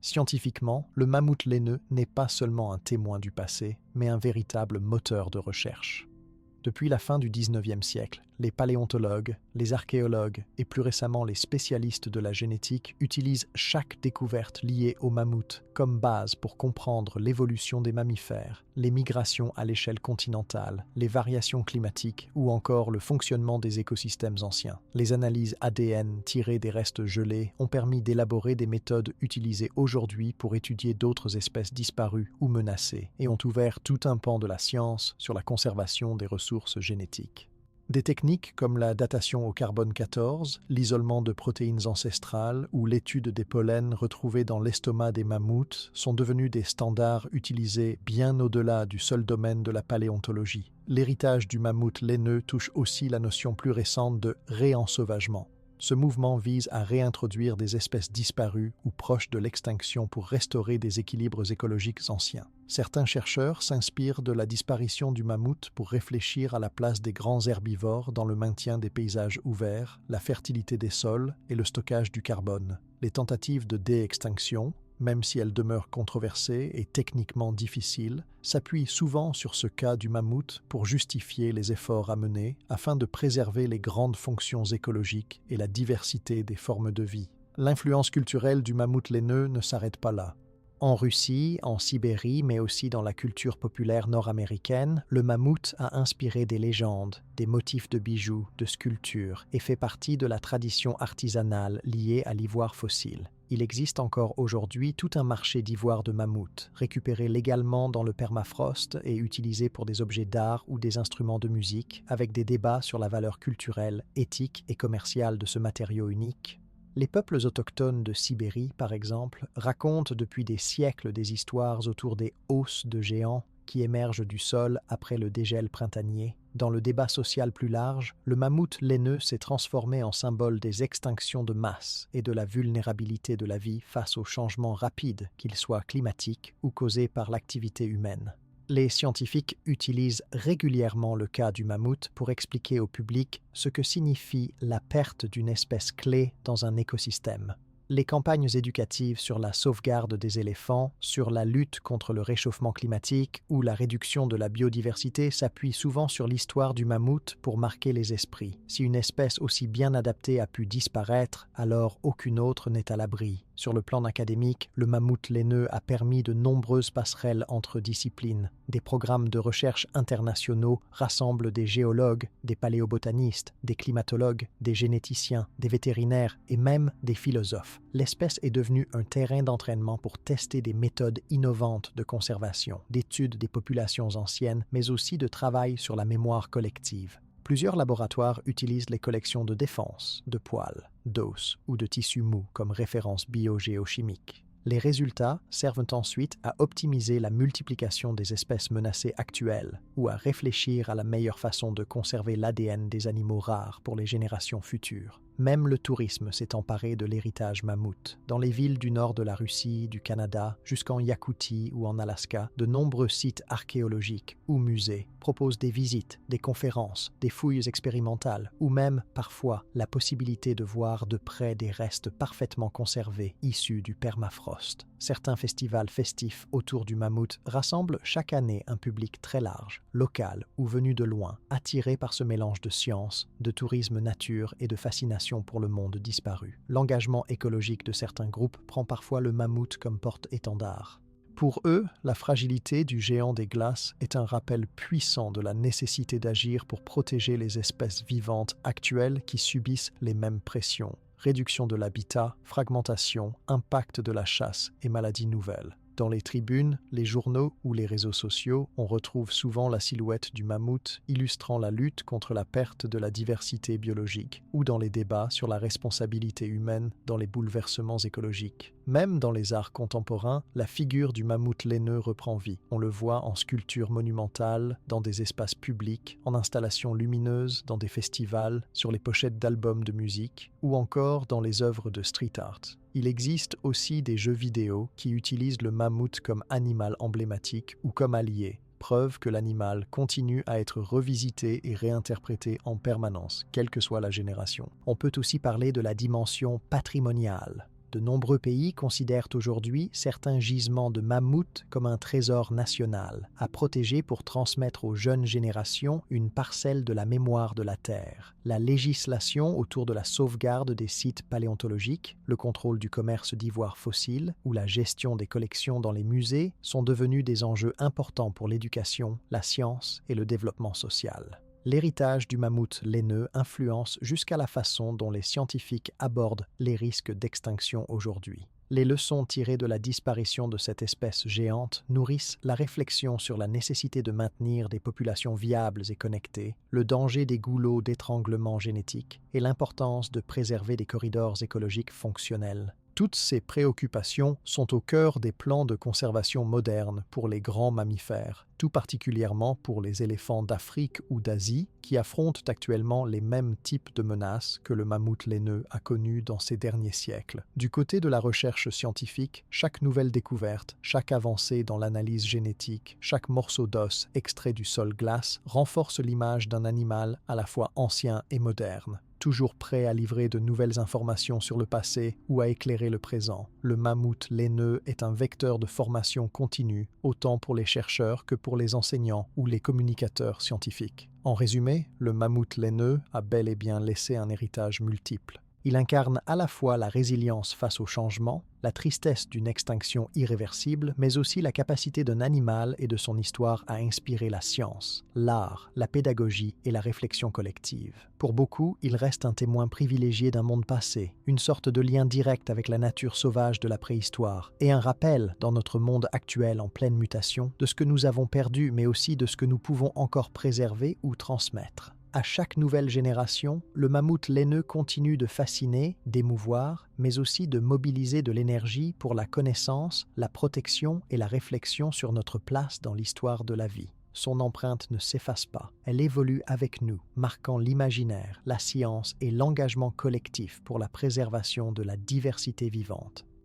Scientifiquement, le mammouth laineux n'est pas seulement un témoin du passé, mais un véritable moteur de recherche. Depuis la fin du XIXe siècle, les paléontologues, les archéologues et plus récemment les spécialistes de la génétique utilisent chaque découverte liée aux mammouths comme base pour comprendre l'évolution des mammifères, les migrations à l'échelle continentale, les variations climatiques ou encore le fonctionnement des écosystèmes anciens. Les analyses ADN tirées des restes gelés ont permis d'élaborer des méthodes utilisées aujourd'hui pour étudier d'autres espèces disparues ou menacées et ont ouvert tout un pan de la science sur la conservation des ressources génétiques. Des techniques comme la datation au carbone 14, l'isolement de protéines ancestrales ou l'étude des pollens retrouvés dans l'estomac des mammouths sont devenus des standards utilisés bien au-delà du seul domaine de la paléontologie. L'héritage du mammouth laineux touche aussi la notion plus récente de réensauvagement. Ce mouvement vise à réintroduire des espèces disparues ou proches de l'extinction pour restaurer des équilibres écologiques anciens. Certains chercheurs s'inspirent de la disparition du mammouth pour réfléchir à la place des grands herbivores dans le maintien des paysages ouverts, la fertilité des sols et le stockage du carbone. Les tentatives de déextinction, même si elles demeurent controversées et techniquement difficiles, s'appuient souvent sur ce cas du mammouth pour justifier les efforts à mener afin de préserver les grandes fonctions écologiques et la diversité des formes de vie. L'influence culturelle du mammouth laineux ne s'arrête pas là. En Russie, en Sibérie, mais aussi dans la culture populaire nord-américaine, le mammouth a inspiré des légendes, des motifs de bijoux, de sculptures et fait partie de la tradition artisanale liée à l'ivoire fossile. Il existe encore aujourd'hui tout un marché d'ivoire de mammouth, récupéré légalement dans le permafrost et utilisé pour des objets d'art ou des instruments de musique, avec des débats sur la valeur culturelle, éthique et commerciale de ce matériau unique. Les peuples autochtones de Sibérie, par exemple, racontent depuis des siècles des histoires autour des os de géants qui émergent du sol après le dégel printanier. Dans le débat social plus large, le mammouth laineux s'est transformé en symbole des extinctions de masse et de la vulnérabilité de la vie face aux changements rapides, qu'ils soient climatiques ou causés par l'activité humaine. Les scientifiques utilisent régulièrement le cas du mammouth pour expliquer au public ce que signifie la perte d'une espèce clé dans un écosystème. Les campagnes éducatives sur la sauvegarde des éléphants, sur la lutte contre le réchauffement climatique ou la réduction de la biodiversité s'appuient souvent sur l'histoire du mammouth pour marquer les esprits. Si une espèce aussi bien adaptée a pu disparaître, alors aucune autre n'est à l'abri. Sur le plan académique, le mammouth laineux a permis de nombreuses passerelles entre disciplines. Des programmes de recherche internationaux rassemblent des géologues, des paléobotanistes, des climatologues, des généticiens, des vétérinaires et même des philosophes. L'espèce est devenue un terrain d'entraînement pour tester des méthodes innovantes de conservation, d'études des populations anciennes, mais aussi de travail sur la mémoire collective. Plusieurs laboratoires utilisent les collections de défense, de poils, d'os ou de tissus mous comme référence biogéochimique. Les résultats servent ensuite à optimiser la multiplication des espèces menacées actuelles ou à réfléchir à la meilleure façon de conserver l'ADN des animaux rares pour les générations futures. Même le tourisme s'est emparé de l'héritage mammouth. Dans les villes du nord de la Russie, du Canada, jusqu'en Yakoutie ou en Alaska, de nombreux sites archéologiques ou musées proposent des visites, des conférences, des fouilles expérimentales ou même, parfois, la possibilité de voir de près des restes parfaitement conservés issus du permafrost. Certains festivals festifs autour du mammouth rassemblent chaque année un public très large, local ou venu de loin, attiré par ce mélange de science, de tourisme nature et de fascination pour le monde disparu. L'engagement écologique de certains groupes prend parfois le mammouth comme porte-étendard. Pour eux, la fragilité du géant des glaces est un rappel puissant de la nécessité d'agir pour protéger les espèces vivantes actuelles qui subissent les mêmes pressions. Réduction de l'habitat, fragmentation, impact de la chasse et maladies nouvelles. Dans les tribunes, les journaux ou les réseaux sociaux, on retrouve souvent la silhouette du mammouth illustrant la lutte contre la perte de la diversité biologique ou dans les débats sur la responsabilité humaine dans les bouleversements écologiques. Même dans les arts contemporains, la figure du mammouth laineux reprend vie. On le voit en sculptures monumentales, dans des espaces publics, en installations lumineuses, dans des festivals, sur les pochettes d'albums de musique ou encore dans les œuvres de street art. Il existe aussi des jeux vidéo qui utilisent le mammouth comme animal emblématique ou comme allié, preuve que l'animal continue à être revisité et réinterprété en permanence, quelle que soit la génération. On peut aussi parler de la dimension patrimoniale. De nombreux pays considèrent aujourd'hui certains gisements de mammouths comme un trésor national, à protéger pour transmettre aux jeunes générations une parcelle de la mémoire de la Terre. La législation autour de la sauvegarde des sites paléontologiques, le contrôle du commerce d'ivoire fossile ou la gestion des collections dans les musées sont devenus des enjeux importants pour l'éducation, la science et le développement social. L'héritage du mammouth laineux influence jusqu'à la façon dont les scientifiques abordent les risques d'extinction aujourd'hui. Les leçons tirées de la disparition de cette espèce géante nourrissent la réflexion sur la nécessité de maintenir des populations viables et connectées, le danger des goulots d'étranglement génétique et l'importance de préserver des corridors écologiques fonctionnels. Toutes ces préoccupations sont au cœur des plans de conservation modernes pour les grands mammifères, tout particulièrement pour les éléphants d'Afrique ou d'Asie, qui affrontent actuellement les mêmes types de menaces que le mammouth laineux a connus dans ces derniers siècles. Du côté de la recherche scientifique, chaque nouvelle découverte, chaque avancée dans l'analyse génétique, chaque morceau d'os extrait du sol glace renforce l'image d'un animal à la fois ancien et moderne. Toujours prêt à livrer de nouvelles informations sur le passé ou à éclairer le présent. Le mammouth laineux est un vecteur de formation continue, autant pour les chercheurs que pour les enseignants ou les communicateurs scientifiques. En résumé, le mammouth laineux a bel et bien laissé un héritage multiple. Il incarne à la fois la résilience face au changement, la tristesse d'une extinction irréversible, mais aussi la capacité d'un animal et de son histoire à inspirer la science, l'art, la pédagogie et la réflexion collective. Pour beaucoup, il reste un témoin privilégié d'un monde passé, une sorte de lien direct avec la nature sauvage de la préhistoire, et un rappel, dans notre monde actuel en pleine mutation, de ce que nous avons perdu, mais aussi de ce que nous pouvons encore préserver ou transmettre. À chaque nouvelle génération, le mammouth laineux continue de fasciner, d'émouvoir, mais aussi de mobiliser de l'énergie pour la connaissance, la protection et la réflexion sur notre place dans l'histoire de la vie. Son empreinte ne s'efface pas, elle évolue avec nous, marquant l'imaginaire, la science et l'engagement collectif pour la préservation de la diversité vivante.